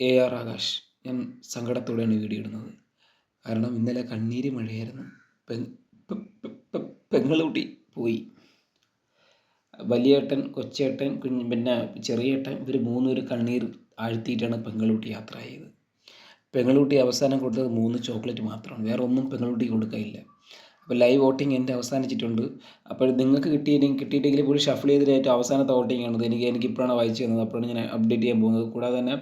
AR Akash. ഞാൻ സങ്കടത്തോടെയാണ് video ഇടുന്നത്. കാരണം ഇന്നലെ കണ്ണീര് മഴയായിരുന്നു. പെങ്ങളുട്ടി പോയി. വലിയേട്ടൻ, കൊച്ചേട്ടൻ, പിന്നെ ചെറിയേട്ടൻ ഇവർ 3 പേരും കണ്ണീർ ആഴ്ത്തിയിട്ടാണ് പെങ്ങളുട്ടി യാത്ര ചെയ്തത്. പെങ്ങളുട്ടി അവസാനം കൊടുത്തത് 3 ചോക്ലേറ്റ് മാത്രമാണ്. വേറെ ഒന്നും പെങ്ങളുട്ടിക്ക് കൊടുക്കാനില്ല. അപ്പോൾ ലൈവ് വോട്ടിംഗ് എൻ്റെ അവസാനിച്ചിട്ടുണ്ട്. അപ്പോൾ നിങ്ങൾക്ക് കിട്ടിയിട്ടെങ്കിൽ പോലും ഷഫിൾ ചെയ്തിട്ട് ഏറ്റവും അവസാനത്തെ വോട്ടിംഗ് ആണത്. എനിക്കിപ്പോഴാണ് വായിച്ചു തന്നത്. അപ്പോഴാണ് ഞാൻ അപ്ഡേറ്റ് ചെയ്യാൻ പോകുന്നത്. കൂടാതെ തന്നെ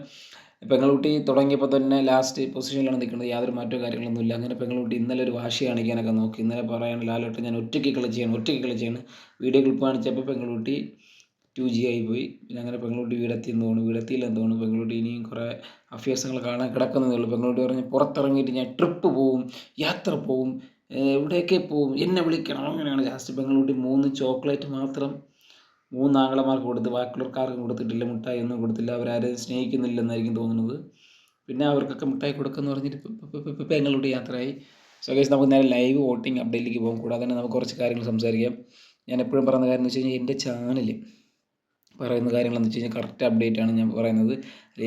പെങ്ങളുട്ടി തുടങ്ങിയപ്പോൾ തന്നെ ലാസ്റ്റ് പൊസിഷനിലാണ് നിൽക്കുന്നത്. യാതൊരു മാറ്റവും കാര്യങ്ങളൊന്നുമില്ല. അങ്ങനെ പെങ്ങളുട്ടി ഇന്നലെ ഒരു വാശി കാണിക്കാനൊക്കെ നോക്കി. ഇന്നലെ പറയാണ് ലാലേട്ടൻ ഞാൻ ഒറ്റയ്ക്ക് കളിച്ചാണ്. വീഡിയോ ക്ലിപ്പ് കാണിച്ചപ്പോൾ പെങ്ങളുട്ടി 2G ആയിപ്പോയി. പിന്നെ അങ്ങനെ പെങ്ങളുട്ടി വീടെത്തിയില്ലെന്ന് തോന്നുന്നു. പെങ്ങളുട്ടി ഇനിയും കുറേ അഭ്യാസങ്ങൾ കാണാൻ കിടക്കുന്നതേ ഉള്ളൂ. പെങ്ങളുട്ടി പറഞ്ഞ് പുറത്തിറങ്ങിയിട്ട് ഞാൻ ട്രിപ്പ് പോവും, യാത്ര പോവും, എവിടെയൊക്കെ പോവും, എന്നെ വിളിക്കണം. അങ്ങനെയാണ് ലാസ്റ്റ് പെങ്ങളുട്ടി 3 ചോക്ലേറ്റ് മാത്രം 3 ആങ്ങളമാർക്ക് കൊടുത്ത്, ബാക്കിയുള്ളവർക്ക് ആർക്കും കൊടുത്തിട്ടില്ല. മിഠായി ഒന്നും കൊടുത്തില്ല. അവരാരും സ്നേഹിക്കുന്നില്ലെന്നായിരിക്കും തോന്നുന്നത്. പിന്നെ അവർക്കൊക്കെ മിഠായി കൊടുക്കുമെന്ന് പറഞ്ഞിട്ട് പെങ്ങളുട്ടി യാത്രയായി. സോ ഗൈസ്, നമുക്ക് നേരെ ലൈവ് വോട്ടിംഗ് അപ്ഡേറ്റിലേക്ക് പോകും. കൂടാതെ തന്നെ നമുക്ക് കുറച്ച് കാര്യങ്ങൾ സംസാരിക്കാം. ഞാൻ എപ്പോഴും പറയുന്ന കാര്യം എന്ന് വെച്ച് കഴിഞ്ഞാൽ എൻ്റെ ചാനൽ പറയുന്ന കാര്യങ്ങളെന്ന് വെച്ച് കഴിഞ്ഞാൽ കറക്റ്റ് അപ്ഡേറ്റ് ആണ് ഞാൻ പറയുന്നത്.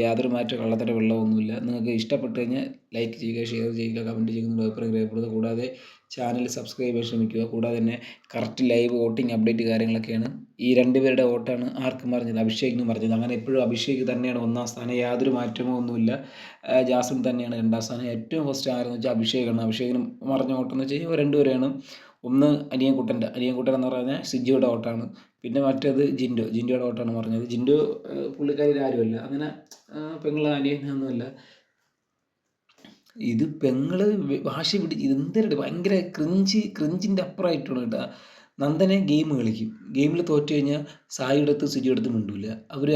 യാതൊരു മാറ്റവും കള്ളത്തര വെള്ളമൊന്നുമില്ല. നിങ്ങൾക്ക് ഇഷ്ടപ്പെട്ട് കഴിഞ്ഞാൽ ലൈക്ക് ചെയ്യുക, ഷെയർ ചെയ്യുക, കമൻറ്റ് ചെയ്യുക, അഭിപ്രായം രേഖപ്പെടുത്തുക. കൂടാതെ ചാനൽ സബ്സ്ക്രൈബ് ചെയ്യാൻ ശ്രമിക്കുക. കൂടാതെ തന്നെ കറക്റ്റ് ലൈവ് വോട്ടിംഗ് അപ്ഡേറ്റ് കാര്യങ്ങളൊക്കെയാണ്. ഈ 2 പേരുടെ വോട്ടാണ് ആർക്കും പറഞ്ഞത്, അഭിഷേകിനും പറഞ്ഞത്. അങ്ങനെ എപ്പോഴും അഭിഷേക് തന്നെയാണ് 1-ാം സ്ഥാനം. യാതൊരു മാറ്റമോ ഒന്നുമില്ല. ജാസ്മിൻ തന്നെയാണ് 2-ാം സ്ഥാനം. ഏറ്റവും ഫസ്റ്റ് ആരെന്ന് വെച്ചാൽ അഭിഷേകാണ്. അഭിഷേകിനും മറിഞ്ഞ വോട്ടെന്ന് വെച്ച് കഴിഞ്ഞാൽ 2 പേരെയാണ്. ഒന്ന് അനിയൻകുട്ടൻ എന്ന് പറഞ്ഞാൽ സിജുയുടെ വോട്ടാണ്. പിന്നെ മറ്റേത് ജിൻഡോയുടെ വോട്ടാണ് പറഞ്ഞത്. ജിൻഡോ പുള്ളിക്കാരിയുടെ ആരുമല്ല, അങ്ങനെ പെങ്ങളെ അനിയനൊന്നുമല്ല. ഇത് പെങ്ങള് വാശി പിടിച്ച് ഇതെന്തരട് ഭയങ്കര ക്രിഞ്ചിൻ്റെ അപ്പുറമായിട്ടാണ് കേട്ടോ. നന്ദനെ ഗെയിം കളിക്കും. ഗെയിമിൽ തോറ്റു കഴിഞ്ഞാൽ സായിയുടെ അടുത്ത് സിജു എടുത്ത് മിണ്ടൂല. അവർ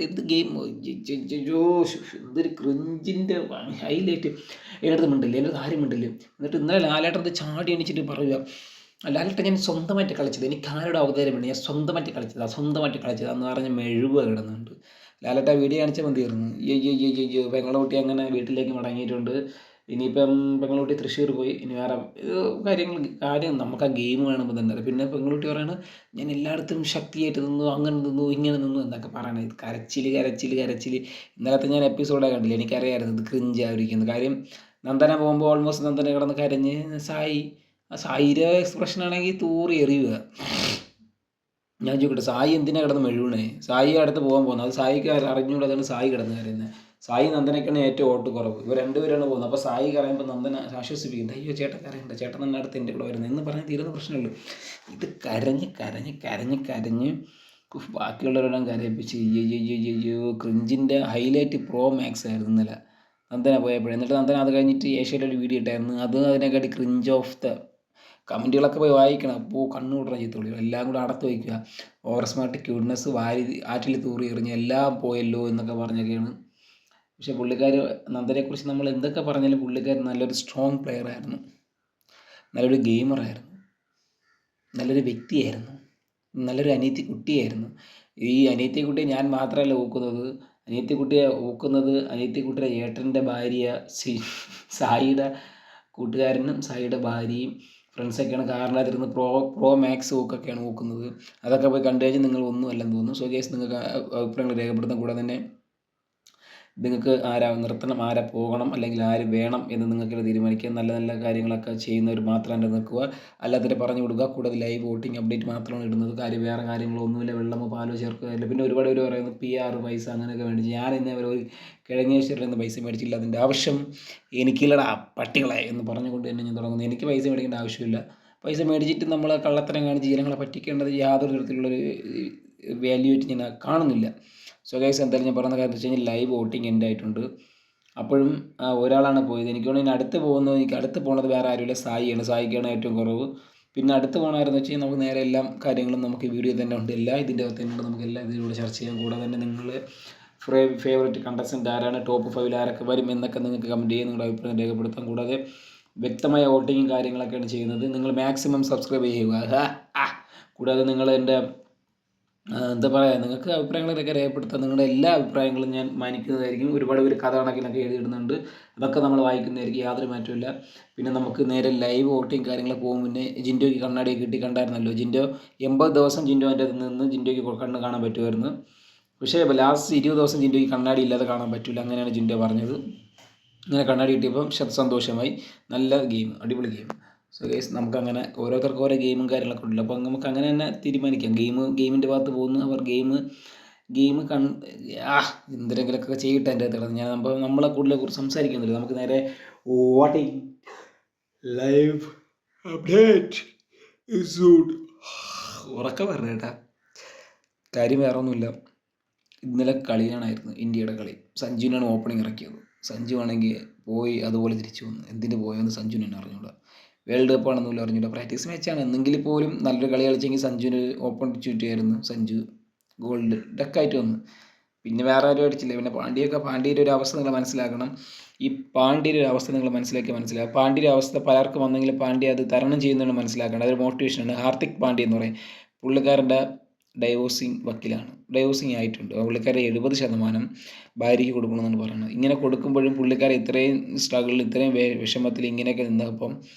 എന്ത് ഗെയിം എന്തൊരു ക്രിഞ്ചിൻ്റെ ഹൈലൈറ്റ്. എൻ്റെ മിണ്ടില്ല, എൻ്റെ ആരും മിണ്ടില്ല. എന്നിട്ട് ഇന്നലെ ലാലേട്ടൻ ചാടി എണിച്ചിട്ട് പറയുക, ലാലേട്ടൻ ഞാൻ സ്വന്തമായിട്ട് കളിച്ചത്, എനിക്ക് ആരുടെ അവതാരം വേണം, ഞാൻ സ്വന്തമായിട്ട് കളിച്ചതാന്ന് പറഞ്ഞ് മെഴുവ കിടന്നുണ്ട്. ലാലേട്ട വീഡിയോ കാണിച്ചാൽ മതിയായിരുന്നു. അയ്യോ പെങ്ങളുട്ടി അങ്ങനെ വീട്ടിലേക്ക് മടങ്ങിയിട്ടുണ്ട്. ഇനിയിപ്പം പെങ്ങളുട്ടി തൃശ്ശൂർ പോയി. ഇനി വേറെ കാര്യം നമുക്ക് ആ ഗെയിം കാണുമ്പോൾ തന്നെ അറിയാം. പിന്നെ പെങ്ങളുട്ടി പറയണത് ഞാൻ എല്ലായിടത്തും ശക്തിയായിട്ട് നിന്നു, അങ്ങനെ നിന്നു, ഇങ്ങനെ നിന്നു എന്നൊക്കെ പറയണത്. ഇത് കരച്ചിൽ. ഇന്നലത്തെ ഞാൻ എപ്പിസോഡാണ് കണ്ടില്ല. എനിക്കറിയാമായിരുന്നു ഇത് ക്രിഞ്ചായിരിക്കുന്നത്. കാര്യം നന്ദന പോകുമ്പോൾ ഓൾമോസ്റ്റ് നന്ദന കിടന്ന് കരഞ്ഞ് സായിയുടെ എക്സ്പ്രഷൻ ആണെങ്കിൽ തൂറി എറിയുക. ഞാൻ ചോദിക്കട്ടെ, സായി എന്തിനാ കിടന്ന് മെഴുകണേ? സായി അടുത്ത് പോകാൻ പോകുന്നത്, അത് സായിക്ക് അറിഞ്ഞുകൂടാതാണ് സായി കിടന്ന് കരയുന്നത്. സായി നന്ദനക്കാണ് ഏറ്റവും വോട്ട് കുറവ്. ഇവർ 2 പേരാണ് പോകുന്നത്. അപ്പോൾ സായി കരയുമ്പോൾ നന്ദന ആശ്വസിപ്പിക്കുന്നത്, അയ്യോ ചേട്ടൻ കരയണ്ട, ചേട്ടൻ തന്നെ അടുത്ത് എൻ്റെ കൂടെ വരുന്നത് എന്ന് പറഞ്ഞ് തീരുന്ന പ്രശ്നമുള്ളൂ. ഇത് കരഞ്ഞ് ബാക്കിയുള്ളവരെല്ലാം കരയിപ്പിച്ച് അയ്യോ ക്രിഞ്ചിൻ്റെ ഹൈലൈറ്റ് പ്രോ മാക്സ് ആയിരുന്നു ഇന്നലെ നന്ദന പോയപ്പോഴേ. എന്നിട്ട് നന്ദന അത് കഴിഞ്ഞിട്ട് ഏഷ്യയിലൊരു വീഡിയോ ഇട്ടായിരുന്നു. അത് അതിനെക്കാട്ടി ക്രിഞ്ച് ഓഫ് ദ കമൻറ്റുകളൊക്കെ പോയി വായിക്കണം. അപ്പോൾ കണ്ണു കൂട്ടണ ചീത്തവിളി എല്ലാം കൂടെ അടത്ത് വയ്ക്കുക. ഓവർ സ്മാർട്ട് ക്യൂട്ട്നെസ് ആറ്റിൽ തൂറി എറിഞ്ഞ് എല്ലാം പോയല്ലോ എന്നൊക്കെ പറഞ്ഞൊക്കെയാണ്. പക്ഷേ പുള്ളിക്കാർ നന്ദനെക്കുറിച്ച് നമ്മൾ എന്തൊക്കെ പറഞ്ഞാലും പുള്ളിക്കാർ നല്ലൊരു സ്ട്രോങ് പ്ലെയർ ആയിരുന്നു, നല്ലൊരു ഗെയിമറായിരുന്നു, നല്ലൊരു വ്യക്തിയായിരുന്നു, നല്ലൊരു അനിയത്തിക്കുട്ടിയായിരുന്നു. ഈ അനിയത്തിക്കുട്ടിയെ ഞാൻ മാത്രമല്ല ഊക്കുന്നത്. അനിയത്തിക്കുട്ടിയുടെ ഏട്ടൻ്റെ ഭാര്യ സായിയുടെ കൂട്ടുകാരനും സായിയുടെ ഭാര്യയും ഫ്രണ്ട്സൊക്കെയാണ് കാറിനകത്തിരുന്ന് പ്രോ മാക്സ് ഊക്കൊക്കെയാണ് ഊക്കുന്നത്. അതൊക്കെ പോയി കണ്ടു കഴിഞ്ഞാൽ നിങ്ങൾ ഒന്നും അല്ലെന്ന് തോന്നുന്നു. സോ ഗൈസ്, നിങ്ങൾക്ക് അഭിപ്രായങ്ങൾ രേഖപ്പെടുത്താൻ. കൂടാതെ തന്നെ നിങ്ങൾക്ക് ആരാ നിർത്തണം, ആരാ പോകണം, അല്ലെങ്കിൽ ആര് വേണം എന്ന് നിങ്ങൾക്ക് തീരുമാനിക്കുക. നല്ല നല്ല കാര്യങ്ങളൊക്കെ ചെയ്യുന്നവർ മാത്രം എൻ്റെ നിൽക്കുക, അല്ലാതെ പറഞ്ഞു കൊടുക്കുക. കൂടാതെ ലൈവ് വോട്ടിംഗ് അപ്ഡേറ്റ് മാത്രമാണ് ഇടുന്നത്. വേറെ കാര്യങ്ങളൊന്നുമില്ല. വെള്ളമോ പാലോ ചേർക്കുകയില്ല. പിന്നെ ഒരുപാട് പേര് പറയുന്നത് PR പൈസ അങ്ങനെയൊക്കെ മേടിച്ച്, ഞാൻ ഇന്നേ ഒരു കിഴങ്ങേശ്വരിൽ നിന്ന് പൈസ മേടിച്ചില്ല. അതിൻ്റെ ആവശ്യം എനിക്കില്ലടാ പട്ടികളെ എന്ന് പറഞ്ഞുകൊണ്ട് തന്നെ ഞാൻ തുടങ്ങുന്നത്. എനിക്ക് പൈസ മേടിക്കേണ്ട ആവശ്യമില്ല. പൈസ മേടിച്ചിട്ട് നമ്മൾ കള്ളത്തരം കാണിച്ച് ജനങ്ങളെ പറ്റിക്കേണ്ടത് യാതൊരു തരത്തിലുള്ളൊരു വാല്യൂറ്റ് ഞാൻ കാണുന്നില്ല. സോ ഗൈസ്, എന്തായാലും ഞാൻ പറയുന്ന കാര്യം എന്ന് വെച്ച് കഴിഞ്ഞാൽ ലൈവ് വോട്ടിംഗ് എൻ്റെ ആയിട്ടുണ്ട്. അപ്പോഴും ഒരാളാണ് പോയത്. എനിക്ക് തോന്നുന്നു എനിക്ക് അടുത്ത് പോകുന്നത് വേറെ ആരുമില്ല, സായിയാണ്. സായിക്കാണ് ഏറ്റവും കുറവ്. പിന്നെ അടുത്ത് പോകണമായിരുന്നു വെച്ച് കഴിഞ്ഞാൽ നമുക്ക് നേരെ എല്ലാ കാര്യങ്ങളും നമുക്ക് വീഡിയോ തന്നെ ഉണ്ട്. ഇതിൻ്റെ അകത്ത് തന്നെ നമുക്ക് എല്ലാം ഇതിലൂടെ ചർച്ച ചെയ്യാം. കൂടാതെ തന്നെ നിങ്ങൾ ഫേവറേറ്റ് കണ്ടസ്റ്റൻ്റ് ആരാണ്, ടോപ്പ് 5 ആരൊക്കെ വരും എന്നൊക്കെ നിങ്ങൾക്ക് കമൻറ്റ് ചെയ്യാൻ നിങ്ങളുടെ അഭിപ്രായം രേഖപ്പെടുത്താം. കൂടാതെ വ്യക്തമായ വോട്ടിങ്ങും കാര്യങ്ങളൊക്കെയാണ് ചെയ്യുന്നത്. നിങ്ങൾ മാക്സിമം സബ്സ്ക്രൈബ് ചെയ്യുക. കൂടാതെ നിങ്ങൾ എൻ്റെ എന്താ പറയുക, നിങ്ങൾക്ക് അഭിപ്രായങ്ങളൊക്കെ രേഖപ്പെടുത്താം. നിങ്ങളുടെ എല്ലാ അഭിപ്രായങ്ങളും ഞാൻ മാനിക്കുന്നതായിരിക്കും. ഒരുപാട് പേര് കഥ കണക്കിനൊക്കെ എഴുതിയിടുന്നുണ്ട്. അതൊക്കെ നമ്മൾ വായിക്കുന്നതായിരിക്കും, യാതൊരു മാറ്റമില്ല. പിന്നെ നമുക്ക് നേരെ ലൈവ് വോട്ടിങ് കാര്യങ്ങൾ പോകും. മുന്നേ ജിൻഡോയ്ക്ക് കണ്ണാടിയൊക്കെ കിട്ടി കണ്ടായിരുന്നല്ലോ. 80 ദിവസം ജിൻഡോ അതിൻ്റെ നിന്ന് ജിൻഡോയ്ക്ക് കണ്ണ് കാണാൻ പറ്റുമായിരുന്നു. പക്ഷേ ലാസ്റ്റ് 20 ദിവസം ജിൻഡോയ്ക്ക് കണ്ണാടി ഇല്ലാതെ കാണാൻ പറ്റില്ല, അങ്ങനെയാണ് ജിൻഡോ പറഞ്ഞത്. അങ്ങനെ കണ്ണാടി കിട്ടിയപ്പം സന്തോഷമായി. നല്ല ഗെയിം, അടിപൊളി ഗെയിം. സോ ഗൈസ്, നമുക്കങ്ങനെ ഓരോരുത്തർക്കും ഓരോ ഗെയിമും കാര്യങ്ങളൊക്കെ ഉണ്ടല്ലോ. അപ്പോൾ നമുക്ക് അങ്ങനെ തന്നെ തീരുമാനിക്കാം. ഗെയിമിൻ്റെ ഭാഗത്ത് പോകുന്നു, അവർ ഗെയിം എന്തെങ്കിലുമൊക്കെ ചെയ്യട്ടെ എൻ്റെ അടുത്ത്. ഞാൻ നമ്മളെ കൂടുതൽ കുറിച്ച് സംസാരിക്കുന്നില്ല. നമുക്ക് നേരെ വാട്ട് ലൈവ് അപ്ഡേറ്റ് ഉറക്കം പറഞ്ഞ കേട്ടാ. കാര്യം വേറെ ഒന്നുമില്ല. ഇന്നലെ കളിയാണായിരുന്നു, ഇന്ത്യയുടെ കളി. സഞ്ജുവിനാണ് ഓപ്പണിംഗ് ഇറക്കിയത്. സഞ്ജു ആണെങ്കിൽ പോയി അതുപോലെ തിരിച്ചു വന്നു. എന്തിന് പോയെന്ന് സഞ്ജുവിന് തന്നെ അറിഞ്ഞൂടാ. വേൾഡ് കപ്പ് ആണെന്നില്ല അറിഞ്ഞൂടാ. പ്രാക്ടീസ് മാച്ചാണ്. എന്നെങ്കിൽ പോലും നല്ലൊരു കളി കളിച്ചെങ്കിൽ സഞ്ജുവിന് ഓപ്പൺ ചുറ്റിയായിരുന്നു. സഞ്ജു ഗോൾഡ് ഡക്കായിട്ട് വന്നു. പിന്നെ വേറെ ആരും അടിച്ചില്ല. പിന്നെ പാണ്ഡ്യയുടെ ഒരു അവസ്ഥ നിങ്ങൾ മനസ്സിലാക്കണം. ഈ പാണ്ഡ്യയുടെ ഒരു അവസ്ഥ നിങ്ങൾ മനസ്സിലാക്കുക. പാണ്ഡ്യയുടെ അവസ്ഥ പലർക്കും വന്നെങ്കിൽ പാണ്ഡ്യ അത് തരണം ചെയ്യുന്നതാണ് മനസ്സിലാക്കണം. അതൊരു മോട്ടിവേഷനാണ്. ഹാർദിക് പാണ്ഡ്യ എന്ന് പറയും. പുള്ളിക്കാരൻ്റെ ഡൈവോഴ്സിങ് ആയിട്ടുണ്ട്. പുള്ളിക്കാരെ 70% ഭാര്യയ്ക്ക് കൊടുക്കണമെന്നാണ് പറയുന്നത്. ഇങ്ങനെ കൊടുക്കുമ്പോഴും പുള്ളിക്കാരെ ഇത്രയും സ്ട്രഗിളിൽ, ഇത്രയും വിഷമത്തിൽ ഇങ്ങനെയൊക്കെ നിന്നപ്പം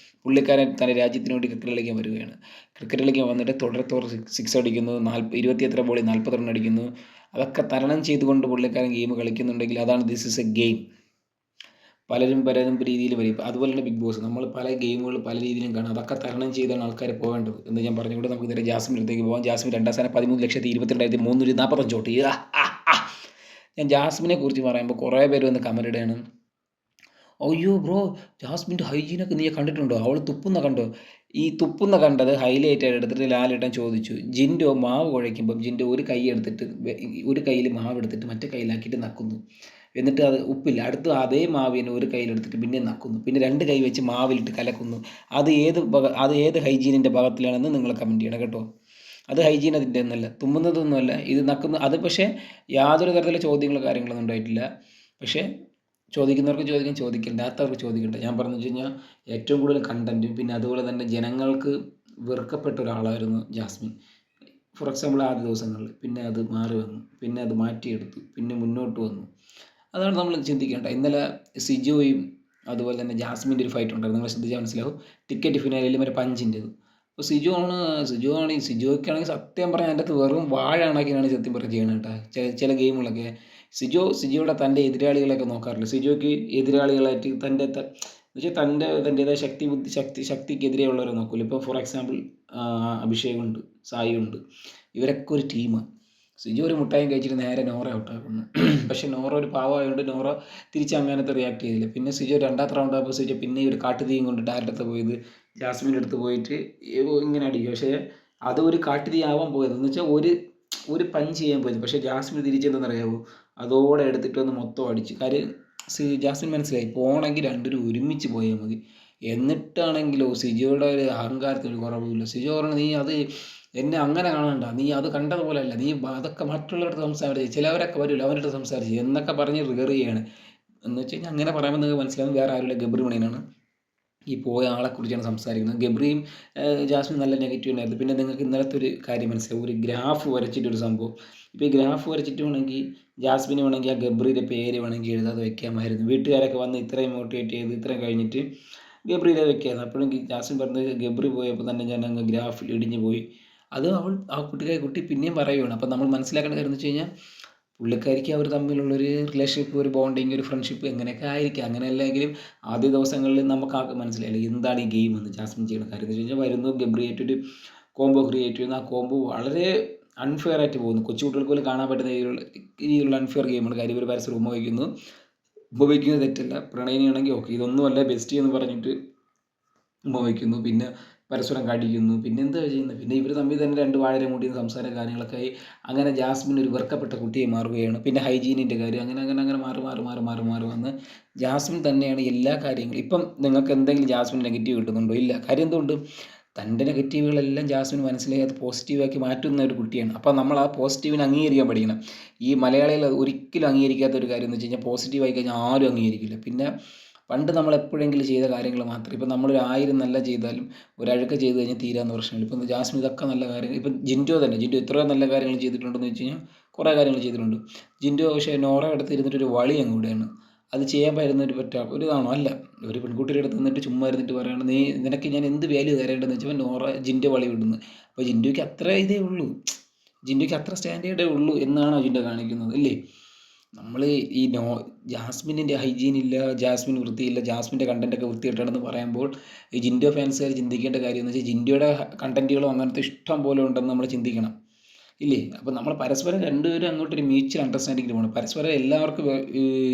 പുള്ളിക്കാരൻ തൻ്റെ രാജ്യത്തിന് വേണ്ടി ക്രിക്കറ്റ് കളിക്കാൻ വരികയാണ്. ക്രിക്കറ്റ് കളിക്കാൻ വന്നിട്ട് തുടരെ സിക്സ് അടിക്കുന്നു, 20 ബോളിൽ 40 റൺ അടിക്കുന്നു. അതൊക്കെ തരണം ചെയ്തുകൊണ്ട് പുള്ളിക്കാരൻ ഗെയിം കളിക്കുന്നുണ്ടെങ്കിൽ അതാണ് ദിസ് ഈസ് എ ഗെയിം. പലരും രീതിയിൽ വരും. അതുപോലെ തന്നെ ബിഗ് ബോസ്, നമ്മൾ പല ഗെയിമുകൾ പല രീതിയിലും കാണും. അതൊക്കെ തരണം ചെയ്താണ് ആൾക്കാർ പോകേണ്ടത് എന്ന് ഞാൻ പറഞ്ഞുകൊണ്ട് നമുക്ക് നേരെ ജാസ്മിൻ്റെ അടുത്തേക്ക് പോകാം. ജാസ്മിൻ 2ാം സ്ഥാനം 13,22,345 ചോട്ട്. ഞാൻ ജാസ്മിനെ കുറിച്ച് പറയുമ്പോൾ കുറേ പേര് വന്ന് കമൻ്റ് ഇടുകയാണ്, അയ്യോ ബ്രോ ജാസ്മിൻ്റെ ഹൈജീനൊക്കെ നീ കണ്ടിട്ടുണ്ടോ, അവൾ തുപ്പുന്ന കണ്ടോ? ഈ തുപ്പുന്ന കണ്ടത് ഹൈലൈറ്റ് ആയിട്ട് എടുത്തിട്ട് ലാലേട്ടൻ ചോദിച്ചു. ജിൻഡോ മാവ് കുഴയ്ക്കുമ്പം ജിൻഡോ ഒരു കയ്യിൽ മാവ് എടുത്തിട്ട് മറ്റേ കയ്യിലാക്കിയിട്ട് നക്കുന്നു. എന്നിട്ട് അത് ഉപ്പില്ല, അടുത്ത് അതേ മാവിനെ ഒരു കയ്യിലെടുത്തിട്ട് പിന്നെ നക്കുന്നു, പിന്നെ 2 കൈ വെച്ച് മാവിലിട്ട് കലക്കുന്നു. അത് ഏത് ഹൈജീനിൻ്റെ ഭാഗത്തിലാണെന്ന് നിങ്ങൾ കമൻറ്റ് ചെയ്യണം കേട്ടോ. അത് ഹൈജീൻ അതിൻ്റെ ഒന്നല്ല, തുമ്മുന്നതൊന്നുമല്ല, ഇത് നക്കുന്നു. അത് പക്ഷേ യാതൊരു തരത്തിലുള്ള ചോദ്യങ്ങളോ കാര്യങ്ങളൊന്നും ഉണ്ടായിട്ടില്ല. പക്ഷേ ചോദിക്കുന്നവർക്ക് ചോദിക്കാം, ചോദിക്കേണ്ടാത്തവർക്ക് ചോദിക്കണ്ട. ഞാൻ പറഞ്ഞു വെച്ച് കഴിഞ്ഞാൽ ഏറ്റവും കൂടുതൽ കണ്ടൻറ്റും പിന്നെ അതുപോലെ തന്നെ ജനങ്ങൾക്ക് വെറുക്കപ്പെട്ട ഒരാളായിരുന്നു ജാസ്മിൻ. ഫോർ എക്സാമ്പിൾ ആദ്യ ദിവസങ്ങളിൽ, പിന്നെ അത് മാറി വന്നു, പിന്നെ അത് മാറ്റിയെടുത്തു, പിന്നെ മുന്നോട്ട് വന്നു. അതാണ് നമ്മൾ ചിന്തിക്കേണ്ടത്. ഇന്നലെ സിജോയും അതുപോലെ തന്നെ ജാസ്മിൻ്റെ ഒരു ഫൈറ്റ് ഉണ്ടായിരുന്നു. നിങ്ങൾ ശ്രദ്ധിച്ചാൽ മനസ്സിലാവും. ടിക്കറ്റ് ഫിനാലിൽ മറ്റേ പഞ്ചിൻ്റെത്. അപ്പോൾ സിജോയ്ക്കാണെങ്കിൽ സത്യം പറഞ്ഞാൽ അതിൻ്റെ അകത്ത് വെറും വാഴ കണക്കിനാണ് സത്യം പറഞ്ഞ് ചെയ്യണം കേട്ടോ. ചില ഗെയിമുകളൊക്കെ സിജോയുടെ തൻ്റെ എതിരാളികളെയൊക്കെ നോക്കാറില്ല. സിജോയ്ക്ക് എതിരാളികളായിട്ട് തൻ്റേതായ ശക്തിക്കെതിരെയുള്ളവരെ നോക്കില്ല. ഇപ്പോൾ ഫോർ എക്സാമ്പിൾ അഭിഷേകുണ്ട്, സായിയുണ്ട്, ഇവരൊക്കെ ഒരു ടീമാണ്. സിജു ഒരു മുട്ടായും കഴിച്ചിട്ട് നേരെ നോറ ഔട്ടാക്കുന്നു. പക്ഷേ നോറ ഒരു പാവമായതുകൊണ്ട് നോറ തിരിച്ച് അങ്ങനത്തെ റിയാക്ട് ചെയ്തില്ല. പിന്നെ സിജു 2ാമത്തെ റൗണ്ട് ആകുമ്പോൾ സിജു പിന്നെ ഒരു കാട്ടുതീയും കൊണ്ട് ഡയറക്റ്റ് പോയത് ജാസ്മിൻ്റെ അടുത്ത് പോയിട്ട് ഇങ്ങനെ അടിക്കും. പക്ഷേ അത് ഒരു കാട്ടുതീ ആവാൻ പോയത് എന്ന് വെച്ചാൽ ഒരു പഞ്ച് ചെയ്യാൻ പോയത്. പക്ഷേ ജാസ്മിൻ തിരിച്ചെന്തെന്നറിയാമോ, അതോടെ എടുത്തിട്ട് വന്ന് മൊത്തം അടിച്ചു. കാര്യം ജാസ്മിൻ മനസ്സിലായി, പോകണമെങ്കിൽ രണ്ടുപേരും ഒരുമിച്ച് പോയാൽ മതി. എന്നിട്ടാണെങ്കിലോ സിജോയുടെ ഒരു അഹങ്കാരത്തിന് ഒരു കുറവുമില്ല. സിജോ പറഞ്ഞു, നീ അത് എന്നെ അങ്ങനെ കാണണ്ട, നീ അത് കണ്ടതുപോലെ അല്ല, നീ അതൊക്കെ മറ്റുള്ളവരുടെ സംസാരിച്ച്, ചിലവരൊക്കെ വരില്ല അവരുടെ സംസാരിച്ച് എന്നൊക്കെ പറഞ്ഞ് റിഗർ ചെയ്യാണ്. എന്ന് വെച്ച് കഴിഞ്ഞാൽ അങ്ങനെ പറയുമ്പോൾ നിങ്ങൾക്ക് മനസ്സിലാവും വേറെ ആരുമില്ല, ഗബ്രി മണിയനാണ് ഈ പോയ ആളെക്കുറിച്ചാണ് സംസാരിക്കുന്നത്. ഗബ്രിയും ജാസ്മിൻ നല്ല നെഗറ്റീവ് ഉണ്ടായിരുന്നു. പിന്നെ നിങ്ങൾക്ക് ഇന്നലത്തെ ഒരു കാര്യം മനസ്സിലാവും, ഒരു ഗ്രാഫ് വരച്ചിട്ടൊരു സംഭവം. ഇപ്പോൾ ഈ ഗ്രാഫ് വരച്ചിട്ട് വേണമെങ്കിൽ ജാസ്മിന് വേണമെങ്കിൽ ആ ഗബ്രിയുടെ പേര് വേണമെങ്കിൽ എഴുതാതെ വെക്കാമായിരുന്നു. വീട്ടുകാരൊക്കെ വന്ന് ഇത്രയും മോട്ടിവേറ്റ് ചെയ്ത് ഇത്രയും കഴിഞ്ഞിട്ട് ഗബ്രിയിലെ വെക്കായിരുന്നു. അപ്പോഴെങ്കിൽ ജാസ്മിൻ പറഞ്ഞത് ഗബ്രി പോയപ്പോൾ തന്നെ ഞാൻ അങ്ങ് ഗ്രാഫിൽ ഇടിഞ്ഞു പോയി. അത് ആ കുട്ടി പിന്നെയും പറയുകയാണ്. അപ്പോൾ നമ്മൾ മനസ്സിലാക്കേണ്ട കാര്യം എന്ന് വെച്ച് കഴിഞ്ഞാൽ പുള്ളിക്കാരിക്ക് അവർ തമ്മിലുള്ളൊരു റിലേഷൻഷിപ്പ്, ഒരു ബോണ്ടിങ്, ഒരു ഫ്രണ്ട്ഷിപ്പ് എങ്ങനെയൊക്കെ ആയിരിക്കാം. അങ്ങനെ അല്ലെങ്കിലും ആദ്യ ദിവസങ്ങളിൽ നമുക്ക് മനസ്സിലായില്ല എന്താണ് ഈ ഗെയിം എന്ന്. ജാസ്മിൻ ചെയ്യുന്ന കാര്യം എന്ന് വെച്ച് കഴിഞ്ഞാൽ വരുന്നു, ഗബ്രിയായിട്ടൊരു കോംബോ ക്രിയേറ്റ് ചെയ്യുന്നു. ആ കോംബോ വളരെ അൺഫെയർ ആയിട്ട് പോകുന്നു. കൊച്ചുകുട്ടികൾക്ക് പോലും കാണാൻ പറ്റുന്ന രീതിയിലുള്ള അൺഫെയർ ഗെയിമാണ്. കാര്യം ഒരു പരസ്പരം ഉപയോഗിക്കുന്നത് തെറ്റല്ല. പ്രണയിനിയാണെങ്കിൽ ഓക്കെ, ഇതൊന്നുമല്ല ബെസ്റ്റ് എന്ന് പറഞ്ഞിട്ട് ഉപയോഗിക്കുന്നു. പിന്നെ പരസ്പരം കടിക്കുന്നു. പിന്നെ എന്താ ചെയ്യുന്നത്? പിന്നെ ഇവർ തമ്മിൽ തന്നെ 2 വാഴര മൂടിയ സംസാരം കാര്യങ്ങളൊക്കെ ആയി. അങ്ങനെ ജാസ്മിൻ ഒരു വെറുക്കപ്പെട്ട കുട്ടിയെ മാറുകയാണ്. പിന്നെ ഹൈജീനിൻ്റെ കാര്യം അങ്ങനെ മാറി വന്ന് ജാസ്മിൻ തന്നെയാണ് എല്ലാ കാര്യങ്ങളും. ഇപ്പം നിങ്ങൾക്ക് എന്തെങ്കിലും ജാസ്മിൻ നെഗറ്റീവ് കിട്ടുന്നുണ്ടോ? ഇല്ല. കാര്യം എന്തുകൊണ്ട്? തൻ്റെ നെഗറ്റീവുകളെല്ലാം ജാസ്മിൻ മനസ്സിലായി അത് പോസിറ്റീവാക്കി മാറ്റുന്ന ഒരു കുട്ടിയാണ്. അപ്പോൾ നമ്മൾ ആ പോസിറ്റീവിനെ അംഗീകരിക്കാൻ പഠിക്കണം. ഈ മലയാളികൾ ഒരിക്കലും അംഗീകരിക്കാത്ത ഒരു കാര്യം എന്ന് വെച്ച് കഴിഞ്ഞാൽ പോസിറ്റീവായി കഴിഞ്ഞാൽ ആരും അംഗീകരിക്കില്ല. പിന്നെ പണ്ട് നമ്മൾ എപ്പോഴെങ്കിലും ചെയ്ത കാര്യങ്ങൾ മാത്രം. ഇപ്പം നമ്മൾ 1000 നല്ല ചെയ്താലും ഒരഴുക്ക ചെയ്ത് കഴിഞ്ഞാൽ തീരാവുന്ന പ്രശ്നമില്ല. ഇപ്പം ജാസ്മിൻ ഇതൊക്കെ നല്ല കാര്യങ്ങൾ, ഇപ്പം ജിൻഡോ ഇത്രയും നല്ല കാര്യങ്ങൾ ചെയ്തിട്ടുണ്ടെന്ന് വെച്ച് കഴിഞ്ഞാൽ കുറേ കാര്യങ്ങൾ ചെയ്തിട്ടുണ്ട്. ജിൻഡോ പക്ഷേ നോറ അടുത്ത് ഇരുന്നിട്ടൊരു വളി അങ്ങ് ഇവിടെയാണ്. അത് ചെയ്യാൻ പറ്റുന്ന ഒരു ഇതാണോ? അല്ല. ഒരു പെൺകുട്ടിയുടെ അടുത്ത് നിന്നിട്ട് ചുമ്മാ ഇരുന്നിട്ട് പറയുകയാണ്, നിനക്ക് ഞാൻ എന്ത് വാല്യൂ തരേണ്ടതെന്ന് വെച്ചാൽ ജിൻഡോ വളി വിടുന്നു. അപ്പോൾ ജിൻഡോയ്ക്ക് അത്ര ഇതേ ഉള്ളൂ. ജിൻഡോയ്ക്ക് അത്ര സ്റ്റാൻഡേർഡേ ഉള്ളൂ എന്നാണ് ജിൻഡോ കാണിക്കുന്നത് അല്ലേ? നമ്മൾ ഈ ജാസ്മിനിൻ്റെ ഹൈജീൻ ഇല്ല, ജാസ്മിൻ വൃത്തിയില്ല, ജാസ്മിൻ്റെ കണ്ടൻറ്റൊക്കെ വൃത്തികെട്ടാണെന്ന് പറയുമ്പോൾ ഈ ജിൻഡോ ഫാൻസുകാർ ചിന്തിക്കേണ്ട കാര്യം എന്ന് വെച്ചാൽ ജിൻഡോയുടെ കണ്ടൻറ്റുകളും അങ്ങനത്തെ ഇഷ്ടം പോലെ ഉണ്ടെന്ന് നമ്മൾ ചിന്തിക്കണം ഇല്ലേ? അപ്പോൾ നമ്മൾ പരസ്പരം രണ്ടുപേരും അങ്ങോട്ടൊരു മ്യൂച്വൽ അണ്ടർസ്റ്റാൻഡിങ്ങിൽ പോകണം. പരസ്പരം എല്ലാവർക്കും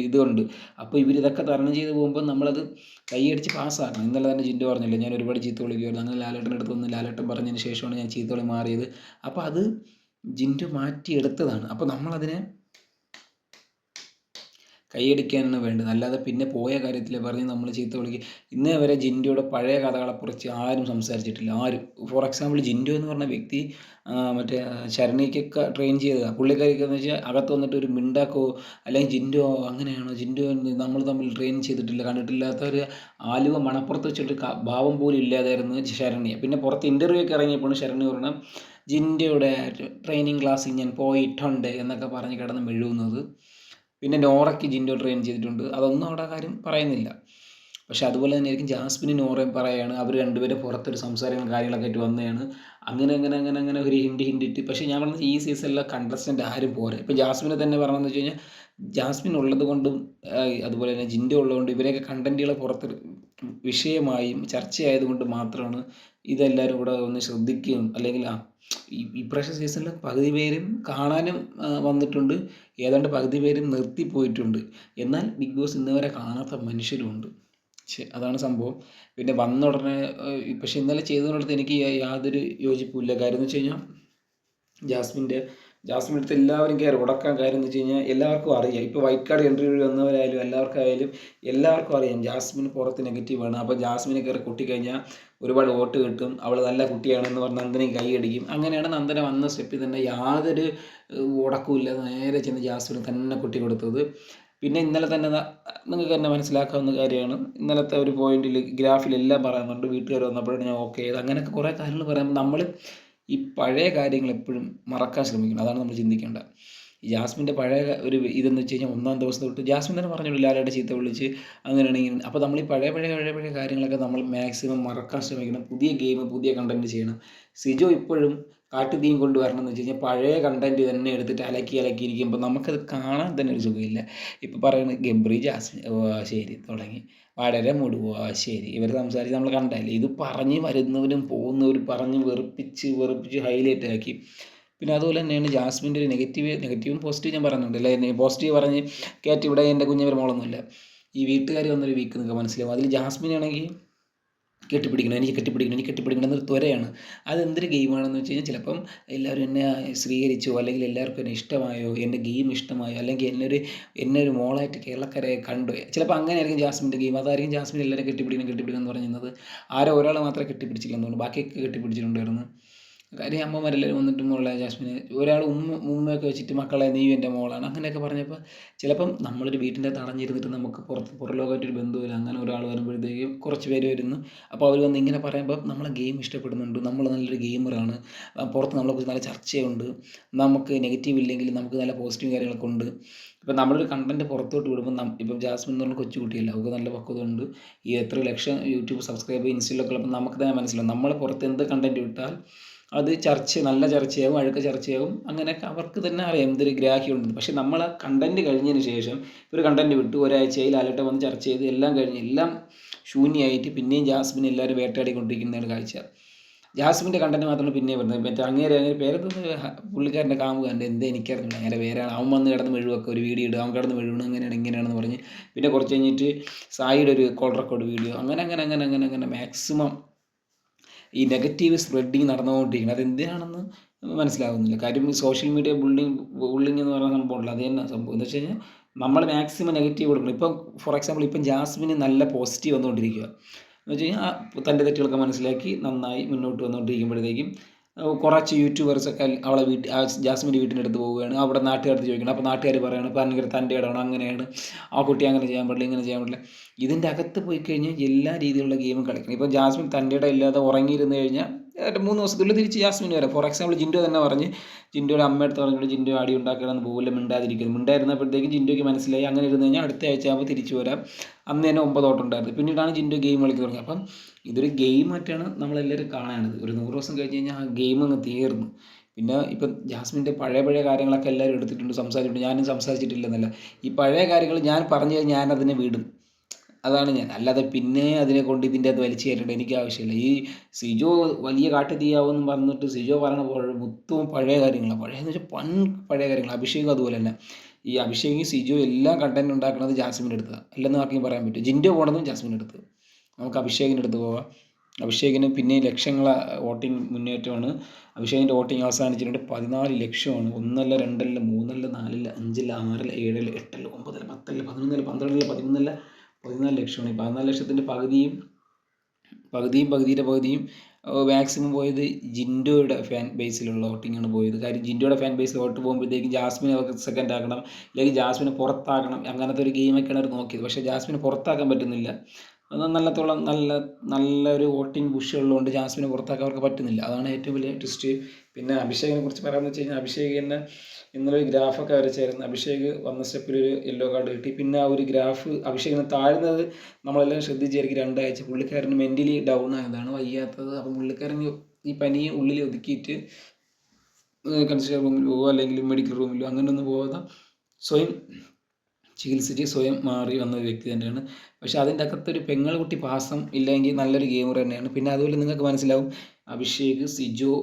ഇതുണ്ട്. അപ്പോൾ ഇവരിതൊക്കെ തരണം ചെയ്ത് പോകുമ്പോൾ നമ്മളത് കൈയടിച്ച് പാസ്സാക്കണം. ഇന്നലെ തന്നെ ജിൻഡോ പറഞ്ഞില്ലേ, ഞാൻ ഒരുപാട് ചീത്ത വിളിക്കുമായിരുന്നു, അങ്ങനെ ലാലേട്ടൻ്റെ അടുത്ത് വന്ന് ലാലേട്ടൻ പറഞ്ഞതിന് ശേഷമാണ് ഞാൻ ചീത്ത വിളി മാറിയത്. അപ്പോൾ അത് ജിൻഡോ മാറ്റിയെടുത്തതാണ്. അപ്പോൾ നമ്മളതിനെ കൈയടിക്കാനാണ് വേണ്ടത്, അല്ലാതെ പിന്നെ പോയ കാര്യത്തിൽ പറഞ്ഞ് നമ്മൾ ചീത്ത വിളിക്കുക. ഇന്നേ വരെ ജിൻഡോയുടെ പഴയ കഥകളെക്കുറിച്ച് ആരും സംസാരിച്ചിട്ടില്ല, ആരും. ഫോർ എക്സാമ്പിൾ ജിൻഡോ എന്ന് പറഞ്ഞ വ്യക്തി മറ്റേ ശരണിക്കൊക്കെ ട്രെയിൻ ചെയ്തതാണ്. പുള്ളിക്കാരിക്കെന്ന് വെച്ചാൽ അകത്ത് വന്നിട്ട് ഒരു മിണ്ടാക്കോ അല്ലെങ്കിൽ ജിൻഡോ അങ്ങനെയാണോ, ജിൻഡോ നമ്മൾ തമ്മിൽ ട്രെയിൻ ചെയ്തിട്ടില്ല, കണ്ടിട്ടില്ലാത്ത ഒരു ആലുവ മണപ്പുറത്ത് വെച്ചിട്ട് ഭാവം പോലും ഇല്ലാതായിരുന്നു ശരണ്യ. പിന്നെ പുറത്ത് ഇൻ്റർവ്യൂ ഒക്കെ ഇറങ്ങിയപ്പോൾ ശരണ്യ പറയണം ജിൻഡോയുടെ ട്രെയിനിങ് ക്ലാസ്സിൽ ഞാൻ പോയിട്ടുണ്ട് എന്നൊക്കെ പറഞ്ഞ് കിടന്ന് മെഴുകുന്നത്. പിന്നെ നോറയ്ക്ക് ജിൻഡോ ട്രെയിൻ ചെയ്തിട്ടുണ്ട്, അതൊന്നും അവിടെ കാര്യം പറയുന്നില്ല. പക്ഷെ അതുപോലെ തന്നെ ആയിരിക്കും ജാസ്മിനും നോറയും പറയുകയാണ് അവർ രണ്ടുപേരും പുറത്തൊരു സംസാരങ്ങളും കാര്യങ്ങളൊക്കെ ആയിട്ട് വന്നതാണ്, അങ്ങനെ ഒരു ഹിൻഡിട്ട്. പക്ഷേ ഞാൻ പറഞ്ഞത് ഈ സീസണിലെ കണ്ടസ്റ്റൻ്റ് ആരും പോരാ. ഇപ്പോൾ ജാസ്മിനെ തന്നെ പറയണമെന്ന് വെച്ച് കഴിഞ്ഞാൽ ജാസ്മിൻ ഉള്ളത് കൊണ്ടും അതുപോലെ തന്നെ ജിൻഡോ ഉള്ളതുകൊണ്ട് ഇവരെയൊക്കെ കണ്ടൻറ്റുകൾ പുറത്ത് വിഷയമായും ചർച്ചയായതുകൊണ്ട് മാത്രമാണ് ഇതെല്ലാവരും കൂടെ ഒന്ന് ശ്രദ്ധിക്കുകയും അല്ലെങ്കിൽ ഇപ്രാവശ്യം സീസണിൽ പകുതി പേരും കാണാനും വന്നിട്ടുണ്ട്, ഏതാണ്ട് പകുതി പേരും നിർത്തിപ്പോയിട്ടുണ്ട്. എന്നാൽ ബിഗ് ബോസ് ഇന്ന് വരെ കാണാത്ത മനുഷ്യരുമുണ്ട്. അതാണ് സംഭവം. പിന്നെ വന്ന ഉടനെ പക്ഷെ ഇന്നലെ ചെയ്തതിനടുത്ത് എനിക്ക് യാതൊരു യോജിപ്പുമില്ല. കാര്യം എന്ന് വെച്ച് കഴിഞ്ഞാൽ ജാസ്മിൻ്റെ അടുത്ത് എല്ലാവരും കയറി ഉടക്കാൻ. കാര്യം എന്ന് വെച്ച് കഴിഞ്ഞാൽ എല്ലാവർക്കും അറിയാം, ഇപ്പോൾ വൈറ്റ് കാർഡ് എൻട്രി വഴി വന്നവരായാലും എല്ലാവർക്കും അറിയാം ജാസ്മിൻ പുറത്ത് നെഗറ്റീവാണ്. അപ്പോൾ ജാസ്മിനെ കയറി കൊട്ടിക്കഴിഞ്ഞാൽ ഒരുപാട് വോട്ട് കിട്ടും, അവൾ നല്ല കുട്ടിയാണെന്ന് പറഞ്ഞ് നന്ദനയ്ക്ക് കൈയടിക്കും. അങ്ങനെയാണ് നന്ദന വന്ന സ്റ്റെപ്പിൽ തന്നെ യാതൊരു ഉടക്കമില്ലാതെ നേരെ ചെന്ന് ജാസ്മിന് തന്നെ കൊട്ടി കൊടുത്തത്. പിന്നെ ഇന്നലെ തന്നെ നിങ്ങൾക്ക് തന്നെ മനസ്സിലാക്കാവുന്ന കാര്യമാണ്, ഇന്നലത്തെ ഒരു പോയിന്റിൽ ഗ്രാഫിലെല്ലാം പറയുന്നുണ്ട് വീട്ടുകാർ വന്നപ്പോഴാണ് ഞാൻ ഓക്കെ ചെയ്ത്. അങ്ങനെയൊക്കെ കുറേ കാര്യങ്ങൾ പറയുമ്പോൾ നമ്മൾ ഈ പഴയ കാര്യങ്ങൾ എപ്പോഴും മറക്കാൻ ശ്രമിക്കണം, അതാണ് നമ്മൾ ചിന്തിക്കേണ്ടത്. ഈ ജാസ്മിൻ്റെ പഴയ ഒരു ഇതെന്ന് വെച്ച് കഴിഞ്ഞാൽ ഒന്നാം ദിവസം തൊട്ട് ജാസ്മിൻ തന്നെ പറഞ്ഞുള്ളൂ ലാലേട്ട ചീത്ത വിളിച്ച് അങ്ങനെയാണ് ഇങ്ങനെ. അപ്പോൾ നമ്മൾ ഈ പഴയ കാര്യങ്ങളൊക്കെ നമ്മൾ മാക്സിമം മറക്കാൻ ശ്രമിക്കണം. പുതിയ ഗെയിം, പുതിയ കണ്ടൻറ്റ് ചെയ്യണം. സിജോ ഇപ്പോഴും കാട്ടുതീയും കൊണ്ടുവരണം എന്ന് വെച്ച് കഴിഞ്ഞാൽ പഴയ കണ്ടൻറ്റ് തന്നെ എടുത്തിട്ട് അലക്കിയിരിക്കുമ്പോൾ നമുക്കത് കാണാൻ തന്നെ ഒരു സുഖമില്ല. ഇപ്പോൾ പറയുന്നത് ഗബ്രി, ജാസ്മിൻ ശരി തുടങ്ങി, വളരെ മുടുവോ ശരി, ഇവർ സംസാരിച്ച് നമ്മൾ കണ്ടല്ലേ. ഇത് പറഞ്ഞ് വരുന്നവരും പോകുന്നവരും പറഞ്ഞ് വെറുപ്പിച്ച് ഹൈലൈറ്റ് ആക്കി. പിന്നെ അതുപോലെ തന്നെയാണ് ജാസ്മിൻ്റെ ഒരു നെഗറ്റീവും പോസിറ്റീവ് ഞാൻ പറയുന്നുണ്ട് അല്ലേ. പോസിറ്റീവ് പറഞ്ഞ് കയറ്റി ഇവിടെ എൻ്റെ കുഞ്ഞവർ മോളൊന്നുമില്ല, ഈ വീട്ടുകാർ വന്നൊരു വീക്ക് നിങ്ങൾക്ക് മനസ്സിലാവും. അതിൽ ജാസ്മിനാണെങ്കിൽ എനിക്ക് കെട്ടിപ്പിടിക്കണം എന്നൊരു ത്വരയാണ്. അതെന്തൊരു ഗെയിമാണെന്ന് വെച്ച് കഴിഞ്ഞാൽ ചിലപ്പം എല്ലാവരും എന്നെ സ്വീകരിച്ചോ അല്ലെങ്കിൽ എല്ലാവർക്കും എന്നെ ഇഷ്ടമായോ, എൻ്റെ ഗെയിം ഇഷ്ടമായോ, അല്ലെങ്കിൽ എന്നെ ഒരു മോളായിട്ട് കേരളക്കരയെ കണ്ടു, ചിലപ്പോൾ അങ്ങനെ ആയിരിക്കും ജാസ്മിൻ്റെ ഗെയിം. അതായിരിക്കും ജാസ്മിൻ എല്ലാവരും കെട്ടിപ്പിടിക്കണം എന്ന് പറഞ്ഞിരുന്നത്. ആരോ ഒരാൾ മാത്രമേ കെട്ടിപ്പിടിച്ചില്ലെന്ന് തോന്നുന്നു, ബാക്കിയൊക്കെ കെട്ടിപ്പിടിച്ചിട്ടുണ്ടായിരുന്നു. കാര്യം അമ്മമാരെല്ലാവരും വന്നിട്ട് മോളെ ജാസ്മിന് ഒരാൾ ഉമ്മയൊക്കെ വെച്ചിട്ട് മക്കളെ നീയും എൻ്റെ മോളാണ് അങ്ങനെയൊക്കെ പറഞ്ഞപ്പോൾ ചിലപ്പം നമ്മളൊരു വീട്ടിൻ്റെ തടഞ്ഞിരുന്നിട്ട് നമുക്ക് പുറലോകമായിട്ടൊരു ബന്ധമില്ല, അങ്ങനെ ഒരാൾ വരുമ്പോഴത്തേക്കും കുറച്ച് പേര് വരുന്നു. അപ്പോൾ അവർ വന്ന് ഇങ്ങനെ പറയുമ്പോൾ നമ്മളെ ഗെയിം ഇഷ്ടപ്പെടുന്നുണ്ട്, നമ്മൾ നല്ലൊരു ഗെയിമറാണ്, പുറത്ത് നമ്മളെക്കുറിച്ച് നല്ല ചർച്ചയുണ്ട്, നമുക്ക് നെഗറ്റീവ് ഇല്ലെങ്കിൽ നമുക്ക് നല്ല പോസിറ്റീവ് കാര്യങ്ങളൊക്കെ ഉണ്ട്. ഇപ്പം നമ്മളൊരു കണ്ടൻറ്റ് പുറത്തോട്ട് വിടുമ്പോൾ ഇപ്പം ജാസ്മിൻ എന്ന് പറഞ്ഞ കൊച്ചുകുട്ടിയല്ല, അവർക്ക് നല്ല പക്വതയുണ്ട്. ഈ എത്ര ലക്ഷം യൂട്യൂബ് സബ്സ്ക്രൈബ് ഇൻസ്റ്റയിലൊക്കെ ഉള്ളപ്പോൾ നമുക്ക് തന്നെ മനസ്സിലാവും നമ്മൾ പുറത്ത് എന്ത് കണ്ടൻറ്റ് വിട്ടാൽ അത് നല്ല ചർച്ചയാവും, അഴുക്ക ചർച്ചയാവും. അങ്ങനെയൊക്കെ അവർക്ക് തന്നെ അറിയാം എന്തൊരു ഗ്രാഹ്യമുണ്ടെന്ന്. പക്ഷേ നമ്മൾ ആ കണ്ടൻറ്റ് കഴിഞ്ഞതിന് ശേഷം ഒരു കണ്ടൻറ്റ് വിട്ടു, ഒരാഴ്ചയിൽ ലാലേട്ടൻ വന്ന് ചർച്ച ചെയ്ത് എല്ലാം കഴിഞ്ഞ് എല്ലാം ശൂന്യമായിട്ട് പിന്നെയും ജാസ്മിൻ എല്ലാവരും വേട്ടയാടിക്കൊണ്ടിരിക്കുന്നതാണ് കാഴ്ച. ജാസ്മിൻ്റെ കണ്ടൻറ്റ് മാത്രമാണ് പിന്നെയും വരുന്നത്. മറ്റേ അങ്ങേരെ പേരെന്തൊന്ന് പുള്ളിക്കാരൻ്റെ കാമുകാരൻ്റെ എന്താ എനിക്കറിഞ്ഞില്ല, അങ്ങനെ പേരാണ്. അവൻ വന്ന് കിടന്ന് മെഴുവൊക്കെ ഒരു വീഡിയോ ഇടുക, അവൻ കിടന്ന് മെഴുവണം അങ്ങനെയാണ് ഇങ്ങനെയാണെന്ന് പറഞ്ഞ്. പിന്നെ കുറച്ച് കഴിഞ്ഞിട്ട് സായിയുടെ ഒരു കോൾ റെക്കോർഡ് വീഡിയോ, അങ്ങനെ മാക്സിമം ഈ നെഗറ്റീവ് സ്പ്രെഡിങ് നടന്നുകൊണ്ടിരിക്കുന്നത്. അതെന്തിനാണെന്ന് മനസ്സിലാകുന്നില്ല. കാര്യം സോഷ്യൽ മീഡിയ ബുള്ളിങ് എന്ന് പറയുന്ന സംഭവമുണ്ടല്ലോ, അത് തന്നെ സംഭവം. എന്ന് വെച്ച് കഴിഞ്ഞാൽ നമ്മൾ മാക്സിമം നെഗറ്റീവ് കൊടുക്കണം. ഇപ്പം ഫോർ എക്സാമ്പിൾ ഇപ്പം ജാസ്മിന് നല്ല പോസിറ്റീവ് വന്നുകൊണ്ടിരിക്കുക എന്ന് വെച്ച് കഴിഞ്ഞാൽ തൻ്റെ തെറ്റുകളൊക്കെ മനസ്സിലാക്കി നന്നായി മുന്നോട്ട് വന്നുകൊണ്ടിരിക്കുമ്പോഴത്തേക്കും കുറച്ച് യൂട്യൂബേഴ്സൊക്കെ അവളെ ജാസ്മിൻ്റെ വീട്ടിൻ്റെ അടുത്ത് പോവുകയാണ്. അവിടെ നാട്ടുകാർക്ക് ചോദിക്കണം. അപ്പോൾ നാട്ടുകാർ പറയുകയാണ് ഭയങ്കര തൻ്റെ ഇടമാണ്, അങ്ങനെയാണ്, ആ കുട്ടി അങ്ങനെ ചെയ്യാൻ പാടില്ല, ഇങ്ങനെ ചെയ്യാൻ പാടില്ല. ഇതിൻ്റെ അകത്ത് പോയി കഴിഞ്ഞാൽ എല്ലാ രീതിയിലുള്ള ഗെയിമും കളിക്കണം. ഇപ്പോൾ ജാസ്മിൻ തൻ്റെ ഇടം ഇല്ലാതെ ഉറങ്ങിയിരുന്നു കഴിഞ്ഞാൽ 3 ദിവസത്തിനുള്ളിൽ തിരിച്ച് ജാസ്മിൻ വരാം. ഫോർ എക്സാമ്പിൾ ജിൻഡോ തന്നെ പറഞ്ഞ്, ജിൻഡോയുടെ അമ്മയടുത്ത് പറഞ്ഞിട്ട് ജിൻഡോ അടി ഉണ്ടാക്കണമെന്ന് പോകില്ല, മിണ്ടായിരുന്നപ്പോഴത്തേക്കും ജിൻഡോയ്ക്ക് മനസ്സിലായി അങ്ങനെ ഇരുന്ന് കഴിഞ്ഞാൽ അടുത്ത ആഴ്ച ആകുമ്പോൾ തിരിച്ചു വരാം. അന്ന് തന്നെ 9 ഓട്ടമുണ്ടായിരുന്നു. പിന്നീടാണ് ജിൻഡോ ഗെയിം കളിക്കാൻ തുടങ്ങി. അപ്പം ഇതൊരു ഗെയിമായിട്ടാണ് നമ്മളെല്ലാവരും കാണേണ്ടത്. ഒരു 100 ദിവസം കഴിഞ്ഞ് കഴിഞ്ഞാൽ ആ ഗെയിം അങ്ങ് തീർന്നു. പിന്നെ ഇപ്പം ജാസ്മിൻ്റെ പഴയ പഴയ കാര്യങ്ങളൊക്കെ എല്ലാവരും എടുത്തിട്ടുണ്ട്, സംസാരിച്ചിട്ടുണ്ട്. ഞാനും സംസാരിച്ചിട്ടില്ലെന്നല്ല. ഈ പഴയ കാര്യങ്ങൾ ഞാൻ പറഞ്ഞു കഴിഞ്ഞാൽ ഞാനതിനെ വിടും. അതാണ് ഞാൻ. അല്ലാതെ പിന്നെ അതിനെ കൊണ്ട് ഇതിൻ്റെ അകത്ത് വലിച്ചു കയറ്റേണ്ട എനിക്ക് ആവശ്യമില്ല. ഈ സിജോ വലിയ കാട്ടുതീയാവുമെന്ന് പറഞ്ഞിട്ട് സിജോ പറയണ മൊത്തവും പഴയ കാര്യങ്ങളാണ്. പഴയതെന്ന് വെച്ചാൽ പഴയ കാര്യങ്ങൾ. അഭിഷേകും അതുപോലെ തന്നെ. ഈ അഭിഷേകും സിജോ എല്ലാം കണ്ടന്റ് ഉണ്ടാക്കുന്നത് ജാസ്മിൻ്റെ അടുത്താണ്. അല്ലെന്ന് ആർക്കും പറയാൻ പറ്റും. ജിൻഡോ പോണതും ജാസ്മിൻ്റെ അടുത്ത്. നമുക്ക് അഭിഷേകിൻ്റെ അടുത്ത് പോവാം. അഭിഷേകിന് പിന്നെ ലക്ഷങ്ങളെ വോട്ടിംഗ് മുന്നേറ്റമാണ്. അഭിഷേകിൻ്റെ വോട്ടിംഗ് അവസാനിച്ചിട്ടുണ്ട് 14 ലക്ഷമാണ്. 1 അല്ല 2 അല്ല 3 അല്ല 4 അല്ല 5 അല്ല 6 അല്ല 7 അല്ല 8 അല്ല 9 അല്ല 10 അല്ല 11 അല്ല 12 അല്ല 13 അല്ല 14 ലക്ഷമാണ്. ഈ 14 ലക്ഷത്തിൻ്റെ പകുതിയുടെ പകുതിയും മാക്സിമം പോയത് ജിൻഡോയുടെ ഫാൻ ബേസിലുള്ള വോട്ടിങ്ങാണ് പോയത്. കാര്യം ജിൻഡോയുടെ ഫാൻ ബേസിൽ വോട്ട് പോകുമ്പോഴത്തേക്കും ജാസ്മിനെ അവർക്ക് സെക്കൻഡ് ആക്കണം, അല്ലെങ്കിൽ ജാസ്മിനെ പുറത്താക്കണം. അങ്ങനത്തെ ഒരു ഗെയിമൊക്കെയാണ് അവർ നോക്കിയത്. പക്ഷേ ജാസ്മിനെ പുറത്താക്കാൻ പറ്റുന്നില്ല. നല്ലൊരു വോട്ടിംഗ് പുഷ് ഉള്ളതുകൊണ്ട് ജാസ്മിനെ പുറത്താക്കാൻ അവർക്ക് പറ്റുന്നില്ല. അതാണ് ഏറ്റവും വലിയ ട്വിസ്റ്റ്. പിന്നെ അഭിഷേകിനെ കുറിച്ച് പറയാമെന്ന് വെച്ച് കഴിഞ്ഞാൽ അഭിഷേക് തന്നെ ഇന്നലെ ഒരു ഗ്രാഫൊക്കെ വരച്ചായിരുന്നു. അഭിഷേക് വന്ന സ്റ്റെപ്പിൽ ഒരു യെല്ലോ കാർഡ് കിട്ടി. പിന്നെ ആ ഒരു ഗ്രാഫ് അഭിഷേകിനെ താഴ്ന്നത് നമ്മളെല്ലാം ശ്രദ്ധിച്ചായിരിക്കും. 2 ആഴ്ച പുള്ളിക്കാരന് മെൻ്റലി ഡൗൺ ആയതാണ്, വയ്യാത്തത്. അപ്പം പുള്ളിക്കാരന് ഈ പനിയെ ഉള്ളിൽ ഒതുക്കിയിട്ട് കൺസൾട്ടേഷൻ റൂമിൽ പോവുക, അല്ലെങ്കിൽ മെഡിക്കൽ റൂമിലോ അങ്ങനെയൊന്നും പോകാതെ സ്വയം ചികിത്സിച്ച് സ്വയം മാറി വന്ന ഒരു വ്യക്തി തന്നെയാണ്. പക്ഷേ അതിൻ്റെ അകത്തൊരു പെങ്ങളുകുട്ടി പാസം ഇല്ലെങ്കിൽ നല്ലൊരു ഗെയിമർ തന്നെയാണ്. പിന്നെ അതുപോലെ നിങ്ങൾക്ക് മനസ്സിലാവും, അഭിഷേക്, സിജോ,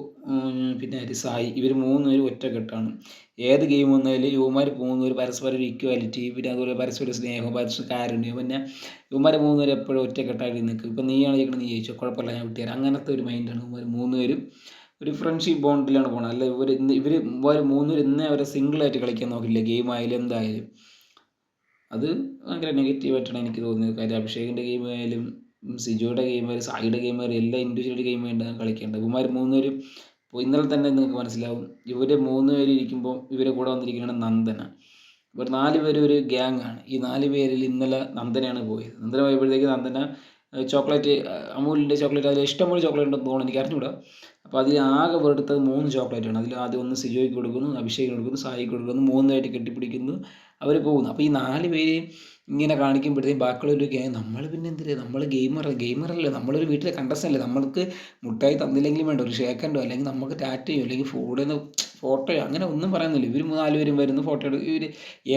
പിന്നെ സായി, ഇവർ 3 പേരും ഒറ്റക്കെട്ടാണ്. ഏത് ഗെയിം വന്നാലും ഇവന്മാർ 3 പേര് പരസ്പരം ഒരു ഇക്വാലിറ്റി, പിന്നെ അതുപോലെ പരസ്പരം സ്നേഹം, പരസ്പരം കാരുണ്യം. പിന്നെ ഇവന്മാർ 3 പേരും എപ്പോഴും ഒറ്റക്കെട്ടായിട്ട് നിൽക്കും. ഇപ്പം നീയാണ് ജയിക്കണം, നീ ജയിച്ചോ, കുഴപ്പമില്ല, ഞാൻ വിട്ടുതരാം. അങ്ങനത്തെ ഒരു മൈൻഡാണ് ഇവന്മാർ 3 പേരും. ഒരു ഫ്രണ്ട്ഷിപ്പ് ബോണ്ടിലാണ് പോകുന്നത്. അല്ല ഇവർ 3 പേര് ഇന്നേ അവരെ സിംഗിളായിട്ട് കളിക്കാൻ നോക്കില്ല, ഗെയിം ആയാലും എന്തായാലും. അത് ഭയങ്കര നെഗറ്റീവായിട്ടാണ് എനിക്ക് തോന്നിയത്. കാര്യം അഭിഷേകിൻ്റെ ഗെയിം ആയാലും സിജോയുടെ ഗെയിം ആയാലും സായിയുടെ ഗെയിം ആയാലും എല്ലാം ഇൻഡിവിജ്വൽ ഗെയിം ആയിട്ടാണ് കളിക്കേണ്ടത്. ഇവന്മാർ 3 പേരും ഇപ്പോൾ ഇന്നലെ തന്നെ നിങ്ങൾക്ക് മനസ്സിലാവും, ഇവർ 3 പേര് ഇരിക്കുമ്പോൾ ഇവരെ കൂടെ വന്നിരിക്കുകയാണ് നന്ദന. ഇവർ 4 പേരും ഒരു ഗ്യാങ് ആണ്. ഈ 4 പേരിൽ ഇന്നലെ നന്ദനയാണ് പോയത്. നന്ദന പോയപ്പോഴത്തേക്ക് നന്ദന ചോക്ലേറ്റ്, അമൂലിൻ്റെ ചോക്ലേറ്റ്, അതിൽ ഇഷ്ടംപോലെ ചോക്ലേറ്റ് ഉണ്ടെന്ന് തോന്നുന്നു, എനിക്ക് അറിഞ്ഞുകൂടാ. അപ്പോൾ അതിൽ ആകെ എടുത്തത് 3 ചോക്ലേറ്റാണ്. അതിൽ ആദ്യം ഒന്ന് സിജോയ്ക്ക് കൊടുക്കുന്നു, അഭിഷേകിന് കൊടുക്കുന്നു, സായിക്ക് കൊടുക്കുന്നു, 3 ആയിട്ട് കെട്ടിപ്പിടിക്കുന്നു, അവർ പോകുന്നു. അപ്പോൾ ഈ 4 പേരെയും ഇങ്ങനെ കാണിക്കുമ്പോഴത്തേക്കും ബാക്കിയുള്ളൊരു നമ്മൾ പിന്നെ എന്തിനാ, നമ്മൾ ഗെയിമറല്ലേ, നമ്മളൊരു വീട്ടിലെ കണ്ടസ്റ്റൻ്റ് അല്ലേ. നമ്മൾക്ക് മുട്ടായി തന്നില്ലെങ്കിലും വേണ്ട, ഒരു ഷേക്കൻഡോ അല്ലെങ്കിൽ നമുക്ക് ടാറ്റയോ അല്ലെങ്കിൽ ഫോട്ടോയോ അങ്ങനെ ഒന്നും പറയുന്നില്ല. ഇവർ 4 പേരും വരുന്നു, ഫോട്ടോ എടുക്കും. ഇവർ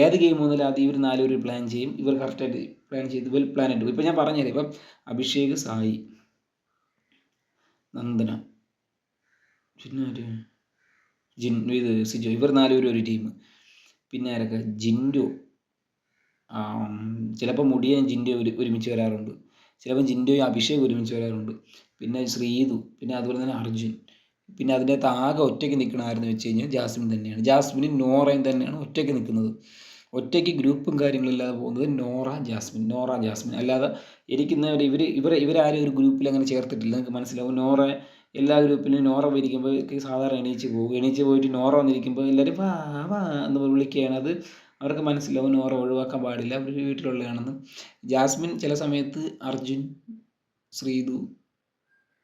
ഏത് ഗെയിം വന്നാലും ആദ്യം ഇവർ 4 പേര് പ്ലാൻ ചെയ്യും. ഇവർ കറക്റ്റായിട്ട് പ്ലാൻ ചെയ്ത് വെൽ പ്ലാൻ ഇട്ടു. ഇപ്പം ഞാൻ പറഞ്ഞുതരാം. ഇപ്പം അഭിഷേക്, സായി, നന്ദന, പിന്നെ സിജോ, ഇവർ 4 പേരും ഒരു ടീം. പിന്നെ ആരൊക്കെ, ജിൻഡോ, ചിലപ്പോൾ മുടിയൻ ജിൻഡോ ഒരുമിച്ച് വരാറുണ്ട്. ചിലപ്പോൾ ജിൻഡോയും അഭിഷേക് ഒരുമിച്ച് വരാറുണ്ട്. പിന്നെ ശ്രീതു, പിന്നെ അതുപോലെ തന്നെ അർജുൻ. പിന്നെ അതിൻ്റെ അകത്ത് ആകെ ഒറ്റയ്ക്ക് നിൽക്കണ ആരെന്ന് വെച്ച് കഴിഞ്ഞാൽ ജാസ്മിൻ തന്നെയാണ്. ജാസ്മിനും നോറയും തന്നെയാണ് ഒറ്റയ്ക്ക് നിൽക്കുന്നത്. ഒറ്റയ്ക്ക് ഗ്രൂപ്പും കാര്യങ്ങളില്ലാതെ പോകുന്നത് നോറ ജാസ്മിൻ. അല്ലാതെ ഇരിക്കുന്നവർ ഇവരാരും ഒരു ഗ്രൂപ്പിൽ അങ്ങനെ ചേർത്തിട്ടില്ല. നിങ്ങൾക്ക് മനസ്സിലാവും. നോറ എല്ലാ ഗ്രൂപ്പിലും നോറ ഇരിക്കുമ്പോൾ സാധാരണ എണീച്ച് പോയിട്ട് നോറ വന്നിരിക്കുമ്പോൾ എല്ലാവരും വാ വാ എന്ന് വിളിക്കുകയാണ്. അത് അവർക്ക് മനസ്സിലാവും നോറ ഒഴിവാക്കാൻ പാടില്ല, അവർ വീട്ടിലുള്ളതാണെന്ന്. ജാസ്മിൻ ചില സമയത്ത് അർജുൻ, ശ്രീതു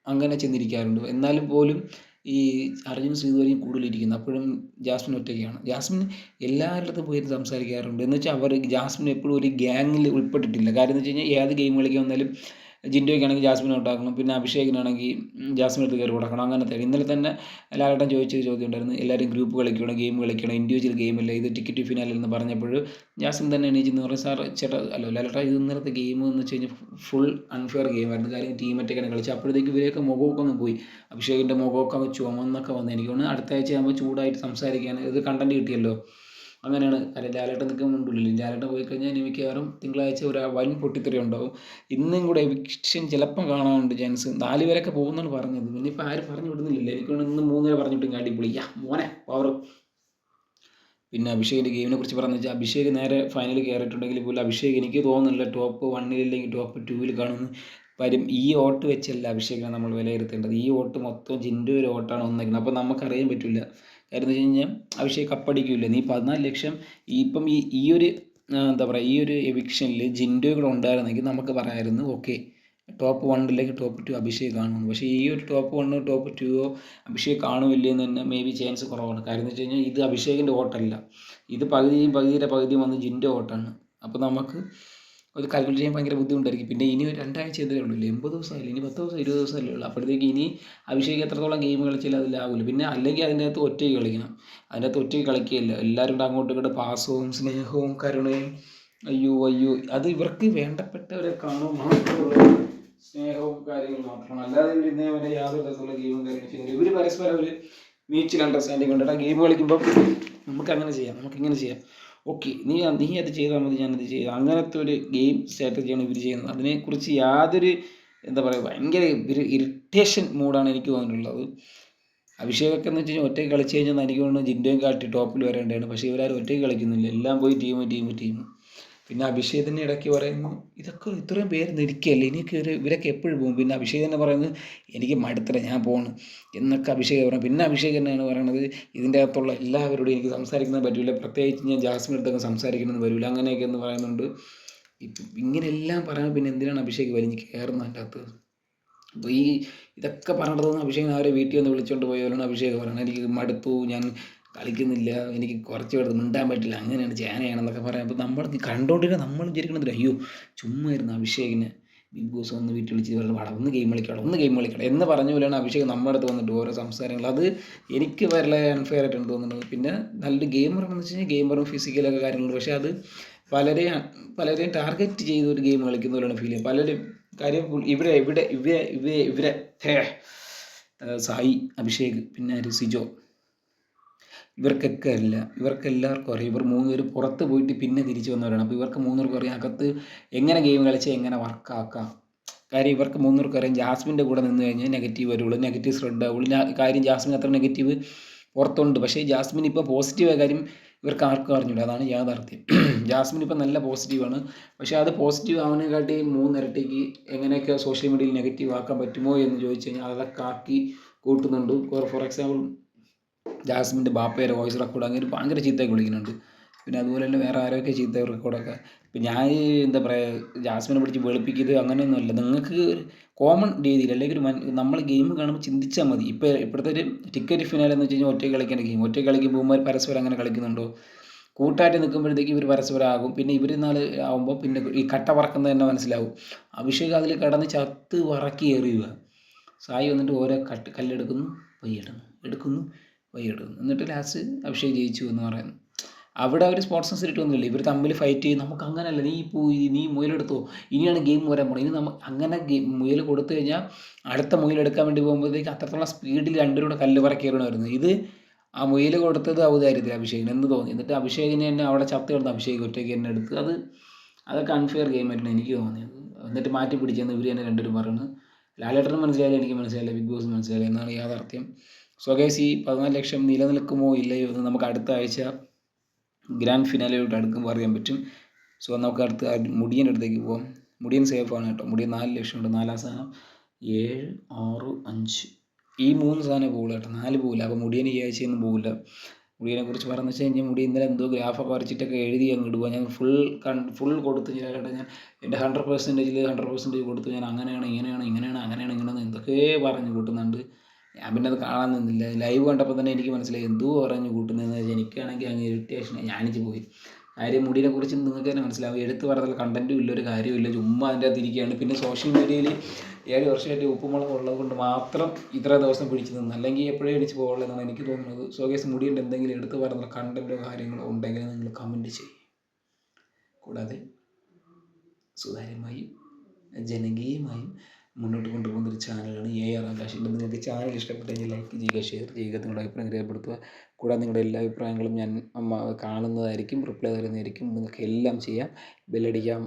അങ്ങനെ ചെന്നിരിക്കാറുണ്ട്. എന്നാലും പോലും ഈ അർജുൻ ശ്രീതുവരെയും കൂടുതലിരിക്കുന്നത്. അപ്പോഴും ജാസ്മിൻ ഒറ്റയ്ക്കാണ്. ജാസ്മിൻ എല്ലാവരുടെ അടുത്തും പോയി സംസാരിക്കാറുണ്ട്. എന്ന് വെച്ചാൽ ജാസ്മിൻ എപ്പോഴും ഒരു ഗ്യാങ്ങിൽ ഉൾപ്പെട്ടിട്ടില്ല. കാര്യം എന്ന് വെച്ച് കഴിഞ്ഞാൽ ഏത് ഗെയിം കളിക്കാൻ വന്നാലും ജിൻഡോയ്ക്കാണെങ്കിൽ ജാസ്മിനെ ഔട്ടാക്കണം, പിന്നെ അഭിഷേകിനാണെങ്കിൽ ജാസ്മിൻ എടുത്ത് കയറി കൊടുക്കണം. അങ്ങനത്തെ ഇന്നലെ തന്നെ ലാലേട്ടൻ ചോദിച്ചൊരു ചോദ്യം ഉണ്ടായിരുന്നു, എല്ലാവരും ഗ്രൂപ്പ് കളിക്കണം, ഗെയിം കളിക്കണം, ഇൻഡിവിജ്വൽ ഗെയിമല്ല ഇത്, ടിക്കറ്റ് ഫിനാലിൽ എന്ന് പറഞ്ഞപ്പോൾ ജാസ്മിൻ തന്നെ എണീച്ചെന്ന് പറയും, സാർ ചേട്ടാ ലാലേട്ട ഇത് ഇന്നലത്തെ ഗെയിം എന്ന് വെച്ച് കഴിഞ്ഞാൽ ഫുൾ അൺഫെയർ ഗെയിമായിരുന്നു. കാര്യം ടീമറ്റൊക്കെയാണ് കളിച്ചത്. അപ്പോഴത്തേക്ക് ഇവരെയൊക്കെ മുഖമൊക്കെ ഒന്ന് പോയി, അഭിഷേകിൻ്റെ മുഖമൊക്കെ അങ്ങ് ചുമന്നൊക്കെ വന്നു. എനിക്ക് തോന്നുന്നു അടുത്ത ആഴ്ച ആകുമ്പോൾ ചൂടായിട്ട് സംസാരിക്കാൻ ഇത് കണ്ടന്റ് കിട്ടിയല്ലോ. അങ്ങനെയാണ്. കാര്യം ലാലേട്ടൻ നിൽക്കുന്നുണ്ടല്ലോ, ലാലേട്ടൻ പോയി കഴിഞ്ഞാൽ ഇനി മിക്കവാറും തിങ്കളാഴ്ച ഒരു വൻ പൊട്ടിത്തെറി ഉണ്ടാവും. ഇന്നും കൂടെ എവിക്ഷൻ ചിലപ്പം കാണാനുണ്ട് ചാൻസ്. 4 പേരൊക്കെ പോകുന്നതാണ് പറഞ്ഞത്. പിന്നെ ഇപ്പോൾ ആരും പറഞ്ഞു വിടുന്നില്ലല്ലോ. എനിക്ക് ഇന്ന് 3 പേരെ പറഞ്ഞിട്ടുണ്ടെങ്കിൽ അടിപൊളിയാ മോനെ പവർ. പിന്നെ അഭിഷേകിൻ്റെ ഗെയിമിനെ കുറിച്ച് പറഞ്ഞു വെച്ചാൽ അഭിഷേക് നേരെ ഫൈനലിൽ കയറിയിട്ടുണ്ടെങ്കിൽ പോലും അഭിഷേക് എനിക്ക് തോന്നുന്നില്ല ടോപ്പ് 1 അല്ലെങ്കിൽ ടോപ്പ് 2 കാണുമെന്ന്. കാര്യം ഈ വോട്ട് വെച്ചല്ല അഭിഷേകിനെ നമ്മൾ വിലയിരുത്തേണ്ടത്. ഈ വോട്ട് മൊത്തം ജിൻഡോ ഒരു വോട്ടാണ് വന്നേക്കുന്നത്. അപ്പോൾ നമുക്കറിയാൻ പറ്റില്ല. കാര്യം എന്ന് വെച്ച് കഴിഞ്ഞാൽ അഭിഷേക് കപ്പടിക്കില്ല. നീ 14 ലക്ഷം ഇപ്പം ഈ ഒരു എന്താ പറയുക, ഈ ഒരു എവിക്ഷനിൽ ജിൻഡോ കൂടെ ഉണ്ടായിരുന്നെങ്കിൽ നമുക്ക് പറയാമായിരുന്നു ഓക്കെ ടോപ്പ് 1 അല്ലെങ്കിൽ ടോപ്പ് 2 അഭിഷേക് കാണുമെന്ന്. പക്ഷേ ഈ ഒരു ടോപ്പ് 1 ടോപ്പ് 2 അഭിഷേക് കാണുമില്ലെന്ന് തന്നെ മേ ബി ചാൻസ് കുറവാണ്. കാര്യം എന്ന് വെച്ച് കഴിഞ്ഞാൽ ഇത് അഭിഷേകിൻ്റെ വോട്ടല്ല, ഇത് പകുതിയും പകുതിയും വന്ന് ജിൻഡോ വോട്ടാണ്. അപ്പോൾ നമുക്ക് അത് കാൽക്കുലേറ്റ് ചെയ്യാൻ ഭയങ്കര ബുദ്ധിമുട്ടായിരിക്കും. പിന്നെ ഇനി ഒരു 2 ആഴ്ച ഇതേ ഉള്ളൂ, 80 ദിവസമായില്ല, ഇനി 10 ദിവസം 20 ദിവസമല്ലേ ഉള്ളൂ. അപ്പോഴത്തേക്ക് ഇനി അഭിഷേക് എത്രത്തോളം ഗെയിം കളിച്ചാലും അതിലാവില്ല. പിന്നെ അല്ലെങ്കിൽ അതിൻ്റെ അകത്ത് ഒറ്റയ്ക്ക് കളിക്കണം. അതിൻ്റെ അകത്ത് ഒറ്റയ്ക്ക് കളിക്കുകയില്ല, എല്ലാവരും കൂടെ അങ്ങോട്ടും ഇങ്ങോട്ടും പാസവും സ്നേഹവും കരുണയും. അയ്യോ അയ്യോ, അത് ഇവർക്ക് വേണ്ടപ്പെട്ടവരെ കാണും മാത്രമുള്ള സ്നേഹവും കാര്യങ്ങളും മാത്രമാണ്. അല്ലാതെ ഇവർ ഇന്നേ വരെ യാതൊരു തരത്തിലുള്ള ഗെയിമും കാര്യങ്ങളും ചെയ്യുന്നില്ല. ഇവർ പരസ്പരം ഒരു മ്യൂച്വൽ അണ്ടർസ്റ്റാൻഡിങ് ഉണ്ട്. ആ ഗെയിം കളിക്കുമ്പോൾ നമുക്ക് അങ്ങനെ ചെയ്യാം, നമുക്കിങ്ങനെ ചെയ്യാം, ഓക്കെ നീ അത് ചെയ്താൽ മതി, ഞാനത് ചെയ്തു, അങ്ങനത്തെ ഒരു ഗെയിം സ്ട്രാറ്റജിയാണ് ഇവർ ചെയ്യുന്നത്. അതിനെക്കുറിച്ച് യാതൊരു എന്താ പറയുക, ഭയങ്കര ഒരു ഇറിറ്റേഷൻ മൂഡാണ് എനിക്ക് തോന്നിയിട്ടുള്ളത്. അഭിഷേകൊക്കെ എന്ന് വെച്ച് കഴിഞ്ഞാൽ ഒറ്റയ്ക്ക് കളിച്ച് കഴിഞ്ഞാൽ എനിക്ക് തോന്നുന്നു ജിൻഡോയും കാട്ടി ടോപ്പിൽ വരേണ്ടതാണ്. പക്ഷേ ഇവരാരും ഒറ്റയ്ക്ക് കളിക്കുന്നില്ല, എല്ലാം പോയി ടീം. പിന്നെ അഭിഷേക് തന്നെ ഇടയ്ക്ക് പറയുന്നു, ഇതൊക്കെ ഇത്രയും പേര് നിൽക്കുകയല്ലേ, ഇനിയൊക്കെ ഇവരൊക്കെ എപ്പോഴും പോകും. പിന്നെ അഭിഷേക് തന്നെ പറയുന്നത് എനിക്ക് മടുത്തില്ല, ഞാൻ പോകണം എന്നൊക്കെ അഭിഷേക് പറഞ്ഞു. പിന്നെ അഭിഷേക് തന്നെയാണ് പറയണത്, ഇതിൻ്റെ അകത്തുള്ള എല്ലാവരോടും എനിക്ക് സംസാരിക്കുന്നത് പറ്റില്ല, പ്രത്യേകിച്ച് ഞാൻ ജാസ്മിൻ അടുത്തൊക്കെ സംസാരിക്കണമെന്ന് വരില്ല, അങ്ങനെയൊക്കെ എന്ന് പറയുന്നുണ്ട്. ഇപ്പം ഇങ്ങനെയെല്ലാം പറയുന്നത് പിന്നെ എന്തിനാണ് അഭിഷേക് വലിഞ്ഞ് കയറുന്നത് അതിൻ്റെ അകത്ത്? അപ്പോൾ ഇതൊക്കെ പറഞ്ഞിട്ട് അഭിഷേകിനെ അവരെ വീട്ടിൽ വന്ന് വിളിച്ചുകൊണ്ട് പോയവരാണ് അഭിഷേക് പറയുന്നത്, എനിക്ക് മടുത്തു, ഞാൻ കളിക്കുന്നില്ല, എനിക്ക് കുറച്ച് പേർക്ക് മിണ്ടാൻ പറ്റില്ല, അങ്ങനെയാണ് ചേനയാണെന്നൊക്കെ പറയാം. അപ്പോൾ നമ്മൾ കണ്ടുകൊണ്ടിരുന്ന നമ്മൾ വിചാരിക്കണത് അയ്യോ ചുമ്മാ ഇരുന്ന് അഭിഷേകിനെ ബിഗ് ബോസ് വന്ന് വീട്ടിൽ വിളിച്ച് വാടാ ഒന്ന് ഗെയിം കളിക്കണം എന്ന് പറഞ്ഞ പോലെയാണ് അഭിഷേക് നമ്മുടെ അടുത്ത് വന്നിട്ട് ഓരോ സംസാരങ്ങൾ. അത് എനിക്ക് വളരെ അൺഫെയർ ആയിട്ടാണ് തോന്നുന്നത്. പിന്നെ നല്ലൊരു ഗെയിമറാണെന്ന് വെച്ച് കഴിഞ്ഞാൽ ഗെയിമറും ഫിസിക്കലൊക്കെ കാര്യങ്ങളുണ്ട്, പക്ഷേ അത് പലരെയും ടാർഗറ്റ് ചെയ്ത് ഒരു ഗെയിം കളിക്കുന്ന പോലെയാണ് ഫീൽ ചെയ്യുന്നത്. പലരും കാര്യം ഇവരെ സായി, അഭിഷേക്, പിന്നെ സിജോ, ഇവർക്കെല്ലാവർക്കും അറിയാം, ഇവർ 3 പേര് പുറത്ത് പോയിട്ട് പിന്നെ തിരിച്ചു വന്നവരാണ്. അപ്പോൾ ഇവർക്ക് 3 പേർക്കും അറിയാം അകത്ത് എങ്ങനെ ഗെയിം കളിച്ച് എങ്ങനെ വർക്കാക്കാം. കാര്യം ഇവർക്ക് 3 പേർക്കും അറിയാം ജാസ്മിൻ്റെ കൂടെ നിന്ന് കഴിഞ്ഞാൽ നെഗറ്റീവ് വരുള്ളൂ, നെഗറ്റീവ് സ്പ്രെഡ് ആവുള്ളൂ. കാര്യം ജാസ്മിൻ അത്ര നെഗറ്റീവ് പുറത്തുണ്ട്, പക്ഷേ ജാസ്മിൻ ഇപ്പോൾ പോസിറ്റീവായ കാര്യം ഇവർക്ക് ആർക്കും അറിഞ്ഞില്ല, അതാണ് യാഥാർത്ഥ്യം. ജാസ്മിൻ ഇപ്പം നല്ല പോസിറ്റീവാണ്, പക്ഷേ അത് പോസിറ്റീവ് ആവുന്നതിനെക്കാട്ടി 3 ഇരട്ടിക്ക് എങ്ങനെയൊക്കെ സോഷ്യൽ മീഡിയയിൽ നെഗറ്റീവ് ആക്കാൻ പറ്റുമോ എന്ന് ചോദിച്ചു കഴിഞ്ഞാൽ അതൊക്കെ ആക്കി കൂട്ടുന്നുണ്ട്. ഫോർ എക്സാമ്പിൾ ജാസ്മിൻ്റെ ബാപ്പയുടെ വോയിസ് റെക്കോർഡ് അങ്ങനെ ഭയങ്കര ചീത്തയൊക്കെ വിളിക്കുന്നുണ്ട്. പിന്നെ അതുപോലെ തന്നെ വേറെ ആരൊക്കെ ചീത്ത റെക്കോർഡൊക്കെ. ഇപ്പം ഞാൻ എന്താ പറയുക, ജാസ്മിനെ പിടിച്ച് വെളുപ്പിക്കുന്നത് അങ്ങനെയൊന്നുമല്ല. നിങ്ങൾക്ക് കോമൺ രീതിയിൽ അല്ലെങ്കിൽ നമ്മൾ ഗെയിം കാണുമ്പോൾ ചിന്തിച്ചാൽ മതി. ഇപ്പോഴത്തെ ഒരു ടിക്കറ്റ് ഫിനാലെ എന്ന് വെച്ച് കഴിഞ്ഞാൽ ഒറ്റയ്ക്ക് കളിക്കേണ്ട ഗെയിം, ഒറ്റയ്ക്ക് കളിക്കുമ്പോൾ ഇവന്മാർ പരസ്പരം അങ്ങനെ കളിക്കുന്നുണ്ടോ? കൂട്ടായിട്ട് നിൽക്കുമ്പോഴത്തേക്ക് ഇവർ പരസ്പരം ആകും. പിന്നെ ഇവർ ആകുമ്പോൾ പിന്നെ ഈ കട്ട പറക്കുന്നത് തന്നെ മനസ്സിലാവും. അഭിഷേക് അതിൽ കടന്ന് ചത്ത് വറക്കി എറിയുക, സായി വന്നിട്ട് ഓരോ കല്ലെടുക്കുന്നു, എടുക്കുന്നു, എന്നിട്ട് ലാസ്റ്റ് അഭിഷേക് ജയിച്ചു എന്ന് പറയുന്നു. അവിടെ ഒരു സ്പോർട്സ് സ്പിരിറ്റ് ഒന്നുമില്ല, ഇവർ തമ്മിൽ ഫൈറ്റ് ചെയ്യും. നമുക്ക് അങ്ങനെയല്ല, നീ മുയലെടുത്തോ, ഇനിയാണ് ഗെയിം വരാൻ പോകണം, ഇനി അങ്ങനെ മുയൽ കൊടുത്തു കഴിഞ്ഞാൽ അടുത്ത മുയലെടുക്കാൻ വേണ്ടി പോകുമ്പോഴത്തേക്ക് അത്രത്തോളം സ്പീഡിൽ രണ്ടുപേരുടെ കല്ല് പറക്കിയാണ് വരുന്നത്. ഇത് ആ മുയൽ കൊടുത്തത് ഔദാര്യത്തിൽ അഭിഷേകിന് എന്ന് തോന്നി. എന്നിട്ട് അഭിഷേകിനെ തന്നെ അവിടെ ചത്ത് കിടന്ന് അഭിഷേക് ഒറ്റയ്ക്ക് തന്നെ എടുത്ത്. അതൊക്കെ അൺഫെയർ ഗെയിമായിട്ടാണ് എനിക്ക് തോന്നിയത്. എന്നിട്ട് മാറ്റി പിടിച്ചെന്ന് ഇവർ തന്നെ രണ്ടുപേരും പറയുന്നത്. ലാലേട്ടനും മനസ്സിലായില്ല, എനിക്ക് മനസ്സിലായില്ല, ബിഗ് ബോസ് മനസ്സിലായില്ല എന്നാണ് യാഥാർത്ഥ്യം. സോ ഗൈസ്, ഈ 14 ലക്ഷം നിലനിൽക്കുമോ ഇല്ലയോ എന്ന് നമുക്ക് അടുത്ത ആഴ്ച ഗ്രാൻഡ് ഫിനാലയിലോട്ട് അടുക്കുമ്പോൾ അറിയാൻ പറ്റും. സോ നമുക്ക് അടുത്ത് മുടിയൻ്റെ അടുത്തേക്ക് പോകാം. മുടിയൻ സേഫാണ് കേട്ടോ. മുടിയൻ 4 ലക്ഷം ഉണ്ട്. 4-ാം സ്ഥാനം 7, 6, 5 ഈ 3 സാധനം പോകില്ല കേട്ടോ, 4 പോകില്ല. അപ്പോൾ മുടിയൻ ഈ ആഴ്ചയൊന്നും പോകില്ല. മുടിയനെക്കുറിച്ച് പറഞ്ഞു വെച്ച് കഴിഞ്ഞാൽ മുടി ഇന്നലെ എന്തോ ഗ്രാഫൊക്കെ വരച്ചിട്ടൊക്കെ എഴുതി അങ്ങ് ഇടുക. ഞാൻ ഫുൾ കൊടുത്ത് ഞാൻ എൻ്റെ 100% കൊടുത്ത് ഞാൻ അങ്ങനെയാണ് എന്തൊക്കെ പറഞ്ഞ് കൂട്ടുന്നുണ്ട്. ഞാൻ പിന്നെ അത് കാണാൻ നിന്നില്ല. ലൈവ് കണ്ടപ്പോൾ തന്നെ എനിക്ക് മനസ്സിലായി എന്തോ പറഞ്ഞ് കൂട്ടുന്നതെന്ന് വെച്ചാൽ. എനിക്കാണെങ്കിൽ അങ്ങ് ഇറിറ്റേഷൻ ഞാനിച്ച് പോയി. കാര്യം മുടിയെക്കുറിച്ച് നിങ്ങൾക്ക് തന്നെ മനസ്സിലാവും, എടുത്ത് പറഞ്ഞാൽ കണ്ടൻറ്റും ഇല്ല, ഒരു കാര്യമില്ല, ചുമ്മാ അതിൻ്റെ അകത്ത് ഇരിക്കുകയാണ്. പിന്നെ സോഷ്യൽ മീഡിയയിൽ 7 വർഷമായിട്ട് ഉപ്പുമുളക് ഉള്ളത് കൊണ്ട് മാത്രം ഇത്ര ദിവസം പിടിച്ച് നിന്ന്, അല്ലെങ്കിൽ എപ്പോഴേ അടിച്ച് പോകാനുള്ളതാണ് എനിക്ക് തോന്നുന്നത്. സോ ഗൈസ്, മുടിയുടെ എന്തെങ്കിലും എടുത്ത് പറഞ്ഞ കണ്ടൻറ്റോ കാര്യങ്ങളോ ഉണ്ടെങ്കിൽ നിങ്ങൾ കമൻറ്റ് ചെയ്യും. കൂടാതെ സുതാര്യമായും ജനകീയമായും മുന്നോട്ട് കൊണ്ടുപോകുന്നൊരു ചാനലാണ് AR ആകാശിൻ്റെ. നിങ്ങൾക്ക് ചാനൽ ഇഷ്ടപ്പെട്ടെങ്കിൽ ലൈക്ക് ചെയ്യുക, ഷെയർ ചെയ്യുക, നിങ്ങളുടെ അഭിപ്രായം രേഖപ്പെടുത്തുക. കൂടാതെ നിങ്ങളുടെ എല്ലാ അഭിപ്രായങ്ങളും ഞാൻ കാണുന്നതായിരിക്കും, റിപ്ലൈ തരുന്നതായിരിക്കും. നിങ്ങൾക്ക് എല്ലാം ചെയ്യാം, ബെല്ലടിക്കാം,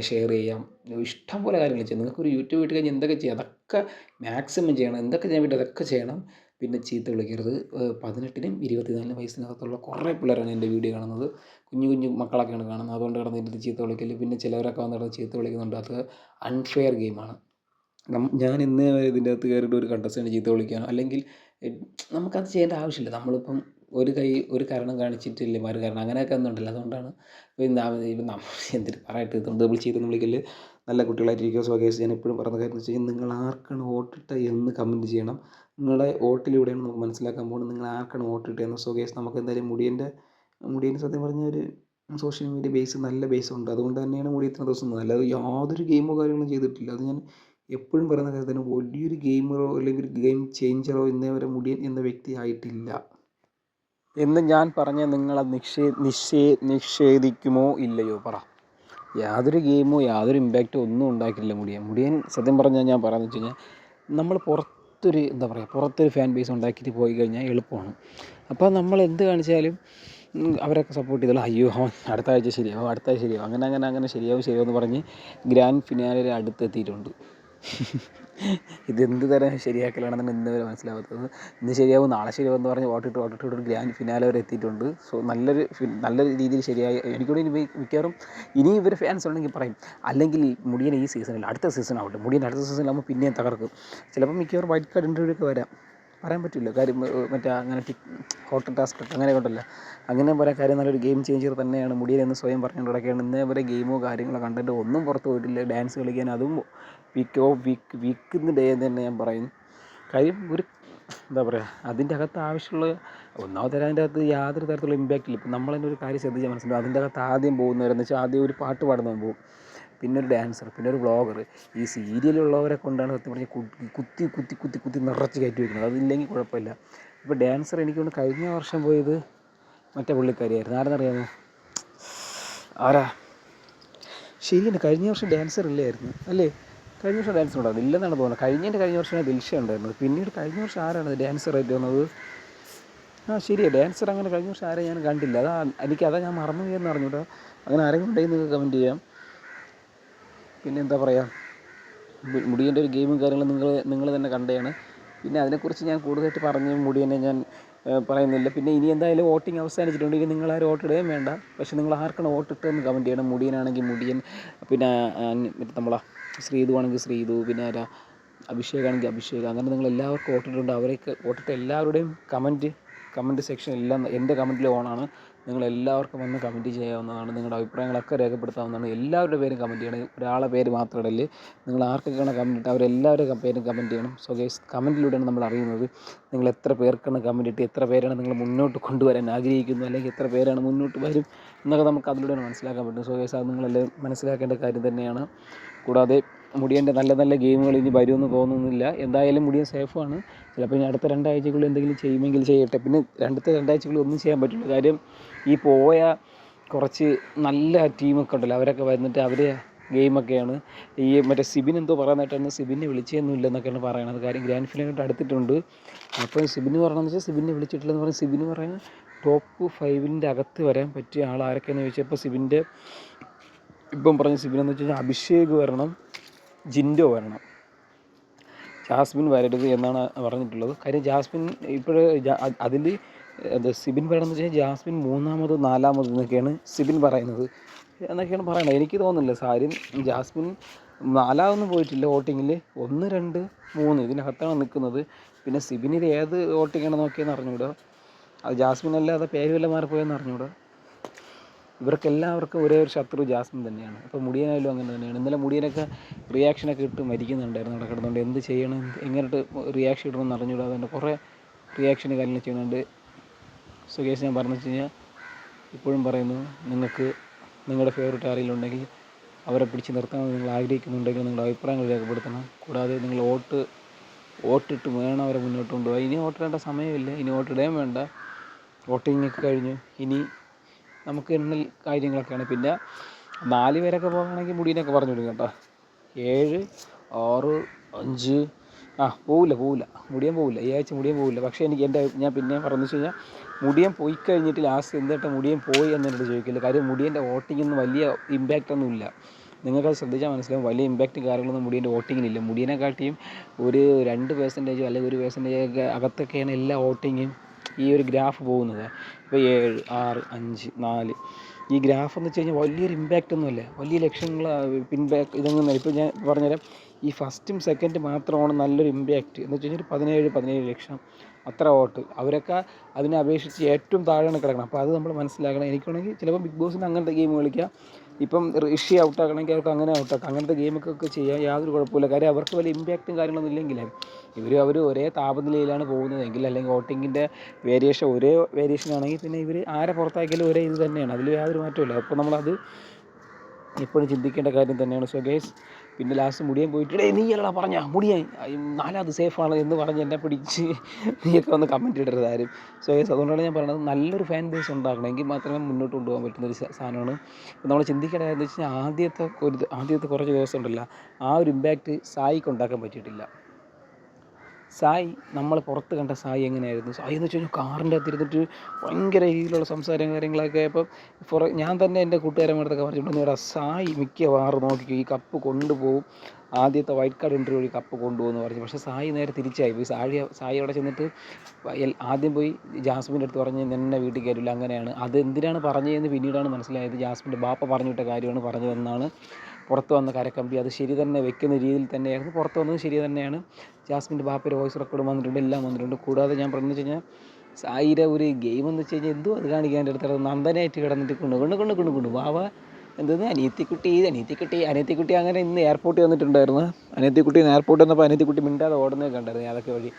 ഷെയർ ചെയ്യാം, ഇഷ്ടം പോലെ കാര്യങ്ങൾ ചെയ്യാം. നിങ്ങൾക്കൊരു യൂട്യൂബ് ഇട്ട് കഴിഞ്ഞാൽ എന്തൊക്കെ ചെയ്യാം അതൊക്കെ മാക്സിമം ചെയ്യണം. എന്തൊക്കെ ചെയ്യാൻ പറ്റും അതൊക്കെ ചെയ്യണം. പിന്നെ ചീത്ത വിളിക്കരുത്. 18-നും 24 വയസ്സിനകത്തുള്ള കുറേ പിള്ളേരാണ് എൻ്റെ വീഡിയോ കാണുന്നത്. കുഞ്ഞു മക്കളൊക്കെയാണ് കാണുന്നത്. അതുകൊണ്ട് കിടന്നിട്ട് ചീത്ത വിളിക്കൽ. പിന്നെ ചിലവരൊക്കെ വന്നിട്ട് ചീത്ത വിളിക്കുന്നുണ്ട്. അത് അൺഫെയർ ഗെയിമാണ്. ഞാൻ ഇന്നേ വരെ ഇതിൻ്റെ അകത്ത് കയറിയിട്ട് ഒരു കണ്ടസ്റ്റൻ്റ് ചീത്ത വിളിക്കാനോ അല്ലെങ്കിൽ നമുക്കത് ചെയ്യേണ്ട ആവശ്യമില്ല. നമ്മളിപ്പം ഒരു കാരണം കാണിച്ചിട്ടില്ലേ കാരണം അങ്ങനെയൊക്കെ ഒന്നുണ്ടല്ലോ. അതുകൊണ്ടാണ് ഇപ്പം എന്തിട്ട് പറയട്ടെ, നമ്മൾ ചീത്തൊന്നും വിളിക്കൽ, നല്ല കുട്ടികളായിട്ടിരിക്കുക. സോ ഗൈസ്, ഞാൻ എപ്പോഴും പറയുന്ന കാര്യം എന്ന് വെച്ച് കഴിഞ്ഞാൽ നിങ്ങൾ ആർക്കാണ് വോട്ടിട്ട എന്ന് കമൻറ്റ് ചെയ്യണം. നിങ്ങളുടെ വോട്ടിലൂടെയാണ് നമുക്ക് മനസ്സിലാക്കാൻ പോകുന്നത് നിങ്ങൾ ആർക്കാണ് വോട്ടിട്ടതെന്ന്. സോ ഗൈസ്, നമുക്ക് എന്തായാലും മുടിയൻ്റെ സത്യം പറഞ്ഞ ഒരു സോഷ്യൽ മീഡിയ ബേസ് നല്ല ബേസുണ്ട്. അതുകൊണ്ട് തന്നെയാണ് മുടി ഇത്ര ദിവസം നിന്നത്. അല്ലാതെ യാതൊരു ഗെയിമോ കാര്യങ്ങളും ചെയ്തിട്ടില്ല. അത് ഞാൻ എപ്പോഴും പറയുന്ന കാര്യം തന്നെ. വലിയൊരു ഗെയിമറോ അല്ലെങ്കിൽ ഒരു ഗെയിം ചേഞ്ചറോ ഇന്നേ വരെ മുടിയൻ എന്ന വ്യക്തി ആയിട്ടില്ല എന്ന് ഞാൻ പറഞ്ഞാൽ നിങ്ങളത് നിഷേധിക്കുമോ ഇല്ലയോ പറ? യാതൊരു ഗെയിമോ യാതൊരു ഇമ്പാക്റ്റോ ഒന്നും ഉണ്ടാക്കിയിട്ടില്ല മുടിയൻ. സത്യം പറഞ്ഞാൽ ഞാൻ പറയാമെന്ന് വെച്ച് കഴിഞ്ഞാൽ നമ്മൾ പുറത്തൊരു ഫാൻ ബേസ് ഉണ്ടാക്കിയിട്ട് പോയി കഴിഞ്ഞാൽ എളുപ്പമാണ്. അപ്പോൾ നമ്മൾ എന്ത് കാണിച്ചാലും അവരൊക്കെ സപ്പോർട്ട് ചെയ്തോളൂ. അയ്യോ അടുത്ത ആഴ്ച ശരിയാവും, അങ്ങനെ ശരിയാവും എന്ന് പറഞ്ഞ് ഗ്രാൻഡ് ഫിനാലെ അടുത്തെത്തിയിട്ടുണ്ട്. ഇതെന്ത് തരം ശരിയാക്കലാണെന്ന് ഇന്ന് വരെ മനസ്സിലാവാത്തത്. ഇന്ന് ശരിയാവും നാളെ ശരിയാവും എന്ന് പറഞ്ഞ് ഓട്ടിട്ട് ഒരു ഗ്രാൻഡ് ഫിനാലെ വരെ എത്തിയിട്ടുണ്ട്. സോ നല്ല രീതിയിൽ ശരിയായി. എനിക്കൂടെ ഇനി മിക്കവാറും ഇനി ഇവർ ഫാൻസ് ഉണ്ടെങ്കിൽ പറയും, അല്ലെങ്കിൽ മുടിയൻ ഈ സീസണിൽ അടുത്ത സീസൺ ആവട്ടെ, മുടിയൻ അടുത്ത സീസണിലാകുമ്പോൾ പിന്നെയും തകർക്കും. ചിലപ്പോൾ മിക്കവാറും വൈറ്റ് കാർഡ് ഇൻ്റർവ്യൂ ഒക്കെ വരാം, പറയാൻ പറ്റില്ല കാര്യം. മറ്റേ അങ്ങനെ ഹോട്ട് ടാസ്ക് അങ്ങനെ കൊണ്ടല്ല, അങ്ങനെ പറയാൻ കാര്യം. നല്ലൊരു ഗെയിം ചേഞ്ചർ തന്നെയാണ് മുടിയൻ എന്ന് സ്വയം പറഞ്ഞുകൊണ്ട് കിടക്കുകയാണ്. ഇന്നേ വരെ ഗെയിമോ കാര്യങ്ങളോ കണ്ടൻറ്റോ ഒന്നും പുറത്ത് പോയിട്ടില്ല. ഡാൻസ് കളിക്കാൻ അതും വീക്ക് ഡേ എന്ന് തന്നെ ഞാൻ പറയും. കാര്യം അതിൻ്റെ അകത്ത് ആവശ്യമുള്ള ഒന്നാമത്തെ അതിൻ്റെ അകത്ത് യാതൊരു തരത്തിലുള്ള ഇമ്പാക്റ്റ് ഇല്ല. ഇപ്പം നമ്മൾ തന്നെ ഒരു കാര്യം ശ്രദ്ധിച്ചാൽ മനസ്സിലാവും. അതിൻ്റെ അകത്ത് ആദ്യം പോകുന്നവരെന്ന് വെച്ചാൽ ആദ്യം ഒരു പാട്ട് പാടുന്നവൻ പോകും, പിന്നെ ഒരു ഡാൻസർ, പിന്നെ ഒരു വ്ളോഗർ. ഈ സീരിയലുള്ളവരെ കൊണ്ടാണ് സത്യം പറഞ്ഞാൽ കുത്തി നിറച്ച് കയറ്റി വയ്ക്കുന്നത്. അതില്ലെങ്കിൽ കുഴപ്പമില്ല. ഇപ്പോൾ ഡാൻസർ എനിക്കൊണ്ട് കഴിഞ്ഞ വർഷം പോയത് മറ്റേ പുള്ളിക്കാരിയായിരുന്നു. ആരെന്നറിയാമോ? ആരാ? ശരിയാണ്, കഴിഞ്ഞ വർഷം ഡാൻസർ ഇല്ലായിരുന്നു അല്ലേ? കഴിഞ്ഞ വർഷം ഡാൻസർ ഉണ്ടായിരുന്നു, ഇല്ലെന്നാണ് തോന്നുന്നത്. കഴിഞ്ഞ വർഷമാണ് ദിൽഷ ഉണ്ടായിരുന്നത്. പിന്നീട് കഴിഞ്ഞ വർഷം ആരാണ് ഡാൻസറായിട്ട് വന്നത്? ശരിയാണ്, ഡാൻസർ അങ്ങനെ കഴിഞ്ഞ വർഷം ആരെയും ഞാൻ കണ്ടില്ല. അതാ ഞാൻ മറന്നു പോയെന്ന് അറിഞ്ഞൂടാ. അങ്ങനെ ആരെങ്കിലും ഉണ്ടെങ്കിൽ നിങ്ങൾക്ക് കമൻറ്റ് ചെയ്യാം. പിന്നെ എന്താ പറയുക, മുടിയൻ്റെ ഒരു ഗെയിമും കാര്യങ്ങളും നിങ്ങൾ തന്നെ കണ്ടതാണ്. പിന്നെ അതിനെക്കുറിച്ച് ഞാൻ കൂടുതലായിട്ട് പറഞ്ഞ് മുടിയനെ ഞാൻ പറയുന്നില്ല. പിന്നെ ഇനി എന്തായാലും വോട്ടിംഗ് അവസാനിച്ചിട്ടുണ്ട്. ഇനി നിങ്ങളാരും വോട്ടിടുകയും വേണ്ട. പക്ഷേ നിങ്ങൾ ആർക്കാണ് വോട്ടിട്ടതെന്ന് കമൻറ്റ് ചെയ്യണം. മുടിയനാണെങ്കിൽ മുടിയൻ, പിന്നെ നമ്മളെ ശ്രീതു ആണെങ്കിൽ ശ്രീതു, പിന്നെ അഭിഷേക് ആണെങ്കിൽ അഭിഷേക്. അങ്ങനെ നിങ്ങൾ എല്ലാവർക്കും വോട്ടിട്ടുണ്ട്. അവരൊക്കെ വോട്ടിട്ട് എല്ലാവരുടെയും കമൻറ്റ് സെക്ഷൻ എല്ലാം എൻ്റെ കമൻറ്റിൽ ഓണാണ്. നിങ്ങളെല്ലാവർക്കും വന്ന് കമൻറ്റ് ചെയ്യാവുന്നതാണ്. നിങ്ങളുടെ അഭിപ്രായങ്ങളൊക്കെ രേഖപ്പെടുത്താവുന്നതാണ്. എല്ലാവരുടെ പേരും കമൻറ്റ് ചെയ്യണം. ഒരാളെ പേര് മാത്രം ഇടല്. നിങ്ങൾ ആർക്കൊക്കെയാണ് കമൻറ്റ് ഇട്ട് അവരെല്ലാവരുടെ പേരും കമൻറ്റ് ചെയ്യണം. സോ ഗൈസ്, കമൻറ്റിലൂടെയാണ് നമ്മൾ അറിയുന്നത് നിങ്ങൾ എത്ര പേർക്കാണ് കമൻറ്റ് ഇട്ട്, എത്ര പേരാണ് നിങ്ങൾ മുന്നോട്ട് കൊണ്ടുവരാൻ ആഗ്രഹിക്കുന്നത്, അല്ലെങ്കിൽ എത്ര പേരാണ് മുന്നോട്ട് വരും എന്നൊക്കെ നമുക്ക് അതിലൂടെയാണ് മനസ്സിലാക്കാൻ പറ്റും. സോ ഗൈസ്, അത് നിങ്ങളെല്ലാം മനസ്സിലാക്കേണ്ട കാര്യം തന്നെയാണ്. കൂടാതെ മുടിയൻ്റെ നല്ല ഗെയിമുകൾ ഇനി വരുമെന്ന് തോന്നുന്നില്ല. എന്തായാലും മുടിയൻ സേഫാണ്. ചിലപ്പോൾ ഇനി അടുത്ത 2 ആഴ്ചക്കുള്ളിൽ എന്തെങ്കിലും ചെയ്യുമെങ്കിൽ ചെയ്യട്ടെ. പിന്നെ അടുത്ത 2 ആഴ്ചക്കുള്ളിൽ ഒന്നും ചെയ്യാൻ പറ്റില്ല. കാര്യം ഈ പോയ കുറച്ച് നല്ല ടീമൊക്കെ ഉണ്ടല്ലോ, അവരൊക്കെ വന്നിട്ട് അവർ ഗെയിമൊക്കെയാണ്. ഈ മറ്റേ സിബിൻ എന്തോ പറയാനായിട്ടാണ്, സിബിനെ വിളിച്ചൊന്നുമില്ല എന്നൊക്കെയാണ് പറയണത്. കാര്യം ഗ്രാൻഡ് ഫിനാലായിട്ട് അടുത്തിട്ടുണ്ട്. അപ്പോൾ സിബിന് പറയണമെന്ന് വെച്ചാൽ സിബിനെ വിളിച്ചിട്ടില്ലെന്ന് പറഞ്ഞാൽ, സിബിന് പറയുന്നത് ടോപ്പ് 5 അകത്ത് വരാൻ പറ്റിയ ആൾ ആരൊക്കെയെന്ന് ചോദിച്ചപ്പോൾ സിബിൻ്റെ ഇപ്പം പറഞ്ഞ സിബിനെന്ന് വെച്ച് കഴിഞ്ഞാൽ അഭിഷേക് വരണം, ജിൻഡോ വരണം, ജാസ്മിൻ വരരുത് എന്നാണ് പറഞ്ഞിട്ടുള്ളത്. കാര്യം ജാസ്മിൻ ഇപ്പോഴ് അതിൽ സിബിൻ പറയണമെന്ന് വെച്ച് കഴിഞ്ഞാൽ ജാസ്മിൻ 3ാമത് 4ാമത് എന്നൊക്കെയാണ് സിബിൻ പറയുന്നത് പറയണത്. എനിക്ക് തോന്നുന്നില്ല. കാര്യം ജാസ്മിൻ 4ാമതൊന്നും പോയിട്ടില്ല വോട്ടിങ്ങിൽ. 1, 2, 3 ഇതിനകത്താണ് നിൽക്കുന്നത്. പിന്നെ സിബിനിൽ ഏത് വോട്ടിങ്ങാണ് നോക്കിയെന്ന് അറിഞ്ഞൂടാ. അത് ജാസ്മിൻ അല്ലാതെ പേര് വല്ല മാറിപ്പോയെന്ന് അറിഞ്ഞൂടാ. ഇവർക്കെല്ലാവർക്കും ഒരേ ഒരു ശത്രു ജാസ്മിൻ തന്നെയാണ്. അപ്പോൾ മുടിയനായാലും അങ്ങനെ തന്നെയാണ്. ഇന്നലെ മുടിയനൊക്കെ റിയാക്ഷനൊക്കെ ഇട്ട് മരിക്കുന്നുണ്ടായിരുന്നു അവിടെ കിടന്നുകൊണ്ട്. എന്ത് ചെയ്യണം, എങ്ങനെയിട്ട് റിയാക്ഷൻ ഇടണമെന്ന് അറിഞ്ഞൂടാ. അതുകൊണ്ട് കുറേ റിയാക്ഷന് കാര്യങ്ങൾ ചെയ്യുന്നുണ്ട്. സോ ഗൈസ്, ഞാൻ പറഞ്ഞു വെച്ച് കഴിഞ്ഞാൽ ഇപ്പോഴും പറയുന്നു, നിങ്ങൾക്ക് നിങ്ങളുടെ ഫേവറേറ്റ് ആരെങ്കിലും ഉണ്ടെങ്കിൽ അവരെ പിടിച്ച് നിർത്താമെന്ന് നിങ്ങൾ ആഗ്രഹിക്കുന്നുണ്ടെങ്കിൽ നിങ്ങളുടെ അഭിപ്രായങ്ങൾ രേഖപ്പെടുത്തണം. കൂടാതെ നിങ്ങൾ വോട്ടിട്ട് വേണം അവരെ മുന്നോട്ട് കൊണ്ടുപോകാൻ. ഇനി വോട്ടിടേണ്ട സമയമില്ല, ഇനി വോട്ടിടുകയും വേണ്ട. വോട്ടിംഗ് ഒക്കെ കഴിഞ്ഞു. ഇനി നമുക്ക് എണ്ണൽ കാര്യങ്ങളൊക്കെയാണ്. പിന്നെ 4 പേരൊക്കെ പോകുകയാണെങ്കിൽ മുടിയനൊക്കെ പറഞ്ഞു വിടും കേട്ടോ. 7, 6, 5 പോവില്ല. മുടിയൻ പോവില്ല. ഈ ആഴ്ച മുടിയൻ പോവില്ല. പക്ഷേ ഞാൻ പിന്നെ പറഞ്ഞു വെച്ച് കഴിഞ്ഞാൽ, മുടിയൻ പോയി കഴിഞ്ഞിട്ട് ലാസ്റ്റ് എന്തായിട്ട് മുടിയൻ പോയി എന്നോട് ചോദിക്കില്ല. കാര്യം മുടിയൻ്റെ വോട്ടിങ്ങൊന്നും വലിയ ഇമ്പാക്റ്റൊന്നും ഇല്ല. നിങ്ങൾക്കത് ശ്രദ്ധിച്ചാൽ മനസ്സിലാവും. വലിയ ഇമ്പാക്റ്റും കാര്യങ്ങളൊന്നും മുടിയൻ്റെ വോട്ടിങ്ങിനില്ല. മുടിയനെക്കാട്ടിയും ഒരു 2% അല്ലെങ്കിൽ 1% അകത്തൊക്കെയാണ് എല്ലാ വോട്ടിങ്ങും ഈ ഒരു ഗ്രാഫ് പോകുന്നത്. ഇപ്പോൾ 7, 6, 5, 4 ഈ ഗ്രാഫ് എന്ന് വെച്ച് കഴിഞ്ഞാൽ വലിയൊരു ഇമ്പാക്റ്റൊന്നുമില്ല. വലിയ ലക്ഷങ്ങൾ ഇതൊന്നും. ഇപ്പോൾ ഞാൻ പറഞ്ഞുതരാം. ഈ ഫസ്റ്റും സെക്കൻഡ് മാത്രമാണ് നല്ലൊരു ഇമ്പാക്റ്റ്. എന്ന് വെച്ച് കഴിഞ്ഞാൽ 17 ലക്ഷം അത്ര വോട്ട്. അവരൊക്കെ അതിനെ അപേക്ഷിച്ച് ഏറ്റവും താഴെയാണ് കിടക്കണം. അപ്പോൾ അത് നമ്മൾ മനസ്സിലാക്കണം. എനിക്കാണെങ്കിൽ ചിലപ്പോൾ ബിഗ് ബോസിന് അങ്ങനത്തെ ഗെയിം കളിക്കാം. ഇപ്പം ഋഷി ഔട്ടാക്കണമെങ്കിൽ അവർക്ക് അങ്ങനെ ഔട്ടാക്കാം. അങ്ങനത്തെ ഗെയിമൊക്കെ ചെയ്യാൻ യാതൊരു കുഴപ്പമില്ല. കാര്യം അവർക്ക് വലിയ ഇമ്പാക്റ്റും കാര്യങ്ങളൊന്നും ഇല്ലെങ്കിലേ അവർ ഒരേ താപനിലയിലാണ് പോകുന്നതെങ്കിൽ, അല്ലെങ്കിൽ വോട്ടിങ്ങിൻ്റെ ഒരേ വേരിയേഷൻ ആണെങ്കിൽ പിന്നെ ഇവർ ആരെ പുറത്താക്കിയാലും ഒരേ ഇത് തന്നെയാണ്. അതിൽ യാതൊരു മാറ്റമില്ല. അപ്പോൾ നമ്മളത് എപ്പോഴും ചിന്തിക്കേണ്ട കാര്യം തന്നെയാണ്. സോ ഗൈസ്, പിന്നെ ലാസ്റ്റ് മുടിയൻ പോയിട്ട് നീ അല്ലടാ പറഞ്ഞ മുടിയൻ 4ാമത് സേഫാണ് എന്ന് പറഞ്ഞ് എന്നെ പിടിച്ച് നീയൊക്കെ വന്ന് കമൻറ്റ് ഇടരുത് ആരും. സോ ഗൈസ്, അതുകൊണ്ടാണ് ഞാൻ പറയുന്നത്, നല്ലൊരു ഫാൻ ബേസ് ഉണ്ടാക്കണം, എങ്കിൽ മാത്രമേ മുന്നോട്ട് കൊണ്ടുപോകാൻ പറ്റുന്നൊരു സാധനമാണ്. നമ്മൾ ചിന്തിക്കേണ്ട കാര്യം എന്ന് വെച്ച് കഴിഞ്ഞാൽ ആദ്യത്തെ കുറച്ച് ദിവസം ഉണ്ടല്ലോ, ആ ഒരു ഇമ്പാക്റ്റ് സായിക്ക് ഉണ്ടാക്കാൻ പറ്റിയിട്ടില്ല. സായി, നമ്മൾ പുറത്ത് കണ്ട സായി എങ്ങനെയായിരുന്നു? സായി എന്ന് വെച്ച് കഴിഞ്ഞാൽ കാറിൻ്റെ അകത്ത് ഇരുന്നിട്ട് ഭയങ്കര രീതിയിലുള്ള സംസാരം കാര്യങ്ങളൊക്കെ. അപ്പം ഞാൻ തന്നെ എൻ്റെ കൂട്ടുകാരന്മാരടുത്തൊക്കെ പറഞ്ഞിട്ടുണ്ടെങ്കിൽ, സായി മിക്കവാറും നോക്കിക്കോ ഈ കപ്പ് കൊണ്ടുപോകും, ആദ്യത്തെ വൈറ്റ് കാർഡ് എൻട്രി വഴി കപ്പ് കൊണ്ടുപോകുമെന്ന് പറഞ്ഞു. പക്ഷേ സായി നേരെ തിരിച്ചായി പോയി. സായി അവിടെ ചെന്നിട്ട് ആദ്യം പോയി ജാസ്മിൻ്റെ അടുത്ത് പറഞ്ഞ് എന്നെ വീട്ടിൽ കയറില്ല, അങ്ങനെയാണ്. അത് എന്തിനാണ് പറഞ്ഞതെന്ന് പിന്നീടാണ് മനസ്സിലായത്. ജാസ്മിൻ്റെ ബാപ്പ പറഞ്ഞിട്ട കാര്യമാണ് പറഞ്ഞതെന്നാണ് പുറത്ത് വന്ന കരക്കമ്പി. അത് ശരി തന്നെ, വെക്കുന്ന രീതിയിൽ തന്നെയായിരുന്നു പുറത്ത് വന്നത്, ശരി തന്നെയാണ്. ജാസ്മിൻ്റെ ബാപ്പയുടെ വോയിസ് റെക്കോർഡ് വന്നിട്ടുണ്ട്, എല്ലാം വന്നിട്ടുണ്ട്. കൂടാതെ ഞാൻ പറഞ്ഞു വെച്ച് കഴിഞ്ഞാൽ, സായിയുടെ ഒരു ഗെയിം എന്ന് വെച്ച് കഴിഞ്ഞാൽ എന്തോ അത് കാണിക്കാൻ എൻ്റെ അടുത്ത് നന്ദനായിട്ട് കിടന്നിട്ട് കൊണ്ടു വാവ എന്തോന്ന് അനിയത്തിക്കുട്ടി അങ്ങനെ ഇന്ന് എയർപോർട്ടിൽ വന്നിട്ടുണ്ടായിരുന്നു. അനിയത്തിക്കുട്ടി എയർപോർട്ടിൽ വന്നപ്പോൾ അനിയത്തിക്കുട്ടി മിണ്ടാതെ ഓടുന്നതൊക്കെ ഉണ്ടായിരുന്നു അതൊക്കെ വഴി.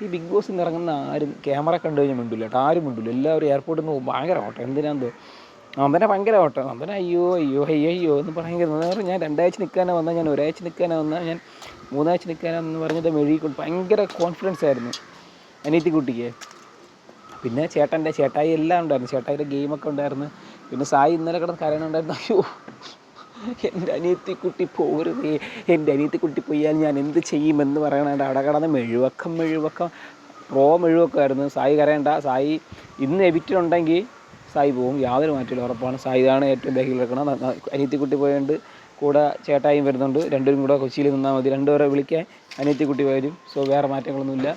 ഈ ബിഗ് ബോസിൽ നിന്ന് ഇറങ്ങുന്ന ആരും ക്യാമറ കണ്ടു കഴിഞ്ഞാൽ മിണ്ടില്ല കേട്ടോ, ആരും മിണ്ടില്ല. എല്ലാവരും എയർപോർട്ടിൽ നിന്ന് ഭയങ്കര ഓട്ടം. എന്തിനാന്തോ നന്ദന ഭയങ്കര ഓട്ടം. നന്ദന അയ്യോ എന്ന് ഭയങ്കര. ഞാൻ 2 ആഴ്ച നിൽക്കാനാണ് വന്നാൽ, ഞാൻ 1 ആഴ്ച നിൽക്കാനാണ് വന്നാൽ, ഞാൻ 3 ആഴ്ച നിൽക്കാനാണെന്ന് പറഞ്ഞിട്ട് മെഴുകിക്കൊണ്ട് ഭയങ്കര കോൺഫിഡൻസ് ആയിരുന്നു അനിയത്തിക്കുട്ടിക്ക്. പിന്നെ ചേട്ടായി എല്ലാം ഉണ്ടായിരുന്നു. ചേട്ടായിയുടെ ഗെയിമൊക്കെ ഉണ്ടായിരുന്നു. പിന്നെ സായി ഇന്നലെ കിടന്ന് കരയണുണ്ടായിരുന്നു, അയ്യോ എൻ്റെ അനിയത്തിക്കുട്ടി പോകരുതേ, എൻ്റെ അനിയത്തിക്കുട്ടി പോയാൽ ഞാൻ എന്ത് ചെയ്യുമെന്ന് പറയണേണ്ട. അവിടെ കിടന്ന് മെഴുവക്കം മെഴുവക്കമായിരുന്നു. സായി കരയണ്ട, സായി ഇന്ന് എവിക്റ്റുണ്ടെങ്കിൽ സായി പോവും, യാതൊരു മാറ്റമില്ല, ഉറപ്പാണ്. സായിയാണ് ഏറ്റവും ബാക്കിൽ കിടക്കണം. അനിയത്തിക്കുട്ടി പോയതുകൊണ്ട് കൂടെ ചേട്ടായും വരുന്നുണ്ട്. രണ്ടുപേരും കൂടെ കൊച്ചിയിൽ നിന്നാൽ മതി, രണ്ടുപേരെ വിളിക്കാൻ അനിയത്തിക്കുട്ടി വരും. സോ വേറെ മാറ്റങ്ങളൊന്നുമില്ല.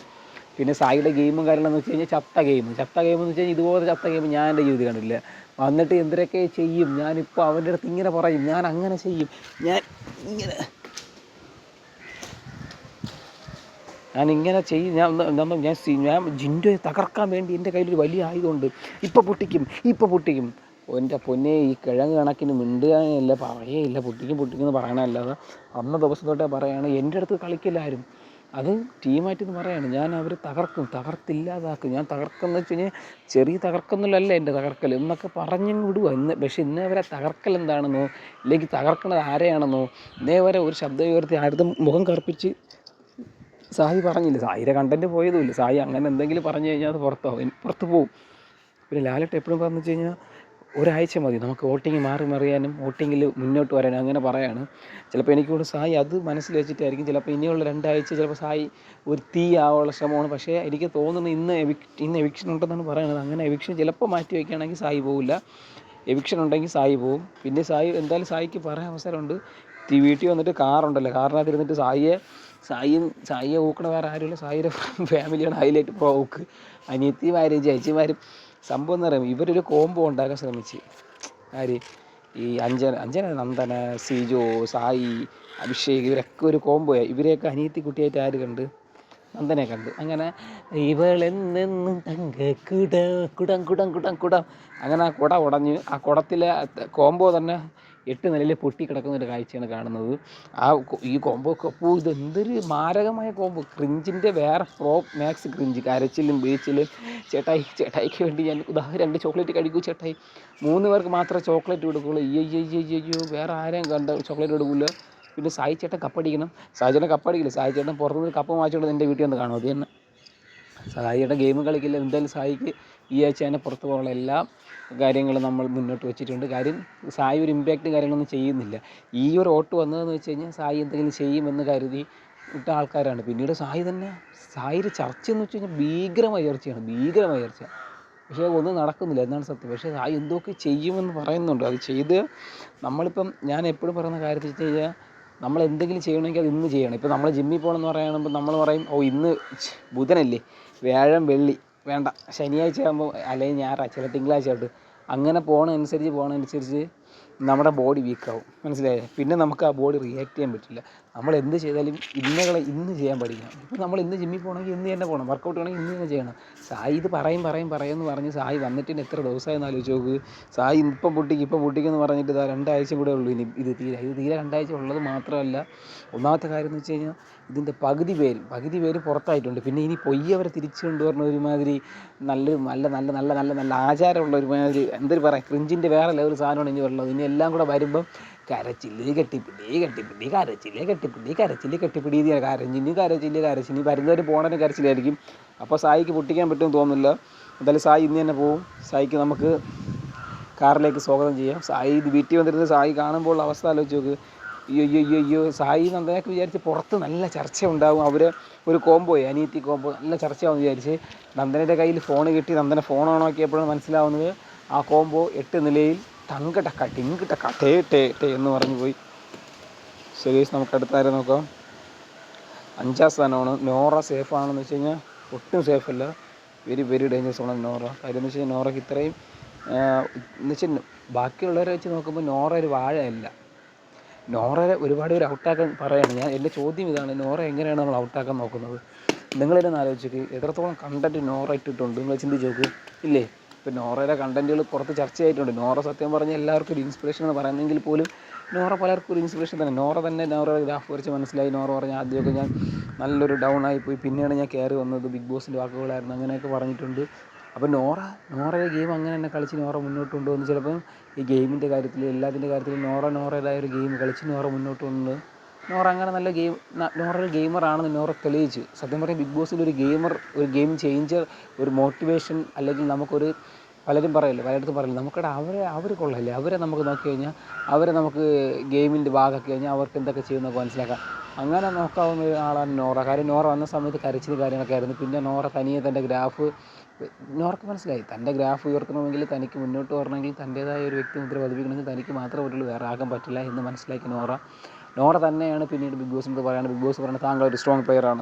പിന്നെ സായിയുടെ ഗെയിമും കാര്യങ്ങളെന്ന് വെച്ച് കഴിഞ്ഞാൽ ചത്ത ഗെയിം എന്ന് വെച്ച് കഴിഞ്ഞാൽ ഇതുപോലെ ചത്ത ഗെയിം ഞാൻ എൻ്റെ ജീവിതത്തിൽ കണ്ടില്ല. വന്നിട്ട് എന്തൊക്കെ ചെയ്യും, ഞാനിപ്പോൾ അവൻ്റെ അടുത്ത് ഇങ്ങനെ പറയും, ഞാൻ അങ്ങനെ ചെയ്യും, ഞാനിങ്ങനെ ചെയ്യും, ഞാൻ ജിൻഡോയെ തകർക്കാൻ വേണ്ടി എൻ്റെ കയ്യിലൊരു വലിയ ആയുധമുണ്ട്, ഇപ്പോൾ പൊട്ടിക്കും. എൻ്റെ പൊന്നെ, ഈ കിഴങ്ങ് കണക്കിന് മിണ്ടുകയില്ല, പറയേയില്ല, പൊട്ടിക്കും പറയണമല്ലാതെ അന്ന ദിവസം തൊട്ടേ പറയാണ്, എൻ്റെ അടുത്ത് കളിക്കില്ല ആരും. അത് ടീമായിട്ടെന്ന് പറയാണ്, ഞാൻ അവർ തകർത്തില്ലാതാക്കും. ഞാൻ തകർക്കെന്ന് വെച്ച് കഴിഞ്ഞാൽ ചെറിയ തകർക്കൊന്നുമല്ല എൻ്റെ തകർക്കൽ എന്നൊക്കെ പറഞ്ഞങ്ങ് വിടുക. പക്ഷേ ഇന്നേ വരെ തകർക്കൽ എന്താണെന്നോ, ഇല്ലെങ്കിൽ തകർക്കണത് ആരെയാണെന്നോ ഇന്നേ വരെ ഒരു ശബ്ദം ഉയർത്തി ആരുടെ മുഖം കറുപ്പിച്ച് സായി പറഞ്ഞില്ല. സായിയുടെ കണ്ടൻറ്റ് പോയതുമില്ല. സായി അങ്ങനെ എന്തെങ്കിലും പറഞ്ഞു കഴിഞ്ഞാൽ അത് പുറത്ത് പോകും. പിന്നെ ലാലേട്ടൻ എപ്പോഴും പറഞ്ഞു വെച്ച് കഴിഞ്ഞാൽ, 1 ആഴ്ച മതി നമുക്ക് വോട്ടിങ് മറിയാനും വോട്ടിങ്ങിൽ മുന്നോട്ട് വരാനും, അങ്ങനെ പറയാണ്. ചിലപ്പോൾ എനിക്കൂടെ സായി അത് മനസ്സിൽ വെച്ചിട്ടായിരിക്കും ചിലപ്പോൾ ഇനിയുള്ള 2 ആഴ്ച ചിലപ്പോൾ സായി ഒരു തീ ആവാനുള്ള ശ്രമമാണ്. പക്ഷേ എനിക്ക് തോന്നുന്നു ഇന്ന് എവിക്ഷൻ ഉണ്ടെന്നാണ് പറയുന്നത്. അങ്ങനെ എവിക്ഷൻ ചിലപ്പോൾ മാറ്റി വയ്ക്കുകയാണെങ്കിൽ സായി പോവില്ല, എവിക്ഷൻ ഉണ്ടെങ്കിൽ സായി പോവും. പിന്നെ സായി എന്തായാലും സായിക്ക് പറയാൻ അവസരമുണ്ട്. വീട്ടിൽ വന്നിട്ട് കാറുണ്ടല്ലോ, കാറിനകത്ത് ഇരുന്നിട്ട് സായിയെ ഊക്കണ വേറെ ആരുമില്ല, സായിയുടെ ഫാമിലിയാണ് ഹൈലൈറ്റ്. ഊക്ക് അനിയത്തിമാരും ചേച്ചിമാരും. സംഭവം എന്ന് പറയുമ്പോൾ ഇവരൊരു കോംബോ ഉണ്ടാക്കാൻ ശ്രമിച്ച്. ഈ അഞ്ജന, നന്ദന, സിജോ, സായി, അഭിഷേക്, ഇവരൊക്കെ ഒരു കോംബോയാണ്. ഇവരെയൊക്കെ അനിയത്തി കുട്ടിയായിട്ട് ആര് കണ്ട്? നന്ദനെ കണ്ട്. അങ്ങനെ ഇവളെന്നെന്നും കുടം അങ്ങനെ ആ കുട ഉടഞ്ഞ് ആ കുടത്തിലെ കോംബോ തന്നെ 8 നിലയിൽ പൊട്ടിക്കിടക്കുന്നൊരു കാഴ്ചയാണ് കാണുന്നത്. ഈ കോംബോ ഇത് എന്തൊരു മാരകമായ കോംബോ. ക്രിഞ്ചിൻ്റെ വേറെ മാക്സ് ക്രിഞ്ച്, കരച്ചിലും ബീച്ചിലും. ചേട്ടായിക്ക് വേണ്ടി ഞാൻ 2 ചോക്ലേറ്റ് കഴിക്കൂ ചേട്ടായി, 3 പേർക്ക് മാത്രമേ ചോക്ലേറ്റ് കൊടുക്കുകയുള്ളൂ, അയ്യോ വേറെ ആരെയും കണ്ട ചോക്ലേറ്റ് കൊടുക്കില്ല. പിന്നെ സായി ചേട്ടൻ കപ്പടിക്കണം, സായി ചേട്ടൻ കപ്പടിക്കില്ല, സായി ചേട്ടൻ പുറത്തുനിന്ന് കപ്പ് വാങ്ങിച്ചുകൊണ്ട് എൻ്റെ വീട്ടിൽ വന്ന് കാണും. അത് തന്നെ. സായിയുടെ ഗെയിം കളിക്കില്ല. എന്തായാലും സായിക്ക് ഈ ആഴ്ച തന്നെ പുറത്ത് പോകാനുള്ള എല്ലാ കാര്യങ്ങളും നമ്മൾ മുന്നോട്ട് വെച്ചിട്ടുണ്ട്. കാര്യം സായി ഒരു ഇമ്പാക്റ്റ് കാര്യങ്ങളൊന്നും ചെയ്യുന്നില്ല. ഈ ഒരു വോട്ട് വന്നതെന്ന് വെച്ച് കഴിഞ്ഞാൽ സായി എന്തെങ്കിലും ചെയ്യുമെന്ന് കരുതി ഇട്ട ആൾക്കാരാണ്. പിന്നീട് സായിയുടെ ചർച്ച എന്ന് വെച്ച് കഴിഞ്ഞാൽ ഭീകരമായ ചർച്ച. പക്ഷേ ഒന്നും നടക്കുന്നില്ല എന്നാണ് സത്യം. പക്ഷേ സായി എന്തൊക്കെ ചെയ്യുമെന്ന് പറയുന്നുണ്ട്. അത് ചെയ്ത് നമ്മളിപ്പം ഞാൻ എപ്പോഴും പറയുന്ന കാര്യത്തിൽ വെച്ച് കഴിഞ്ഞാൽ, നമ്മൾ എന്തെങ്കിലും ചെയ്യണമെങ്കിൽ അത് ഇന്ന് ചെയ്യണം. ഇപ്പോൾ നമ്മൾ ജിമ്മിൽ പോകണമെന്ന് പറയുമ്പോൾ നമ്മൾ പറയും, ഇന്ന് ബുധനല്ലേ, വ്യാഴം വെള്ളി വേണ്ട, ശനിയാഴ്ച ആകുമ്പോൾ അല്ലെങ്കിൽ ഞായറാഴ്ച തിങ്കളാഴ്ച ആയിട്ട് അങ്ങനെ പോകണനുസരിച്ച് നമ്മുടെ ബോഡി വീക്കാവും. മനസ്സിലായില്ലേ? പിന്നെ നമുക്ക് ആ ബോഡി റിയാക്ട് ചെയ്യാൻ പറ്റില്ല. നമ്മൾ എന്ത് ചെയ്താലും ഇന്ന് ചെയ്യാൻ പഠിക്കണം. ഇപ്പോൾ നമ്മൾ ഇന്ന് ജിമ്മിൽ പോകണമെങ്കിൽ ഇന്ന് തന്നെ പോകണം. വർക്കൗട്ട് ചെയ്യണമെങ്കിൽ ഇന്ന് തന്നെ ചെയ്യണം. സായി ഇത് പറയുമെന്ന് പറഞ്ഞ് സായി വന്നിട്ട് എത്ര ദിവസമായെന്ന് ആലോചിച്ച് നോക്ക്. സായി ഇപ്പം പൊട്ടിക്കുമെന്ന് പറഞ്ഞിട്ട് ഇതാ 2 ആഴ്ച കൂടെ ഉള്ളൂ. ഇനി ഇത് തീരെ 2 ആഴ്ച ഉള്ളത് മാത്രമല്ല, ഒന്നാമത്തെ കാര്യം എന്ന് വെച്ച് കഴിഞ്ഞാൽ ഇതിൻ്റെ പകുതി പേര് പുറത്തായിട്ടുണ്ട്. പിന്നെ ഇനി പൊയ്യവരെ തിരിച്ചു കൊണ്ടുവരണ ഒരുമാതിരി നല്ല ആചാരമുള്ള ഒരുമാതിരി എന്തൊരു പറയാം, ക്രിഞ്ചിൻ്റെ വേറെ ലെവൽ സാധനമാണ് ഇനി ഉള്ളത്. ഇനി എല്ലാം കൂടെ വരുമ്പം കരച്ചില് കെട്ടിപ്പിടി കരച്ചില് വരുന്നവർ പോണവരും കരച്ചിലായിരിക്കും. അപ്പോൾ സായിക്ക് പൊട്ടിക്കാൻ പറ്റുമെന്ന് തോന്നുന്നില്ല. എന്തായാലും സായി ഇന്ന് തന്നെ പോവും. സായിക്ക് നമുക്ക് കാറിലേക്ക് സ്വാഗതം ചെയ്യാം. സായി ഇത് വീട്ടിൽ വന്നിരുന്നത് സായി കാണുമ്പോൾ അവസ്ഥ ആലോചിച്ച് നോക്ക്. അയ്യോ സായി നന്ദനൊക്കെ വിചാരിച്ച് പുറത്ത് നല്ല ചർച്ച ഉണ്ടാവും. അവർ ഒരു അനിയത്തി കോംബോ നല്ല ചർച്ചയാവും വിചാരിച്ച്. നന്ദനയുടെ കയ്യിൽ ഫോൺ കിട്ടി. നന്ദന ഫോൺ ഓൺ ആക്കിയപ്പോഴാണ് മനസ്സിലാവുന്നത് ആ കോംബോ 8 നിലയിൽ ടിങ്കിട്ട ടേ എന്ന് പറഞ്ഞു പോയി. ശരി, നമുക്ക് അടുത്താരം നോക്കാം. 5ാം സ്ഥാനമാണ്. നോറ സേഫാണെന്ന് വെച്ച് കഴിഞ്ഞാൽ ഒട്ടും സേഫല്ല. വെരി ഡേഞ്ചറസ് ആണ് നോറ. കാര്യം എന്ന് വെച്ച് കഴിഞ്ഞാൽ നോറയ്ക്ക് ഇത്രയും എന്ന് വെച്ചാൽ ബാക്കിയുള്ളവരെ വെച്ച് നോക്കുമ്പോൾ നോറ ഒരു വാഴയല്ല. നോറയെ ഒരുപാട് പേര് ഔട്ടാക്കാൻ പറയുകയാണ്. എൻ്റെ ചോദ്യം ഇതാണ്, നോറ എങ്ങനെയാണ് നമ്മൾ ഔട്ടാക്കാൻ നോക്കുന്നത്? നിങ്ങളെന്നെ ആലോചിച്ച് എത്രത്തോളം കണ്ടൻറ്റ് നോറ ഇട്ടിട്ടുണ്ട് നിങ്ങൾ ചിന്തിച്ച് നോക്ക്. ഇല്ലേ? ഇപ്പോൾ നോറയുടെ കണ്ടൻറ്റുകൾ പുറത്ത് ചർച്ചയായിട്ടുണ്ട്. നോറ സത്യം പറഞ്ഞാൽ എല്ലാവർക്കും ഒരു ഇൻസ്പിറേഷൻ എന്ന് പറയുന്നെങ്കിൽ പോലും നോറ പലർക്കും ഒരു ഇൻസ്പിറേഷൻ തന്നെ. നോറയുടെ ഗ്രാഫ് വരച്ച് മനസ്സിലായി. നോറ പറഞ്ഞ ആദ്യമൊക്കെ ഞാൻ നല്ലൊരു ഡൗൺ ആയിപ്പോയി, പിന്നെയാണ് ഞാൻ കയറി വന്നത്, ബിഗ് ബോസിൻ്റെ വാക്കുകളായിരുന്നു, അങ്ങനെയൊക്കെ പറഞ്ഞിട്ടുണ്ട്. അപ്പോൾ നോറയുടെ ഗെയിം അങ്ങനെ തന്നെ കളിച്ച് നോറ മുന്നോട്ട് കൊണ്ടുവന്ന് ചിലപ്പം ഈ ഗെയിമിൻ്റെ കാര്യത്തിൽ എല്ലാത്തിൻ്റെ കാര്യത്തിൽ നോറയുടേതായ ഒരു ഗെയിം കളിച്ച് നോറ മുന്നോട്ട് കൊണ്ട് നോറ അങ്ങനെ നല്ല നോറ ഒരു ഗെയിമറാണെന്ന് നോറ തെളിയിച്ചു. സത്യം പറഞ്ഞാൽ ബിഗ് ബോസിൽ ഒരു ഗെയിം ചേഞ്ചർ, ഒരു മോട്ടിവേഷൻ, അല്ലെങ്കിൽ നമുക്കൊരു പലരും പലയിടത്തും പറയില്ല നമുക്കിടെ അവർ കൊള്ളല്ലേ, അവരെ നമുക്ക് നോക്കി കഴിഞ്ഞാൽ അവരെ നമുക്ക് ഗെയിമിൻ്റെ ഭാഗമാക്കി കഴിഞ്ഞാൽ അവർക്ക് എന്തൊക്കെ ചെയ്യുമെന്നൊക്കെ മനസ്സിലാക്കാം. അങ്ങനെ നോക്കാവുന്ന ആളാണ് നോറ. കാര്യം നോറ വന്ന സമയത്ത് കരച്ചിൽ കാര്യങ്ങളൊക്കെ ആയിരുന്നു. പിന്നെ നോറ തനിയെ തൻ്റെ ഗ്രാഫ് നോറയ്ക്ക് മനസ്സിലായി, തൻ്റെ ഗ്രാഫ് ഉയർത്തണമെങ്കിൽ തനിക്ക് മുന്നോട്ട് വരണമെങ്കിൽ തൻ്റേതായ ഒരു വ്യക്തിമുദ്ര പതിപ്പിക്കണമെങ്കിൽ തനിക്ക് മാത്രമേ പറ്റുള്ളൂ, വേറെ ആകാൻ പറ്റില്ല എന്ന് മനസ്സിലാക്കി നോറ തന്നെയാണ് പിന്നീട് ബിഗ് ബോസിനോട് പറയുന്നത്. ബിഗ് ബോസ് പറയുന്നത് താങ്കൾ ഒരു സ്ട്രോങ് പ്ലെയറാണ്,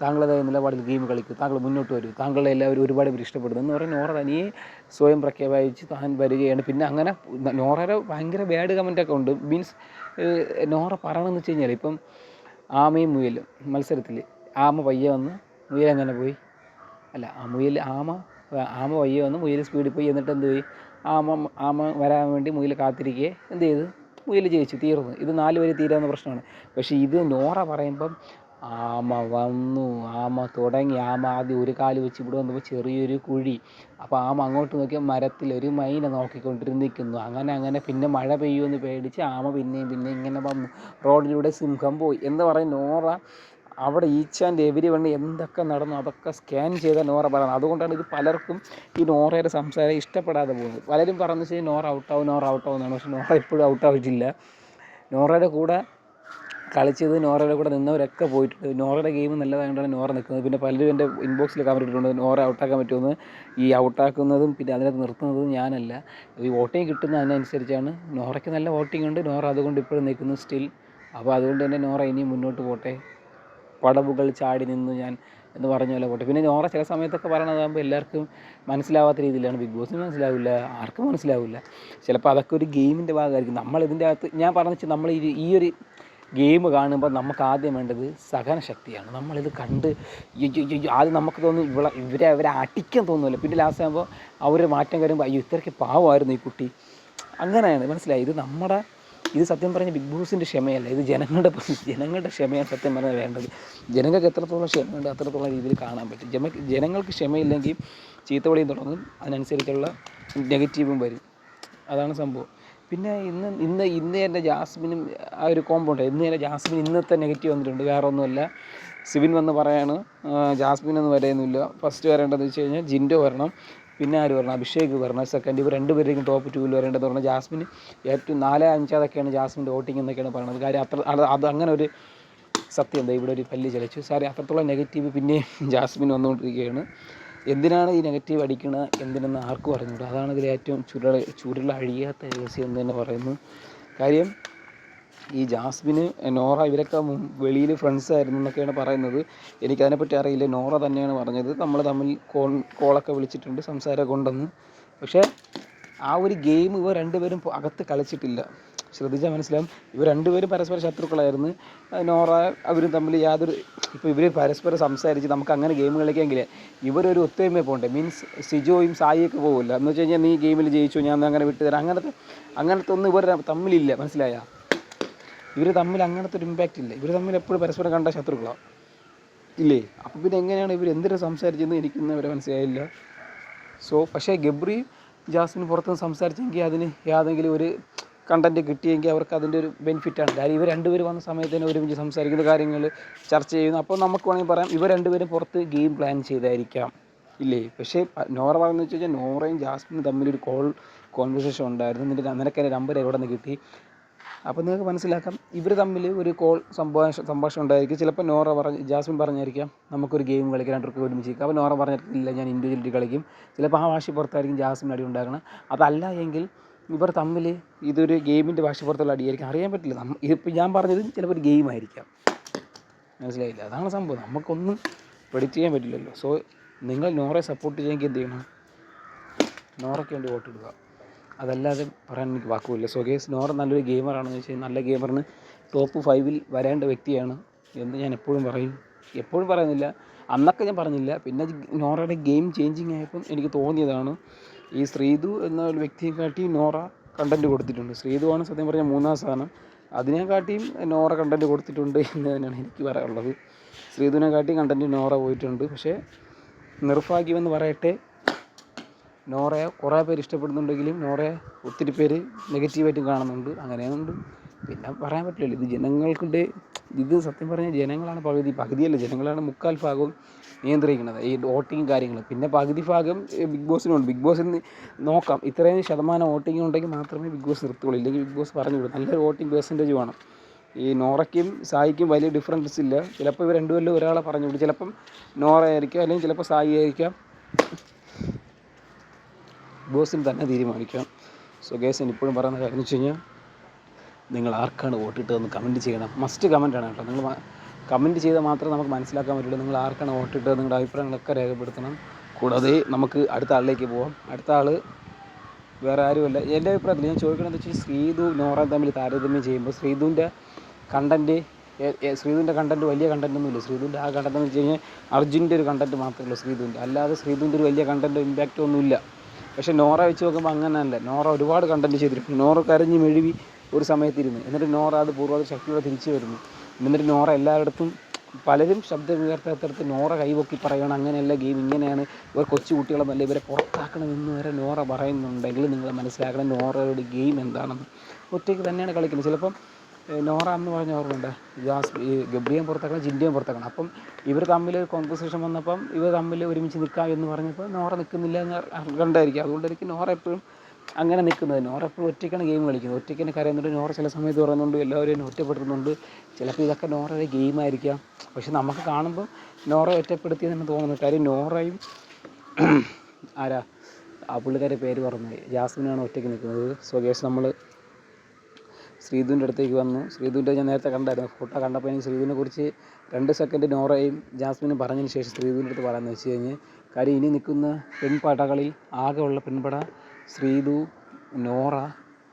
താങ്കളുടേതായ നിലപാടിൽ ഗെയിം കളിക്കും, താങ്കൾ മുന്നോട്ട് വരും, താങ്കളെ എല്ലാവരും ഒരുപാട് പേര് ഇഷ്ടപ്പെടുന്നു എന്ന് പറഞ്ഞ് നോറ തനിയെ സ്വയം പ്രഖ്യാപിച്ച് താൻ വരികയാണ്. പിന്നെ അങ്ങനെ നോറയുടെ ഭയങ്കര ബാഡ് കമൻറ്റൊക്കെ ഉണ്ട്. മീൻസ് നോറ പറയണമെന്ന് വെച്ച് കഴിഞ്ഞാൽ ഇപ്പം ആമയും മുയലും മത്സരത്തിൽ ആമ പയ്യെ വന്ന് മുയലെങ്ങനെ പോയി, അല്ല ആമ വയ്യ വന്ന് മുയൽ സ്പീഡിൽ പോയി. എന്നിട്ട് എന്ത് പോയി, ആമ വരാൻ വേണ്ടി മുയൽ കാത്തിരിക്കുകയെ എന്ത് ചെയ്തു, മുയൽ ജയിച്ചു, തീർന്നു. ഇത് 4 പേര് തീരാവുന്ന പ്രശ്നമാണ്. പക്ഷേ ഇത് നോറ പറയുമ്പം ആമ വന്നു, ആമ തുടങ്ങി, ആമ ആദ്യം ഒരു കാല് വെച്ച് ഇവിടെ വന്നപ്പോൾ ചെറിയൊരു കുഴി, അപ്പോൾ ആമ അങ്ങോട്ട് നോക്കിയാൽ മരത്തിൽ ഒരു മൈനെ നോക്കിക്കൊണ്ടിരുന്നിരിക്കുന്നു. അങ്ങനെ പിന്നെ മഴ പെയ്യുമെന്ന് പേടിച്ച് ആമ പിന്നെയും ഇങ്ങനെ വന്നു, റോഡിലൂടെ സിംഹം പോയി എന്ന് പറയും നോറ. അവിടെ ഈച്ച് ആൻഡ് എവരി വൺ എന്തൊക്കെ നടന്നു അതൊക്കെ സ്കാൻ ചെയ്ത നോറ പറയുന്നത്. അതുകൊണ്ടാണ് ഇത് പലർക്കും ഈ നോറയുടെ സംസാരം ഇഷ്ടപ്പെടാതെ പോകുന്നത്. പലരും പറഞ്ഞു വെച്ചാൽ നോറ ഔട്ടാവും എന്നാണ്. പക്ഷേ നോറ ഇപ്പോഴും ഔട്ടായിട്ടില്ല. നോറയുടെ കൂടെ കളിച്ചത്, നോറയുടെ കൂടെ നിന്നവരൊക്കെ പോയിട്ടുണ്ട്. നോറയുടെ ഗെയിം നല്ലതായതുകൊണ്ടാണ് നോറ നിൽക്കുന്നത്. പിന്നെ പലരും എൻ്റെ ഇൻബോക്സിൽ കമൻറ്റ് ഇട്ടിട്ടുണ്ട് നോറ ഔട്ടാക്കാൻ പറ്റുമെന്ന്. ഈ ഔട്ടാക്കുന്നതും പിന്നെ അതിനകത്ത് നിർത്തുന്നതും ഞാനല്ല. ഈ വോട്ടിങ് കിട്ടുന്ന അതിനനുസരിച്ചാണ്. നോറയ്ക്ക് നല്ല വോട്ടിംഗ് ഉണ്ട്, നോറ അതുകൊണ്ട് ഇപ്പോഴും നിൽക്കുന്നു സ്റ്റിൽ. അപ്പോൾ അതുകൊണ്ട് തന്നെ നോറ ഇനിയും മുന്നോട്ട് പോട്ടെ, പടവുകൾ ചാടി നിന്നു ഞാൻ എന്ന് പറഞ്ഞ പോലെ പോട്ടെ. പിന്നെ നോറ ചില സമയത്തൊക്കെ പറയണതാകുമ്പോൾ എല്ലാവർക്കും മനസ്സിലാവാത്ത രീതിയിലാണ്. ബിഗ് ബോസിന് മനസ്സിലാവില്ല, ആർക്കും മനസ്സിലാവില്ല. ചിലപ്പോൾ അതൊക്കെ ഒരു ഗെയിമിൻ്റെ ഭാഗമായിരിക്കും. നമ്മളിതിൻ്റെ അകത്ത് ഞാൻ പറഞ്ഞു വെച്ചാൽ നമ്മൾ ഈ ഒരു ഗെയിം കാണുമ്പോൾ നമുക്ക് ആദ്യം വേണ്ടത് സഹനശക്തിയാണ്. നമ്മളിത് കണ്ട് ആദ്യം നമുക്ക് തോന്നും അവരെ അടിക്കാൻ തോന്നുമല്ലോ. പിന്നെ ലാസ്റ്റ് ആകുമ്പോൾ അവർ മാറ്റം വരുമ്പോൾ അയ്യോ ഇത്രയ്ക്ക് പാവമായിരുന്നു ഈ കുട്ടി, അങ്ങനെയാണ്. മനസ്സിലായി? ഇത് സത്യം പറഞ്ഞ ബിഗ് ബോസിൻ്റെ ക്ഷമയല്ല, ഇത് ജനങ്ങളുടെ ക്ഷമയാണ് സത്യം പറഞ്ഞാൽ വേണ്ടത്. ജനങ്ങൾക്ക് എത്രത്തോളം ക്ഷമയുണ്ട് അത്രത്തോളം രീതിയിൽ കാണാൻ പറ്റും. ജനങ്ങൾക്ക് ക്ഷമയില്ലെങ്കിൽ ചീത്തവിളിയും തുടങ്ങും, അതിനനുസരിച്ചുള്ള നെഗറ്റീവും വരും. അതാണ് സംഭവം. പിന്നെ ഇന്ന് എൻ്റെ ജാസ്മിനും ആ ഒരു കോംബോ ഉണ്ട്. ഇന്നത്തെ നെഗറ്റീവ് വന്നിട്ടുണ്ട്. വേറെ ഒന്നുമല്ല, സിബിൻ വന്ന് പറയാണ് ജാസ്മിനൊന്നും വരെയൊന്നുമില്ല, ഫസ്റ്റ് വരേണ്ടതെന്ന് വെച്ച് കഴിഞ്ഞാൽ ജിൻഡോ വരണം, പിന്നെ ആര് വരണം, അഭിഷേക് വരണം സെക്കൻഡ്. ഇവർ 2 പേരേക്കും ടോപ്പ് 2 വരേണ്ടത് പറഞ്ഞാൽ ജാസ്മിന് ഏറ്റവും 4-5 ജാസ്മിൻ്റെ വോട്ടിംഗ് എന്നൊക്കെയാണ് പറയുന്നത്. കാര്യം അത് അങ്ങനെ ഒരു സത്യം എന്താ ഇവിടെ ഒരു പല്ല് ചലിച്ചു സാറി. അത്രത്തോളം നെഗറ്റീവ് പിന്നെയും ജാസ്മിൻ വന്നുകൊണ്ടിരിക്കുകയാണ്. എന്തിനാണ് ഈ നെഗറ്റീവ് അടിക്കുന്നത് എന്തിനെന്ന് ആർക്കും അറിഞ്ഞൂട. അതാണ് ഇതിൽ ഏറ്റവും ചുരുള അഴിയാത്ത രഹസ്യം എന്ന് തന്നെ പറയുന്നു. കാര്യം ഈ ജാസ്മിന് നോറ ഇവരൊക്കെ വെളിയിൽ ഫ്രണ്ട്സ് ആയിരുന്നു എന്നൊക്കെയാണ് പറയുന്നത്. എനിക്കതിനെപ്പറ്റി അറിയില്ല. നോറ തന്നെയാണ് പറഞ്ഞത് നമ്മൾ തമ്മിൽ കോളൊക്കെ വിളിച്ചിട്ടുണ്ട്, സംസാരമൊക്കെ ഉണ്ടെന്ന്. പക്ഷേ ആ ഒരു ഗെയിം ഇവർ രണ്ടുപേരും അകത്ത് കളിച്ചിട്ടില്ല. ശ്രദ്ധിച്ചാൽ മനസ്സിലാവും. ഇവർ രണ്ടുപേരും പരസ്പര ശത്രുക്കളായിരുന്നു. നോറ അവരും തമ്മിൽ യാതൊരു ഇപ്പോൾ ഇവർ പരസ്പരം സംസാരിച്ച് നമുക്ക് അങ്ങനെ ഗെയിം കളിക്കാമെങ്കിൽ ഇവരൊരു ഒത്തൊരുമ പോകണ്ടേ. മീൻസ് സിജോയും സായിയൊക്കെ പോകില്ല എന്ന് വെച്ച് കഴിഞ്ഞാൽ നീ ഗെയിമിൽ ജയിച്ചു ഞാൻ അങ്ങനെ വിട്ടുതരാം, അങ്ങനത്തെ ഒന്നും ഇവർ തമ്മിലില്ല. മനസ്സിലായ? ഇവർ തമ്മിൽ അങ്ങനത്തെ ഒരു ഇമ്പാക്റ്റ് ഇല്ല. ഇവർ തമ്മിൽ എപ്പോഴും പരസ്പരം കണ്ട ശത്രുക്കളാണ് ഇല്ലേ. അപ്പോൾ പിന്നെ എങ്ങനെയാണ് ഇവർ എന്തിനു സംസാരിച്ചെന്ന് എനിക്കൊന്നും ഇവരെ മനസ്സിലായില്ല. പക്ഷേ ഗബ്രി ജാസ്മിൻ പുറത്തുനിന്ന് സംസാരിച്ചെങ്കിൽ അതിന് യാതെങ്കിലും ഒരു കണ്ടൻറ്റ് കിട്ടിയെങ്കിൽ അവർക്ക് അതിൻ്റെ ഒരു ബെനിഫിറ്റാണ്. കാര്യം ഇവർ രണ്ടുപേരും വന്ന സമയത്ത് തന്നെ ഒരുമിച്ച് സംസാരിക്കുന്ന കാര്യങ്ങൾ ചർച്ച ചെയ്യുന്നു. അപ്പോൾ നമുക്ക് വേണമെങ്കിൽ പറയാം ഇവർ രണ്ടുപേരും പുറത്ത് ഗെയിം പ്ലാൻ ചെയ്തായിരിക്കാം ഇല്ലേ. പക്ഷേ നോറ പറയുന്നത് വെച്ച് കഴിഞ്ഞാൽ നോറയും ജാസ്മിനും തമ്മിലൊരു കോൺവെർസേഷൻ ഉണ്ടായിരുന്നു. എന്നിട്ട് നിനക്കെൻ്റെ നമ്പർ എവിടെ നിന്ന് കിട്ടി? അപ്പോൾ നിങ്ങൾക്ക് മനസ്സിലാക്കാം ഇവർ തമ്മിൽ ഒരു സംഭാഷണം ഉണ്ടായിരിക്കും. ചിലപ്പോൾ ജാസ്മിൻ പറഞ്ഞായിരിക്കാം നമുക്കൊരു ഗെയിം കളിക്കാൻ രണ്ടർക്ക് ഒരുമിച്ച്. അപ്പോൾ നോറ പറഞ്ഞിട്ടില്ല ഞാൻ ഇൻഡിവിജ്വലിറ്റി കളിക്കും. ചിലപ്പോൾ ആ വാശി പുറത്തായിരിക്കും ജാസ്മിൻ അടി ഉണ്ടാക്കണം. അതല്ല എങ്കിൽ ഇവർ തമ്മിൽ ഇതൊരു ഗെയിമിൻ്റെ വാശി പുറത്തുള്ള അടിയായിരിക്കും. അറിയാൻ പറ്റില്ല. ഇതിപ്പോൾ ഞാൻ പറഞ്ഞത് ചിലപ്പോൾ ഒരു ഗെയിം ആയിരിക്കാം. മനസ്സിലായില്ല? അതാണ് സംഭവം. നമുക്കൊന്നും പ്രെഡിക്റ്റ് ചെയ്യാൻ പറ്റില്ലല്ലോ. നിങ്ങൾ നോറയെ സപ്പോർട്ട് ചെയ്യുമെങ്കിൽ എന്ത് ചെയ്യണം? നോറയ്ക്ക് വേണ്ടി വോട്ട് ഇടുക. അതല്ലാതെ പറയാൻ എനിക്ക് വാക്കുമില്ല. ഗൈസ്, നോറ നല്ലൊരു ഗെയിമറാണെന്ന് വെച്ചാൽ നല്ല ഗെയിമറിന് ടോപ്പ് 5 വരേണ്ട വ്യക്തിയാണ് എന്ന് ഞാൻ എപ്പോഴും പറയും. എപ്പോഴും പറയുന്നില്ല, അന്നൊക്കെ ഞാൻ പറഞ്ഞില്ല. പിന്നെ നോറയുടെ ഗെയിം ചേഞ്ചിങ് ആയപ്പം എനിക്ക് തോന്നിയതാണ് ഈ ശ്രീതു എന്ന ഒരു വ്യക്തിയെക്കാട്ടിയും നോറ കണ്ടൻറ്റ് കൊടുത്തിട്ടുണ്ട്. ശ്രീതുവാണ് സത്യം പറഞ്ഞാൽ 3-ാം സ്ഥാനം. അതിനെക്കാട്ടിയും നോറ കണ്ടൻറ്റ് കൊടുത്തിട്ടുണ്ട് എന്ന് തന്നെയാണ് എനിക്ക് പറയാനുള്ളത്. ശ്രീതുവിനെക്കാട്ടിയും കണ്ടൻറ്റ് നോറ പോയിട്ടുണ്ട്. പക്ഷേ നിർഭാഗ്യമെന്ന് പറയട്ടെ, നോറയെ കുറേ പേര് ഇഷ്ടപ്പെടുന്നുണ്ടെങ്കിലും നോറയെ ഒത്തിരി പേര് നെഗറ്റീവായിട്ടും കാണുന്നുണ്ട്. അങ്ങനെയുണ്ട്. പിന്നെ പറയാൻ പറ്റില്ലല്ലോ. ഇത് സത്യം പറഞ്ഞാൽ ജനങ്ങളാണ് പകുതിയല്ല, ജനങ്ങളാണ് 3/4 ഭാഗവും നിയന്ത്രിക്കുന്നത് ഈ വോട്ടിങ് കാര്യങ്ങൾ. പിന്നെ പകുതി ഭാഗം ബിഗ് ബോസിനുണ്ട്. ബിഗ് ബോസിന് നോക്കാം ഇത്രയും ശതമാനം വോട്ടിങ് ഉണ്ടെങ്കിൽ മാത്രമേ ബിഗ് ബോസ് നിർത്തുകയുള്ളൂ. ഇല്ലെങ്കിൽ ബിഗ് ബോസ് പറഞ്ഞു വിടും. നല്ലൊരു വോട്ടിംഗ് പെർസെൻറ്റേജ് വേണം. ഈ നോറയ്ക്കും സായിക്കും വലിയ ഡിഫറൻസ് ഇല്ല. ചിലപ്പോൾ ഇവർ രണ്ടുപേരിലും ഒരാളെ പറഞ്ഞു വിടും. ചിലപ്പം നോറ ആയിരിക്കാം, അല്ലെങ്കിൽ ചിലപ്പോൾ സായി ആയിരിക്കാം. ബോസിന് തന്നെ തീരുമാനിക്കാം. ഗൈസ്, ഇപ്പോഴും പറയുന്ന കാര്യം എന്ന് വെച്ച് കഴിഞ്ഞാൽ നിങ്ങൾ ആർക്കാണ് വോട്ടിട്ടതെന്ന് കമൻറ്റ് ചെയ്യണം. മസ്റ്റ് കമൻറ്റാണ് കേട്ടോ. നിങ്ങൾ കമൻറ്റ് ചെയ്താൽ മാത്രമേ നമുക്ക് മനസ്സിലാക്കാൻ പറ്റുള്ളൂ നിങ്ങൾ ആർക്കാണ് വോട്ടിട്ടത്. നിങ്ങളുടെ അഭിപ്രായങ്ങളൊക്കെ രേഖപ്പെടുത്തണം. കൂടാതെ നമുക്ക് അടുത്ത ആളിലേക്ക് പോകാം. അടുത്ത ആൾ വേറെ ആരുമല്ല. എൻ്റെ അഭിപ്രായത്തിൽ ഞാൻ ചോദിക്കണമെന്ന് വെച്ചാൽ ശ്രീതു നോറ തമ്മിൽ താരതമ്യം ചെയ്യുമ്പോൾ ശ്രീതുവിൻ്റെ കണ്ടൻറ്റ് വലിയ കണ്ടൻറ്റൊന്നുമില്ല. ശ്രീതുവിൻ്റെ ആ കണ്ടൻറ്റ് എന്ന് വെച്ച് കഴിഞ്ഞാൽ അർജുൻ്റെ ഒരു കണ്ടൻറ്റ് മാത്രമേ ഉള്ളൂ ശ്രീതുവിൻ്റെ. അല്ലാതെ ശ്രീതുവിൻ്റെ ഒരു വലിയ കണ്ടൻറ്റ് ഇമ്പാക്റ്റ് ഒന്നുമില്ല. പക്ഷേ നോറ വെച്ച് നോക്കുമ്പോൾ അങ്ങനെയല്ല. നോറ ഒരുപാട് കണ്ടൻറ്റ് ചെയ്തിട്ടുണ്ട്. നോറ കരഞ്ഞ് മെഴുകി ഒരു സമയത്തിരുന്ന്, എന്നിട്ട് നോറ അത് പൂർവ്വ ശക്തിയോടെ തിരിച്ചു വരുന്നു. എന്നിട്ട് നോറ എല്ലായിടത്തും പലരും ശബ്ദം ഉയർത്താത്തടത്ത് നോറ കൈവക്കി പറയണം അങ്ങനെയല്ല ഗെയിം ഇങ്ങനെയാണ്, ഇവർ കൊച്ചു കുട്ടികളെന്നല്ല, ഇവരെ പുറത്താക്കണമെന്ന് വരെ നോറ പറയുന്നുണ്ടെങ്കിൽ നിങ്ങൾ മനസ്സിലാക്കണം നോറയുടെ ഗെയിം എന്താണെന്ന്. ഒറ്റയ്ക്ക് തന്നെയാണ് കളിക്കുന്നത്. ചിലപ്പം നോറ അന്ന് പറഞ്ഞ ഓർമ്മയുണ്ട്, ഗബ്രിയേയും പുറത്താക്കണം, ജിൻഡേയും പുറത്താക്കണം. അപ്പം ഇവർ തമ്മിൽ കോൺവെർസേഷൻ വന്നപ്പം ഇവർ തമ്മിൽ ഒരുമിച്ച് നിൽക്കാം എന്ന് പറഞ്ഞപ്പോൾ നോറ നിൽക്കുന്നില്ല എന്ന് കണ്ടായിരിക്കും. അതുകൊണ്ടായിരിക്കും നോറ എപ്പോഴും അങ്ങനെ നിൽക്കുന്നത്. നോറ എപ്പോഴും ഒറ്റയ്ക്കാണ് ഗെയിം കളിക്കുന്നത്. ഒറ്റയ്ക്ക് തന്നെ കരയുന്നുണ്ട്. നോറ ചില സമയത്ത് പറയുന്നുണ്ട് എല്ലാവരും എന്നെ ഒറ്റപ്പെടുത്തുന്നുണ്ട്. ചിലപ്പോൾ ഇതൊക്കെ നോറയുടെ ഗെയിമായിരിക്കാം. പക്ഷെ നമുക്ക് കാണുമ്പോൾ നോറ ഒറ്റപ്പെടുത്തിയെന്ന് തോന്നുന്നു. കാര്യം നോറയും ആരാ ആ പുള്ളിക്കാരെ പേര് പറഞ്ഞു, ജാസ്മിനാണ് ഒറ്റയ്ക്ക് നിൽക്കുന്നത്. ഗൈസ്, നമ്മൾ ശ്രീധുവിൻ്റെ അടുത്തേക്ക് വന്നു. ശ്രീധുവിൻ്റെ ഞാൻ നേരത്തെ കണ്ടായിരുന്നു ഫോട്ടോ. കണ്ടപ്പോൾ എനിക്ക് ശ്രീധുവിനെ കുറിച്ച് 2 സെക്കൻഡ് നോറയും ജാസ്മിനും പറഞ്ഞതിന് ശേഷം ശ്രീധുവിൻ്റെ അടുത്ത് പറയാമെന്ന് വെച്ച് കഴിഞ്ഞാൽ, കാര്യം ഇനി നിൽക്കുന്ന പെൺപടകളിൽ ആകെ ഉള്ള പെൺപട ശ്രീധു, നോറ,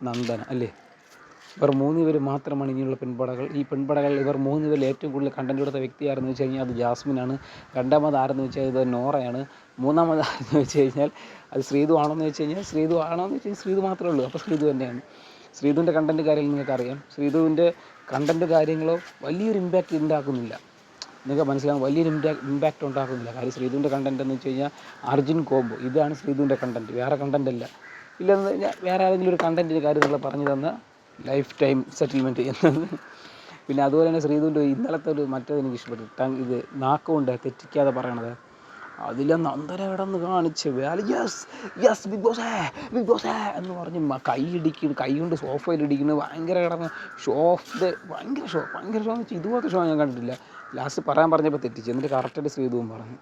നന്ദന അല്ലേ. ഇവർ 3 പേര് മാത്രമാണ് ഇനിയുള്ള പെൺപടകൾ. ഈ പെൺപടകളിൽ ഇവർ 3 പേരിൽ ഏറ്റവും കൂടുതൽ കണ്ടൻറ്റ് കൊടുത്ത വ്യക്തി ആരെന്ന് വെച്ച് കഴിഞ്ഞാൽ അത് ജാസ്മിനാണ്. രണ്ടാമത് ആരെന്ന് വെച്ചാൽ ഇത് നോറയാണ്. മൂന്നാമത് ആരെന്ന് വെച്ച് കഴിഞ്ഞാൽ അത് ശ്രീധു ആണോയെന്ന് വെച്ച് കഴിഞ്ഞാൽ ശ്രീധു മാത്രമേ ഉള്ളൂ. അപ്പോൾ ശ്രീധു തന്നെയാണ്. ശ്രീധുവിൻ്റെ കണ്ടൻറ്റ് കാര്യങ്ങൾ നിങ്ങൾക്കറിയാം. ശ്രീധുവിൻ്റെ കണ്ടൻറ്റ് കാര്യങ്ങളോ വലിയൊരു ഇമ്പാക്റ്റ് ഉണ്ടാക്കുന്നില്ല. നിങ്ങൾക്ക് മനസ്സിലാകും, വലിയൊരു ഇമ്പാക്റ്റ് ഉണ്ടാക്കുന്നില്ല. കാര്യം ശ്രീധുവിൻ്റെ കണ്ടൻറ്റ് എന്ന് വെച്ച് കഴിഞ്ഞാൽ അർജുൻ കോംബോ, ഇതാണ് ശ്രീധുവിൻ്റെ കണ്ടൻറ്റ്, വേറെ കണ്ടൻറ്റ് അല്ല. ഇല്ലെന്ന് കഴിഞ്ഞാൽ വേറെ ആരെങ്കിലും ഒരു കണ്ടൻറ്റിൻ്റെ കാര്യം നിങ്ങൾ പറഞ്ഞു തന്ന ലൈഫ് ടൈം സെറ്റിൽമെൻറ്റ് ചെയ്യുന്നത്. പിന്നെ അതുപോലെ തന്നെ ശ്രീധുവിൻ്റെ ഇന്നലത്തെ ഒരു മറ്റേത് എനിക്ക് ഇഷ്ടപ്പെട്ടു. ഇത് നാക്കുകൊണ്ട് തെറ്റിക്കാതെ പറയണത്, അതിലെ നന്ദന കിടന്ന് കാണിച്ച് യെസ് ബിഗ് ബോസ് എന്ന് പറഞ്ഞ് കൈ കൊണ്ട് സോഫയിലിടിക്കുന്നത്, ഭയങ്കര കിടന്ന് ഭയങ്കര ഷോ എന്ന് വെച്ചാൽ ഇതുപോലത്തെ ഷോ ഞാൻ കണ്ടിട്ടില്ല. ലാസ്റ്റ് പറഞ്ഞപ്പോൾ തെറ്റിച്ച്, എന്നിട്ട് കറക്റ്റായിട്ട് ശ്രീധുവും പറഞ്ഞു.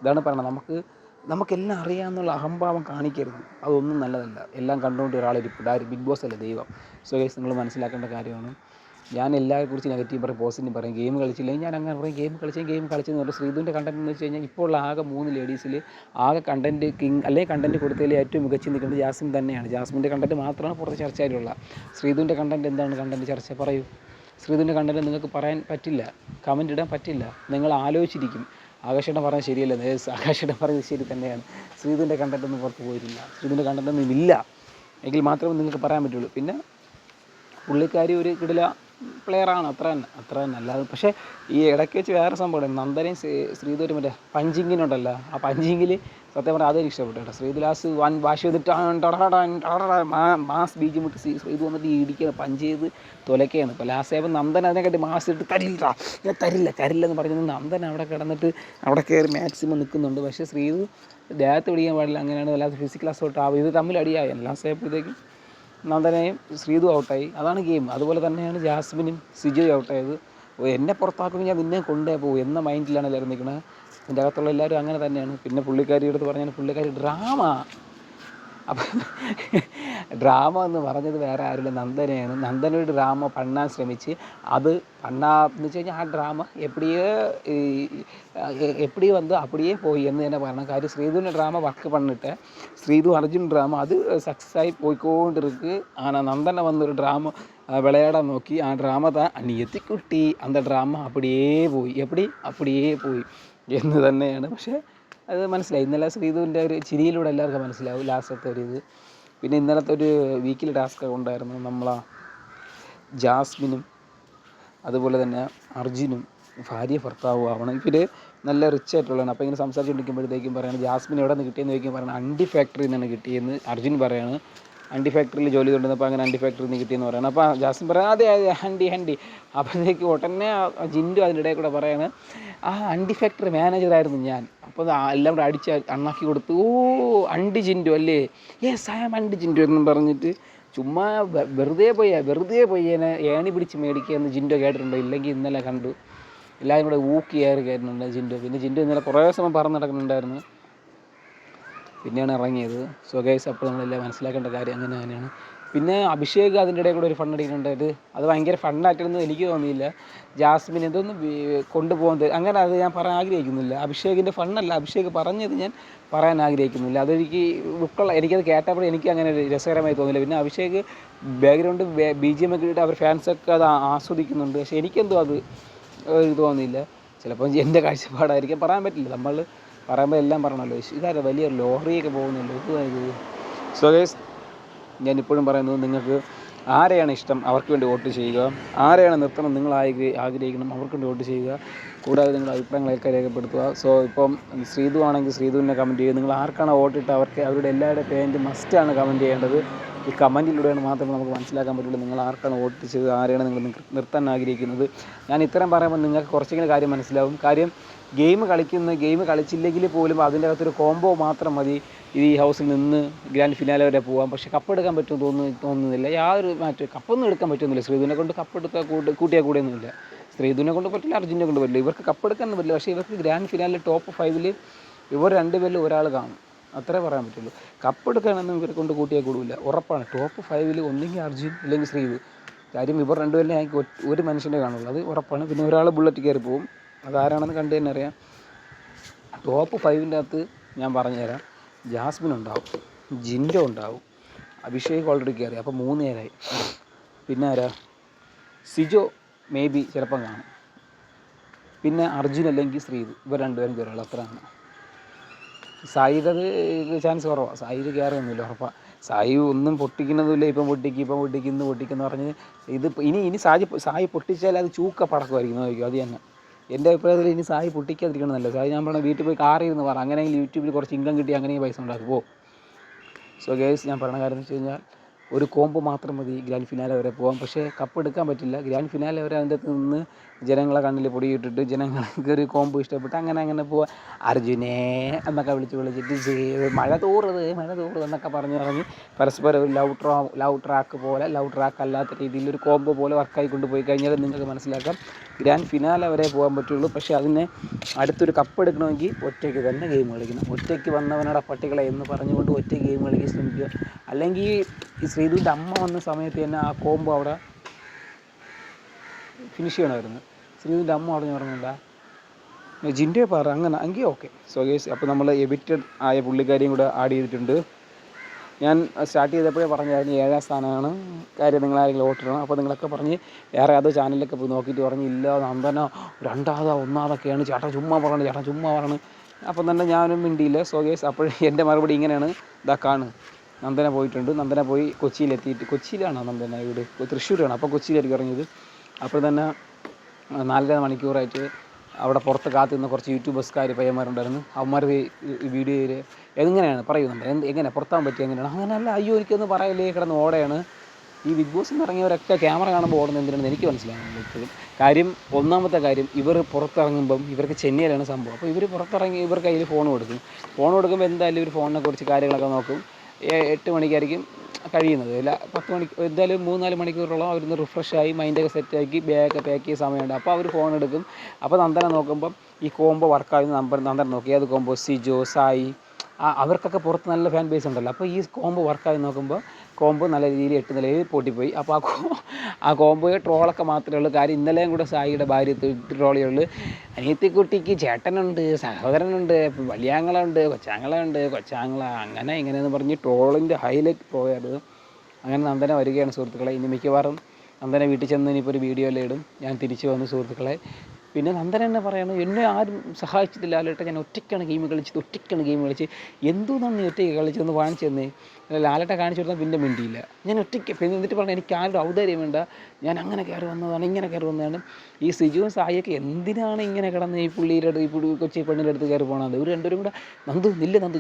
ഇതാണ് പറയണത്, നമുക്കെല്ലാം അറിയാമെന്നുള്ള അഹംഭാവം കാണിക്കരുത്. അതൊന്നും നല്ലതല്ല. എല്ലാം കണ്ടുകൊണ്ട് ഒരാളിരിപ്പുണ്ട്. ബിഗ് ബോസ് അല്ല ദൈവം. ഗൈസ്, നിങ്ങൾ മനസ്സിലാക്കേണ്ട കാര്യമാണ്. ഞാൻ എല്ലാവരെക്കുറിച്ച് നെഗറ്റീവ് പറയും, പോസിറ്റീവ് പറയും. ഗെയിം കളിച്ചില്ലെങ്കിൽ ഞാൻ അങ്ങനെ പറയും, ഗെയിം കളിച്ചെന്ന് പറയും. ശ്രീധുവിൻ്റെ കണ്ടൻറ് എന്ന് വെച്ച് കഴിഞ്ഞാൽ ഇപ്പോൾ ഉള്ള ആകെ 3 ലേഡീസിൽ ആകെ കണ്ടൻറ് കിങ് അല്ലെങ്കിൽ കണ്ടൻറ് കൊടുത്തതിൽ ഏറ്റവും മികച്ച് നിൽക്കുന്നത് ജാസ്മിൻ തന്നെയാണ്. ജാസ്മിൻ്റെ കണ്ടൻറ് മാത്രമാണ് പുറത്ത് ചർച്ചയിലുള്ള. ശ്രീധുവിൻ്റെ കണ്ടൻറ് എന്താണ് കണ്ടൻറ് ചർച്ച പറയൂ. ശ്രീധുവിൻ്റെ കണ്ടൻറ് നിങ്ങൾക്ക് പറയാൻ പറ്റില്ല, കമൻറ്റ് ഇടാൻ പറ്റില്ല, നിങ്ങൾ ആലോചിച്ചിരിക്കും. ആകാശേട്ടൻ പറഞ്ഞത് ശരിയല്ല, ആകാശേട്ടൻ പറഞ്ഞത് ശരി തന്നെയാണ്. ശ്രീധുവിൻ്റെ കണ്ടൻറ് ഒന്നും പുറത്ത് പോയിട്ടില്ല, ശ്രീധുവിൻ്റെ കണ്ടൻറ് ഒന്നും ഇല്ല എങ്കിൽ മാത്രമേ നിങ്ങൾക്ക് പറയാൻ പറ്റുള്ളൂ. പിന്നെ പുള്ളിക്കാരി ഒരു കിടില പ്ലെയറാണ്, അത്ര തന്നെ അല്ലാതെ. പക്ഷേ ഈ ഇടയ്ക്ക് വെച്ച് വേറെ സംഭവം, നന്ദനയും ശ്രീധുവും മറ്റേ പഞ്ചിങ്ങിനുണ്ടല്ലോ, ആ പഞ്ചിങ്ങിൽ സത്യം പറഞ്ഞാൽ അതെനിക്ക് ഇഷ്ടപ്പെട്ടു കേട്ടോ. ശ്രീധുലാസ് വൻ വാശി ചെയ്തിട്ട് മാസ് ബീജം വിട്ട് ശ്രീധു വന്നിട്ട് ഇടിക്കുകയാണ്, പഞ്ച് ചെയ്ത് തുലക്കുകയാണ്. ഇപ്പോൾ ലാസ്റ്റ് ആയപ്പോൾ നന്ദൻ അതിനെക്കാട്ടി മാസ് ഇട്ട് ഞാൻ തരില്ലെന്ന് പറഞ്ഞത് നന്ദൻ അവിടെ കിടന്നിട്ട് അവിടെ കയറി മാക്സിമം നിൽക്കുന്നുണ്ട്. പക്ഷേ ശ്രീധു ദേഹത്ത് പിടിക്കാൻ പാടില്ല, അങ്ങനെയാണ്. അല്ലാതെ ഫിസിക്കൽ അസോൾട്ട് ആവും, ഇത് തമ്മിൽ അടിയായി. ലാസ്റ്റ് ആയപ്പോഴത്തേക്കും നന്ദനയും ശ്രീധു ഔട്ടായി. അതാണ് ഗെയിം. അതുപോലെ തന്നെയാണ് ജാസ്മിനും സിജോയും ഔട്ടായത്. എന്നെ പുറത്താക്കുമെങ്കിൽ ഞാൻ നിന്നെ കൊണ്ടേ പോകും എന്ന മൈൻഡിലാണ് എല്ലാവരും നിൽക്കുന്നത്. ഇതിൻ്റെ അകത്തുള്ള എല്ലാവരും അങ്ങനെ തന്നെയാണ്. പിന്നെ പുള്ളിക്കാരിയുടെ അടുത്ത് പറഞ്ഞാൽ പുള്ളിക്കാരി ഡ്രാമ. അപ്പം ഡ്രാമ എന്ന് പറഞ്ഞത് വേറെ ആരുമില്ല, നന്ദനയാണ്. നന്ദനയുടെ ഡ്രാമ പണ്ണാൻ ശ്രമിച്ച് അത് എന്ന് വെച്ച് കഴിഞ്ഞാൽ ആ ഡ്രാമ എപ്പടി വന്നു അപ്പടിയേ പോയി എന്ന് തന്നെ പറയണം. കാര്യം ശ്രീധുവിൻ്റെ ഡ്രാമ വർക്ക് പണിട്ട് ശ്രീധു അർജുൻ ഡ്രാമ അത് സക്സസ് ആയി പോയിക്കൊണ്ടിருக்கு. ஆனால் നന്ദന വന്നൊരു ഡ്രാമ വിളയാടാൻ നോക്കി, ആ ഡ്രാമ അനിയത്തിക്കുട്ടി അന്ത ഡ്രാമ അപ്പടിയേ പോയി എന്ന് തന്നെയാണ്. പക്ഷേ അത് മനസ്സിലായി. ഇന്നലെ ശ്രീധുവിൻ്റെ ഒരു ചിരിയിലൂടെ എല്ലാവർക്കും മനസ്സിലാവും ലാസ്റ്റത്തെ ഒരു ഇത്. പിന്നെ ഇന്നലത്തെ ഒരു വീക്കിലി ടാസ്ക് ഉണ്ടായിരുന്നു. നമ്മളാ ജാസ്മിനും അതുപോലെ തന്നെ അർജുനും ഭാര്യ ഭർത്താവും ആവണം. ഇവർ നല്ല റിച്ച് ആയിട്ടുള്ളതാണ്. അപ്പോൾ ഇങ്ങനെ സംസാരിച്ചുകൊണ്ടിരിക്കുമ്പോഴത്തേക്കും പറയാണ് ജാസ്മിൻ എവിടെ നിന്ന് കിട്ടിയെന്ന് ചോദിക്കാൻ പറയുന്നത് അണ്ടി ഫാക്ടറിയിൽ നിന്നാണ് കിട്ടിയെന്ന് അർജുൻ പറയാണ്. അണ്ടി ഫാക്ടറിയിൽ ജോലി കൊണ്ടുവന്നപ്പോൾ അങ്ങനെ അണ്ടി ഫാക്ടറിയിൽ നിന്ന് കിട്ടിയെന്ന് പറയണം. അപ്പോൾ ജാസ്മിൻ പറയാം അതെ ഹണ്ടി. അപ്പോഴത്തേക്ക് ഉടനെ ജിൻഡു അതിൻ്റെ ഇടയിൽ കൂടെ പറയാണ് ആ അണ്ടി ഫാക്ടറി മാനേജറായിരുന്നു ഞാൻ. അപ്പോൾ എല്ലാം കൂടെ അടിച്ച് അണ്ണാക്കി കൊടുത്തു. അണ്ടി ജിൻഡു അല്ലേ, യെസ് ഐ ആം അണ്ടി ജിൻഡു എന്നും പറഞ്ഞിട്ട് ചുമ്മാ വെറുതെ പോയേനെ ഏണി പിടിച്ച് മേടിക്കുക എന്ന് ജിൻഡു കേട്ടിട്ടുണ്ടോ? ഇല്ലെങ്കിൽ ഇന്നലെ കണ്ടു എല്ലാവരും കൂടെ ഊക്കി കയറി കയറുന്നുണ്ട് ജിൻഡു. പിന്നെ ജിൻഡു ഇന്നലെ കുറേ സമയം പറന്ന് നടക്കുന്നുണ്ടായിരുന്നു, പിന്നെയാണ് ഇറങ്ങിയത്. സോ ഗൈസ്, അപ്പോൾ നമ്മളെല്ലാം മനസ്സിലാക്കേണ്ട കാര്യം അങ്ങനെയാണ്. പിന്നെ അഭിഷേക് അതിൻ്റെ ഇടയിൽ കൂടെ ഒരു ഫണ്ണടിക്കുന്നുണ്ടായിട്ട് അത് ഭയങ്കര ഫണ്ണായിട്ടൊന്നും എനിക്ക് തോന്നിയില്ല. ജാസ്മിൻ ഇതൊന്നും കൊണ്ടുപോകുന്നത് അങ്ങനെ അത് ഞാൻ പറയാൻ ആഗ്രഹിക്കുന്നില്ല. അഭിഷേകിൻ്റെ ഫണ്ണല്ല, അഭിഷേക് പറഞ്ഞത് ഞാൻ പറയാൻ ആഗ്രഹിക്കുന്നില്ല. അതെനിക്ക് എനിക്കത് കേട്ടപ്പോൾ എനിക്ക് അങ്ങനെ രസകരമായി തോന്നില്ല. പിന്നെ അഭിഷേക് ബാക്ക്ഗ്രൗണ്ട് BGM ഒക്കെ ഇട്ട് അവർ ഫാൻസൊക്കെ അത് ആസ്വദിക്കുന്നുണ്ട്. പക്ഷേ എനിക്കെന്തോ അത് ഇത് തോന്നിയില്ല. ചിലപ്പോൾ എൻ്റെ കാഴ്ചപ്പാടായിരിക്കും, പറയാൻ പറ്റില്ല. നമ്മൾ പറയുമ്പോൾ എല്ലാം പറയണമല്ലോ. ഇതാരും വലിയ ലോറിയൊക്കെ പോകുന്നുണ്ട്, ഇത്. സോ ഗൈസ്, ഞാൻ ഇപ്പോഴും പറയുന്നത് നിങ്ങൾക്ക് ആരെയാണ് ഇഷ്ടം അവർക്ക് വേണ്ടി വോട്ട് ചെയ്യുക, ആരെയാണ് നിർത്തണം നിങ്ങൾ ആഗ്രഹിക്കണം അവർക്ക് വേണ്ടി വോട്ട് ചെയ്യുക. കൂടാതെ നിങ്ങളുടെ അഭിപ്രായങ്ങളൊക്കെ രേഖപ്പെടുത്തുക. സോ ഇപ്പം ശ്രീധു ആണെങ്കിൽ ശ്രീധുവിനെ കമൻറ്റ് ചെയ്യുക. നിങ്ങൾ ആർക്കാണ് വോട്ടിട്ട് അവർക്ക് അവരുടെ എല്ലാവരുടെ പേര് മസ്റ്റാണ് കമൻറ്റ് ചെയ്യേണ്ടത്. ഈ കമൻറ്റിലൂടെയാണ് മാത്രമേ നമുക്ക് മനസ്സിലാക്കാൻ പറ്റുള്ളൂ നിങ്ങൾ ആർക്കാണ് വോട്ട് ചെയ്തത്, ആരെയാണ് നിങ്ങൾ നിർത്താൻ ആഗ്രഹിക്കുന്നത്. ഞാൻ ഇത്രയും പറയുമ്പോൾ നിങ്ങൾക്ക് കുറച്ചെങ്കിലും കാര്യം മനസ്സിലാവും. കാര്യം ഗെയിം കളിച്ചില്ലെങ്കിൽ പോലും അതിൻ്റെ അകത്തൊരു കോംബോ മാത്രം മതി ഈ ഹൗസിൽ നിന്ന് ഗ്രാൻഡ് ഫിനാലെ വരെ പോകാം. പക്ഷേ കപ്പെടുക്കാൻ പറ്റുമെന്ന് തോന്നുന്നില്ല. യാതൊരു കപ്പൊന്നും എടുക്കാൻ പറ്റുന്നില്ല. ശ്രീധുവിനെ കൊണ്ട് കപ്പെടുക്കാൻ കൂട്ടിയാൽ കൂടെയൊന്നുമില്ല. ശ്രീധുവിനെ കൊണ്ട് പറ്റില്ല, അർജുനെ കൊണ്ട് പറ്റില്ല. ഇവർക്ക് കപ്പെടുക്കാനൊന്നും പറ്റില്ല. പക്ഷേ ഇവർക്ക് ഗ്രാൻഡ് ഫിനാലിൽ ടോപ്പ് 5 ഇവർ രണ്ടുപേരിൽ ഒരാൾ കാണും, അത്രേ പറയാൻ പറ്റുള്ളൂ. കപ്പെടുക്കാനൊന്നും ഇവരെ കൊണ്ട് കൂട്ടിയാൽ കൂടില്ല, ഉറപ്പാണ്. ടോപ്പ് 5 ഒന്നെങ്കിൽ അർജുൻ അല്ലെങ്കിൽ ശ്രീധു. കാര്യം ഇവർ രണ്ടുപേരിനെ എനിക്ക് ഒരു മനുഷ്യനെ കാണുള്ളൂ, അത് ഉറപ്പാണ്. പിന്നെ ഒരാൾ ബുള്ളറ്റ് കയറി പോകും, അതാരാണെന്ന് കണ്ടു തന്നെ അറിയാം. ടോപ്പ് 5 അകത്ത് ഞാൻ പറഞ്ഞുതരാം, ജാസ്മിൻ ഉണ്ടാവും, ജിൻഡോ ഉണ്ടാവും, അഭിഷേക് ഓൾറെഡി കയറി, അപ്പോൾ 3 പേരായി. പിന്നെ ആരാ, സിജോ മേ ബി ചിലപ്പം കാണും. പിന്നെ അർജുൻ അല്ലെങ്കിൽ ശ്രീധു, ഇവർ രണ്ടുപേരും കയറുള്ളൂ, അത്രയാണ്. സായിദത് ചാൻസ് കുറവാണ്, സായിദ് കയറുന്നില്ല ഉറപ്പാണ്. സായി ഒന്നും പൊട്ടിക്കുന്നതുമില്ല, ഇപ്പം പൊട്ടിക്കുന്നു പറഞ്ഞ് ഇത് ഇനി സായി പൊട്ടിച്ചാൽ അത് ചൂക്ക പടക്കമായിരിക്കും നോക്കിയോ. അത് തന്നെ എൻ്റെ അഭിപ്രായത്തിൽ ഇനി സായി പൊട്ടിക്കാതിരിക്കണം നല്ല. സായി ഞാൻ പറഞ്ഞാൽ വീട്ടിൽ പോയി കാറിയിരുന്ന് പറ, അങ്ങനെയെങ്കിൽ യൂട്യൂബിൽ കുറച്ച് ഇൻകം കിട്ടി അങ്ങനെ പൈസ ഉണ്ടാക്കുമോ. സോ ഗേസ്, ഞാൻ പറയുന്ന കാര്യം എന്ന് വെച്ച് കഴിഞ്ഞാൽ ഒരു കോംബോ മാത്രം മതി ഗ്രാൻഡ് ഫിനാലെ വരെ പോകാം. പക്ഷേ കപ്പ് എടുക്കാൻ പറ്റില്ല. ഗ്രാൻഡ് ഫിനാലെ വരെ അതിൻ്റെ അകത്ത് നിന്ന് ജനങ്ങളെ കണ്ണിൽ പൊടിയിട്ടിട്ട് ജനങ്ങൾക്ക് ഒരു കോംബോ ഇഷ്ടപ്പെട്ട് അങ്ങനെ പോവാം. അർജുനേ എന്നൊക്കെ വിളിച്ചിട്ട് മഴ തോറുന്നത് എന്നൊക്കെ പറഞ്ഞ് പരസ്പരം ഒരു ലവ് ട്രാക്ക് അല്ലാത്ത രീതിയിൽ ഒരു കോംബോ പോലെ വർക്കായി കൊണ്ടുപോയി കഴിഞ്ഞാൽ നിങ്ങൾക്ക് മനസ്സിലാക്കാം ഗ്രാൻഡ് ഫിനാലെ വരെ പോകാൻ പറ്റുള്ളൂ. പക്ഷേ അതിനെ അടുത്തൊരു കപ്പ് എടുക്കണമെങ്കിൽ ഒറ്റയ്ക്ക് തന്നെ ഗെയിം കളിക്കണം. ഒറ്റയ്ക്ക് വന്നവനോടെ പട്ടികളെ എന്ന് പറഞ്ഞുകൊണ്ട് ഒറ്റയ്ക്ക് ഗെയിം കളിക്കാൻ ശ്രമിക്കുക. അല്ലെങ്കിൽ ഈ ശ്രീധുവിൻ്റെ അമ്മ വന്ന സമയത്ത് തന്നെ ആ കോംബോ അവിടെ ഫിനിഷ് ചെയ്യണമായിരുന്നു. ശ്രീജിത്തിൻ്റെ അമ്മ പറഞ്ഞില്ല ജിൻ്റെ പറ അങ്ങനെ എങ്കിൽ ഓക്കെ. സോ ഗൈസ് അപ്പോൾ നമ്മൾ എവിക്റ്റഡ് ആയ പുള്ളിക്കാരിയും കൂടെ ആഡ് ചെയ്തിട്ടുണ്ട്. ഞാൻ സ്റ്റാർട്ട് ചെയ്തപ്പോഴേ പറഞ്ഞായിരുന്നു 7ാം സ്ഥാനമാണ് കാര്യം, നിങ്ങളാരെങ്കിലും വോട്ടിടണം. അപ്പോൾ നിങ്ങളൊക്കെ പറഞ്ഞ് വേറെ അത് ചാനലിലൊക്കെ പോയി നോക്കിയിട്ട് പറഞ്ഞ് ഇല്ല നന്ദന 2ാമതോ 1ാമതൊക്കെയാണ്, ചേട്ടൻ ചുമ്മാ പറയണം. അപ്പം തന്നെ ഞാനും മിണ്ടിയില്ല. സോ ഗൈസ് അപ്പോൾ എൻ്റെ മറുപടി ഇങ്ങനെയാണ്, ഇതാ കാണ്, നന്ദന പോയിട്ടുണ്ട്. നന്ദന പോയി കൊച്ചിയിലെത്തിയിട്ട്, കൊച്ചിയിലാണോ നന്ദന വീട്? തൃശ്ശൂരാണ്. അപ്പോൾ കൊച്ചിയിലായിരിക്കും ഇറങ്ങിയത്. അപ്പോൾ തന്നെ 4.5 മണിക്കൂറായിട്ട് അവിടെ പുറത്ത് കാത്തുനിന്ന് കുറച്ച് യൂട്യൂബേഴ്സുകാർ പയ്യന്മാരുണ്ടായിരുന്നു. അവന്മാർ വീഡിയോയിൽ എങ്ങനെയാണ് പറയൂ, നമ്മൾ എങ്ങനെ പുറത്താൻ പറ്റുക, എങ്ങനെയാണ് അങ്ങനെയല്ല, അയ്യോ എനിക്കൊന്നും പറയല്ലേ, കിടന്ന് ഓടെയാണ്. ഈ ബിഗ് ബോസിൽ നിന്ന് ഇറങ്ങിയവരൊക്കെ ക്യാമറ കാണുമ്പോൾ ഓടുന്നത് എന്തിനാണെന്ന് എനിക്ക് മനസ്സിലാകുന്നില്ല ഇപ്പോഴും. കാര്യം, ഒന്നാമത്തെ കാര്യം, ഇവർ പുറത്തിറങ്ങുമ്പം ഇവർക്ക് ചെന്നൈയിലാണ് സംഭവം. അപ്പോൾ ഇവർ പുറത്തിറങ്ങി ഇവർ കയ്യിൽ ഫോൺ കൊടുക്കുമ്പോൾ എന്തായാലും ഇവർ ഫോണിനെ കുറിച്ച് കാര്യങ്ങളൊക്കെ നോക്കും. 8 മണിക്കായിരിക്കും കഴിയുന്നത്, ഇല്ല 10 മണിക്ക്, എന്തായാലും 3-4 മണിക്കൂറോളം അവരൊന്ന് റിഫ്രഷായി മൈൻഡൊക്കെ സെറ്റാക്കി ബാഗൊക്കെ പാക്ക് ചെയ്ത സമയമുണ്ട്. അപ്പോൾ അവർ ഫോൺ എടുക്കും. അപ്പോൾ നന്ദന നോക്കുമ്പം ഈ കോംബോ വർക്കാവുന്ന നന്ദന നോക്കി, അത് കോംബോ സിജോ, സായി, അവർക്കൊക്കെ പുറത്ത് നല്ല ഫാൻ ബേസ് ഉണ്ടല്ലോ. അപ്പോൾ ഈ കോംബോ വർക്കായി നോക്കുമ്പോൾ കോംബോ നല്ല രീതിയിൽ 8 നിലയിൽ പൊട്ടിപ്പോയി. അപ്പോൾ ആ കോംബോയെ ട്രോളൊക്കെ മാത്രമേ ഉള്ളൂ. കാര്യം ഇന്നലെയും കൂടെ സായിയുടെ ഭാര്യ ട്രോളിയുള്ളൂ, അനിയത്തിക്കുട്ടിക്ക് ചേട്ടനുണ്ട്, സഹോദരനുണ്ട്, വലിയാങ്ങളുണ്ട്, കൊച്ചാങ്ങള അങ്ങനെ ഇങ്ങനെയെന്ന് പറഞ്ഞ് ട്രോളിൻ്റെ ഹൈലൈറ്റ് പോയത്. അങ്ങനെ നന്ദന വരികയാണ് സുഹൃത്തുക്കളെ. ഇനി മിക്കവാറും നന്ദന വീട്ടിൽ ചെന്ന് ഇനിയിപ്പോൾ ഒരു വീഡിയോ എല്ലാം ഇടും. ഞാൻ തിരിച്ചു വന്നു സുഹൃത്തുക്കളെ. പിന്നെ നന്ദന എന്നെ പറയണം, എന്നെ ആരും സഹായിച്ചിട്ടില്ല ലാലേട്ട, ഞാൻ ഒറ്റയ്ക്കാണ് ഗെയിം കളിച്ച്. എന്തോന്നാണ് നീ ഒറ്റയ്ക്ക് കളിച്ചതെന്ന് കാണിച്ചു തന്നേ. ലാലേട്ട കാണിച്ചു കൊടുത്താൽ പിന്നെ മിണ്ടിയില്ല. ഞാൻ ഒറ്റയ്ക്ക്. പിന്നെ എന്നിട്ട് പറഞ്ഞു എനിക്ക് ആരുടെ ഔദാര്യം വേണ്ട, ഞാൻ അങ്ങനെ കയറി വന്നതാണ്, ഇങ്ങനെ കയറി വന്നതാണ്. ഈ സിജുവും സായിയൊക്കെ എന്തിനാണ് ഇങ്ങനെ കിടന്ന് ഈ കൊച്ചി പെണ്ണിൻ്റെ അടുത്ത് കയറി പോകണത്? ഇവർ രണ്ടുപേരും കൂടെ, നന്ദു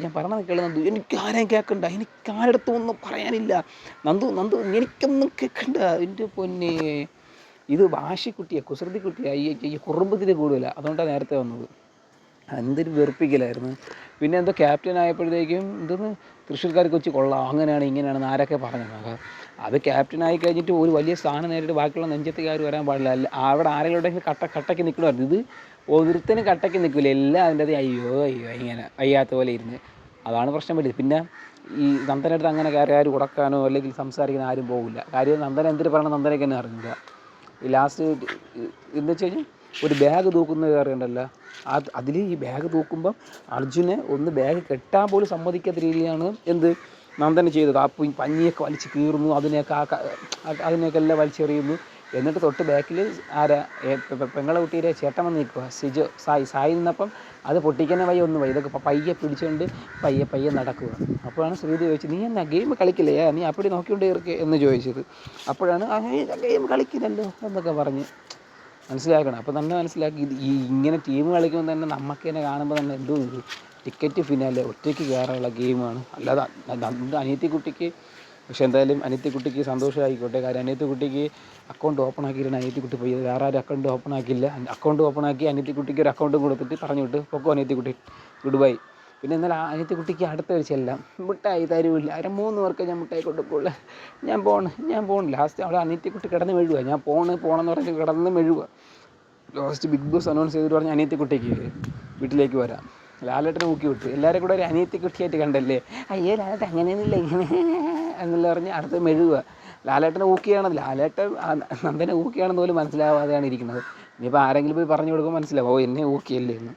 ഞാൻ പറഞ്ഞത് കേള നന്ദു, എനിക്ക് ആരെയും കേൾക്കണ്ട, എനിക്ക് ആരുടെ ഒന്നും പറയാനില്ല, നന്ദു എനിക്കൊന്നും കേൾക്കണ്ട. എൻ്റെ പൊന്നെ, ഇത് വാശിക്കുട്ടിയാണ്, കുസൃതിക്കുട്ടിയാണ്, ഈ കുറുമ്പത്തിന് കൂടുതല. അതുകൊണ്ടാണ് നേരത്തെ വന്നത്. എന്തൊരു വെറുപ്പിക്കലായിരുന്നു. പിന്നെ എന്തോ ക്യാപ്റ്റൻ ആയപ്പോഴത്തേക്കും ഇതൊന്ന് തൃശ്ശൂർക്കാർ കൊച്ചു കൊള്ളാം, അങ്ങനെയാണ് ഇങ്ങനെയാണെന്ന് ആരൊക്കെ പറഞ്ഞത്. അത് ക്യാപ്റ്റനായി കഴിഞ്ഞിട്ട് ഒരു വലിയ സ്ഥാനം നേരിട്ട് ബാക്കിയുള്ള നെഞ്ചത്തുകാർ വരാൻ പാടില്ല. അല്ല, അവിടെ ആരെങ്കിലും കട്ടയ്ക്ക് നിൽക്കണമായിരുന്നു. ഇത് ഒരുത്തനും കട്ടയ്ക്ക് നിൽക്കില്ല, എല്ലാം അതിൻ്റെ അത് അയ്യോ ഇങ്ങനെ വയ്യാത്ത പോലെ ഇരുന്ന്. അതാണ് പ്രശ്നം പറ്റിയത്. പിന്നെ ഈ നന്ദനടുത്ത് അങ്ങനെ കയറി ആരും ഉടക്കാനോ അല്ലെങ്കിൽ സംസാരിക്കാൻ ആരും പോകില്ല. കാര്യം നന്ദന എന്തിനു പറയണം നന്ദനയ്ക്ക് തന്നെ അറിഞ്ഞില്ല. ഈ ലാസ്റ്റ് എന്ന് വെച്ച് കഴിഞ്ഞാൽ ഒരു ബാഗ് തൂക്കുന്ന കയറിയുണ്ടല്ലോ, അതിൽ ഈ ബാഗ് തൂക്കുമ്പം അർജുനെ ഒന്ന് ബാഗ് കെട്ടാൻ പോലും സമ്മതിക്കാത്ത രീതിയിലാണ് എന്ത് നന്ദന ചെയ്തത്. ആ പഞ്ഞിയൊക്കെ വലിച്ച് കീറുന്നു, അതിനെയൊക്കെ എല്ലാം വലിച്ചെറിയുന്നു. എന്നിട്ട് തൊട്ട് ബാക്കിൽ പെങ്ങളെ കുട്ടിയുടെ ചേട്ടൻ വന്ന് നിൽക്കുക, സിജോ, സായി നിന്നപ്പം അത് പൊട്ടിക്കുന്ന ഒന്നും ഇതൊക്കെ പയ്യെ പിടിച്ചുകൊണ്ട് പയ്യെ നടക്കുക. അപ്പോഴാണ് ശ്രീധി ചോദിച്ചത്, നീ എന്നാ ഗെയിം കളിക്കില്ലേ, നീ അപ്പടി നോക്കിക്കൊണ്ട് ഇറക്കുക എന്ന് ചോദിച്ചത്. അപ്പോഴാണ് ഗെയിം കളിക്കില്ലല്ലോ എന്നൊക്കെ പറഞ്ഞ് മനസ്സിലാക്കണം. അപ്പോൾ തന്നെ മനസ്സിലാക്കി ഇത് ഇങ്ങനെ ടീം കളിക്കുമ്പോൾ തന്നെ നമുക്ക് തന്നെ കാണുമ്പോൾ തന്നെ എന്തോ ഒരു ടിക്കറ്റ് ഫിനാലെ ഒറ്റയ്ക്ക് കയറാനുള്ള ഗെയിമാണ്. അല്ലാതെ അനിയത്തിക്കുട്ടിക്ക്, പക്ഷെ എന്തായാലും അനിയത്തിക്കുട്ടിക്ക് സന്തോഷമായിക്കോട്ടെ. കാര്യം അനിയത്തിക്കുട്ടിക്ക് അക്കൗണ്ട് ഓപ്പൺ ആക്കിയിട്ടാണ് അനിയത്തിക്കുട്ടി പോയത്. വേറെ ആരും അക്കൗണ്ട് ഓപ്പൺ ആക്കിയില്ല. അക്കൗണ്ട് ഓപ്പൺ ആക്കി അനിയത്തിക്കുട്ടിക്ക് ഒരു അക്കൗണ്ടും കൊടുത്തിട്ട് പറഞ്ഞു വിട്ട് പൊക്കോ അനിയത്തിക്കുട്ടി, ഗുഡ് ബൈ. പിന്നെ എന്നാൽ അനിയത്തിക്കുട്ടിക്ക് അടുത്ത ഒരു ചെല്ലാം മിഠായി തരൂല്ല. 3 പേർക്ക് ഞാൻ മിഠായി കൊടുക്കുള്ളൂ, ഞാൻ പോണ്. ലാസ്റ്റ് അവിടെ അനിയത്തിക്കുട്ടി കിടന്ന് മെഴുകുക, ഞാൻ പോണെന്ന് പറഞ്ഞ് കിടന്ന് മെഴുകുക. ലാസ്റ്റ് ബിഗ് ബോസ് അനൗൺസ് ചെയ്തിട്ട് പറഞ്ഞ് അനിയത്തിക്കുട്ടിക്ക് വീട്ടിലേക്ക് വരാം. ലാലേട്ടനെ ഊക്കി വിട്ടു. എല്ലാവരും കൂടെ ഒരു അനിയത്തിക്കുട്ടിയായിട്ട് കണ്ടല്ലേ, അയ്യോ ലാലേട്ടൻ അങ്ങനെയൊന്നുമില്ല ഇങ്ങനെ എന്നുള്ള പറഞ്ഞ് അടുത്ത് മെഴുകുക. ലാലേട്ടനെ നന്ദനെ ഊക്കിയാണെന്ന് പോലും മനസ്സിലാവാതെയാണ് ഇരിക്കുന്നത്. ഇനിയിപ്പോൾ ആരെങ്കിലും പോയി പറഞ്ഞു കൊടുക്കുമ്പോൾ മനസ്സിലാവും, എന്നെ ഊക്കിയല്ലേ എന്ന്.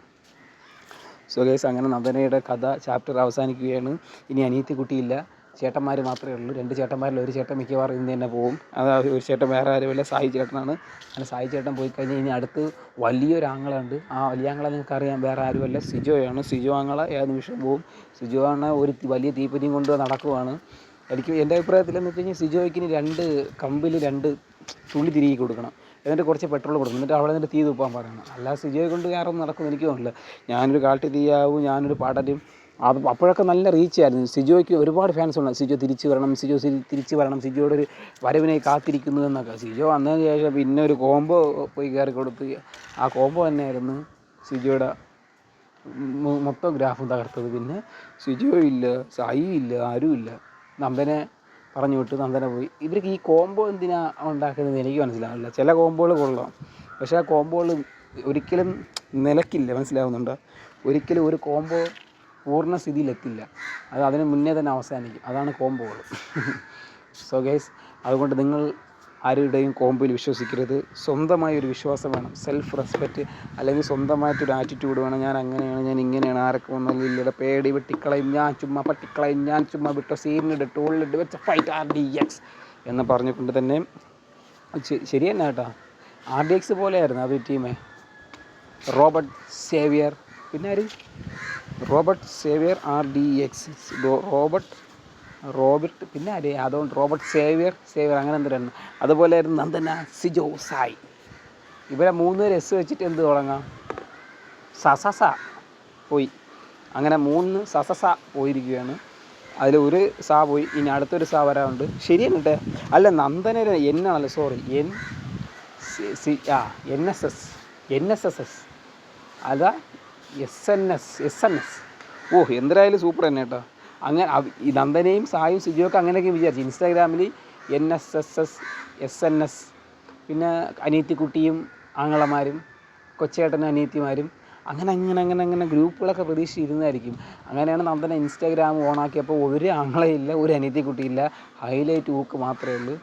സോ ഗൈസ്, അങ്ങനെ നന്ദനയുടെ ചാപ്റ്റർ അവസാനിക്കുകയാണ്. ഇനി അനിയത്തിക്കുട്ടിയില്ല, ചേട്ടന്മാർ മാത്രമേ ഉള്ളൂ. 2 ചേട്ടന്മാരിൽ ഒരു ചേട്ടൻ മിക്കവാറും ഇന്ന് തന്നെ പോകും. അത് ഒരു ചേട്ടൻ വേറെ ആരുമില്ല, സായി ചേട്ടനാണ്. അങ്ങനെ സായി ചേട്ടൻ പോയി കഴിഞ്ഞാൽ ഇനി അടുത്ത് വലിയൊരു ആങ്ങളുണ്ട്. ആ വലിയ ആങ്ങളെ നിങ്ങൾക്കറിയാം, വേറെ ആരുമല്ല, സിജോയാണ്. സിജോ ആങ്ങളെ ഏത് നിമിഷം പോകും. സിജോ ആണ് ഒരു വലിയ തീപ്പറ്റിയും കൊണ്ട് നടക്കുവാണ്. എൻ്റെ അഭിപ്രായത്തിലെന്ന് വെച്ച് കഴിഞ്ഞാൽ സിജോയ്ക്ക് ഇനി 2 കമ്പിൽ 2 തുള്ളി തിരികെ കൊടുക്കണം, എന്നിട്ട് കുറച്ച് പെട്രോൾ കൊടുക്കണം, എന്നിട്ട് അവിടെ നിന്ന് തീ തൂപ്പാൻ പറയണം. അല്ലാതെ സിജോയെ കൊണ്ട് വേറൊന്നും നടക്കും എനിക്ക് തോന്നില്ല. ഞാനൊരു കാട്ടി തീയാവും, ഞാനൊരു പടരും. അപ്പോഴൊക്കെ നല്ല റീച്ചായിരുന്നു. സിജോയ്ക്ക് ഒരുപാട് ഫാൻസ് ഉണ്ട്. സിജോ തിരിച്ചു വരണം, സിജോയുടെ ഒരു വരവിനായി കാത്തിരിക്കുന്നു എന്നൊക്കെ. സിജോ വന്നതിന് ശേഷം പിന്നെ ഒരു കോംബോ പോയി കയറി കൊടുത്ത്, ആ കോംബോ തന്നെയായിരുന്നു സിജോയുടെ മൊത്തം ഗ്രാഫും തകർത്തത്. പിന്നെ സിജോ ഇല്ല, സായി ഇല്ല, ആരുമില്ല. നന്ദനെ പറഞ്ഞു വിട്ടു, നന്ദന പോയി. ഇവർക്ക് ഈ കോംബോ എന്തിനാ ഉണ്ടാക്കുന്നത് എനിക്ക് മനസ്സിലാവില്ല. ചില കോംബോകൾ കൊള്ളാം, പക്ഷേ ആ കോംബോകൾ ഒരിക്കലും നിലയ്ക്കില്ല, മനസ്സിലാവുന്നുണ്ടോ? ഒരിക്കലും ഒരു കോംബോ പൂർണ്ണസ്ഥിതിയിലെത്തില്ല, അതിന് മുന്നേ തന്നെ അവസാനിക്കും. അതാണ് കോംബോകൾ. സോ ഗൈസ്, അതുകൊണ്ട് നിങ്ങൾ ആരുടെയും കോമ്പിൽ വിശ്വസിക്കരുത്. സ്വന്തമായൊരു വിശ്വാസം വേണം, സെൽഫ് റെസ്പെക്റ്റ്, അല്ലെങ്കിൽ സ്വന്തമായിട്ടൊരു ആറ്റിറ്റ്യൂഡ് വേണം. ഞാൻ അങ്ങനെയാണ്, ഞാൻ ഇങ്ങനെയാണ്, ആരൊക്കെ വന്നാലും ഇല്ലയുടെ പേടി വെട്ടിക്കളയും, ഞാൻ ചുമ്മാ പട്ടിക്കളയും, ഞാൻ ചുമ്മാ വിട്ടോ സീനിലിട്ട് ടോളിലിട്ട് വെച്ച ഫൈറ്റ് RDX എന്ന് പറഞ്ഞുകൊണ്ട് തന്നെ ശരി തന്നെ കേട്ടോ. RDX പോലെയായിരുന്നു അത് ടീമേ. റോബർട്ട് സേവിയർ, പിന്നെ ആര്, റോബർട്ട് സേവിയർ RDX, റോബർട്ട് പിന്നെ ആര്, അതുകൊണ്ട് റോബർട്ട് സേവിയർ അങ്ങനെ എന്തിനാണ്. അതുപോലെയായിരുന്നു നന്ദന, സിജോ, സായ്. ഇവരെ 3 പേര് S വെച്ചിട്ട് എന്ത് തുടങ്ങാം, സസസ പോയി. അങ്ങനെ 3 സസസ പോയിരിക്കുകയാണ്. അതിൽ ഒരു സാ പോയി, ഇനി അടുത്തൊരു സാ വരാറുണ്ട്. ശരിയാണ് കേട്ടോ. അല്ല നന്ദന എന്നാണല്ലോ, സോറി, NSS അതാ SNS. ഓ എന്തായാലും സൂപ്പർ തന്നെ കേട്ടോ. അങ്ങനെ ഈ നന്ദനയും സായും സിജുവൊക്കെ അങ്ങനെയൊക്കെ വിചാരിച്ചു. ഇൻസ്റ്റാഗ്രാമിൽ NSS SNS, പിന്നെ അനിയത്തിക്കുട്ടിയും ആങ്ങളമാരും കൊച്ചേട്ടനും അനിയത്തിമാരും അങ്ങനെ ഗ്രൂപ്പുകളൊക്കെ പ്രതീക്ഷിച്ചിരുന്നതായിരിക്കും. അങ്ങനെയാണ് നന്ദന ഇൻസ്റ്റാഗ്രാം ഓണാക്കിയപ്പോൾ ഒരു ആങ്ങളയില്ല, ഒരു അനിയത്തിക്കുട്ടിയില്ല, ഹൈലൈറ്റ് ഊക്ക് മാത്രമേ ഉള്ളൂ.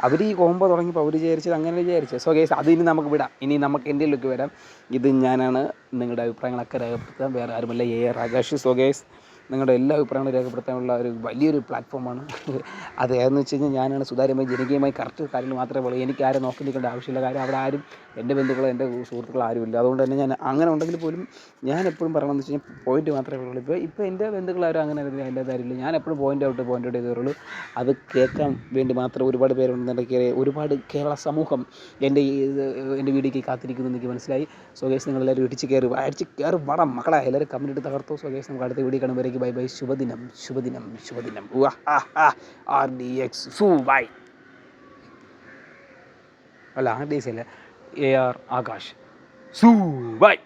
അവർ ഈ കോമ്പോ തുടങ്ങിയപ്പോൾ അവർ വിചാരിച്ചത് അങ്ങനെ വിചാരിച്ചത്. സോ ഗൈസ് അത് ഇനി നമുക്ക് വിടാം. ഇനി നമുക്ക് എൻ്റെ ലുക്ക് വരാം. ഇത് ഞാനാണ്. നിങ്ങളുടെ അഭിപ്രായങ്ങളൊക്കെ രേഖപ്പെടുത്താം, വേറെ ആരുമല്ല, AR ആകാശ്. സോ ഗൈസ് നിങ്ങളുടെ എല്ലാ അഭിപ്രായങ്ങളും രേഖപ്പെടുത്താനുള്ള ഒരു വലിയൊരു പ്ലാറ്റ്ഫോമാണ് അത്. ഏതെന്ന് വെച്ച് കഴിഞ്ഞാൽ ഞാനാണ് സുതാര്യമായി ജനകീയമായി കറക്റ്റ് കാര്യങ്ങൾ മാത്രമേ ഉള്ളൂ. എനിക്ക് ആരും നോക്കി നിൽക്കേണ്ട ആവശ്യമില്ല. കാര്യം അവിടെ ആരും എൻ്റെ ബന്ധുക്കളോ എൻ്റെ സുഹൃത്തുക്കളോ ആരുമില്ല. അതുകൊണ്ട് തന്നെ ഞാൻ അങ്ങനെ ഉണ്ടെങ്കിൽ പോലും ഞാൻ എപ്പോഴും പറയണമെന്ന് വെച്ച് കഴിഞ്ഞാൽ പോയിന്റ് മാത്രമേ ഉള്ളൂ. ഇപ്പോൾ എൻ്റെ ബന്ധുക്കളാരും അങ്ങനെ എൻ്റെ കാര്യമില്ല. ഞാൻ എപ്പോഴും പോയിൻ്റ് ഔട്ട് കയറുള്ളൂ. അത് കേൾക്കാൻ വേണ്ടി മാത്രം ഒരുപാട് പേരുണ്ടെന്നുണ്ടെങ്കിൽ ഒരുപാട് കേരള സമൂഹം എൻ്റെ വീഡിയോക്ക് കാത്തിരിക്കുന്നു എനിക്ക് മനസ്സിലായി. സോ ഗൈസ് നിങ്ങളെല്ലാവരും അടിച്ച് കയറി വടം മക്കളെ എല്ലാവരും കമൻറ്റ് ഇട്ട് തകർത്തോ. സോ ഗൈസ് നമുക്ക് അടുത്ത വീഡിയോ കാണുമ്പോഴേക്ക് ബൈ ബൈ. ശുഭദിനം. RDX bye. അല്ല RDX അല്ല, AR ആകാശ് ബൈ.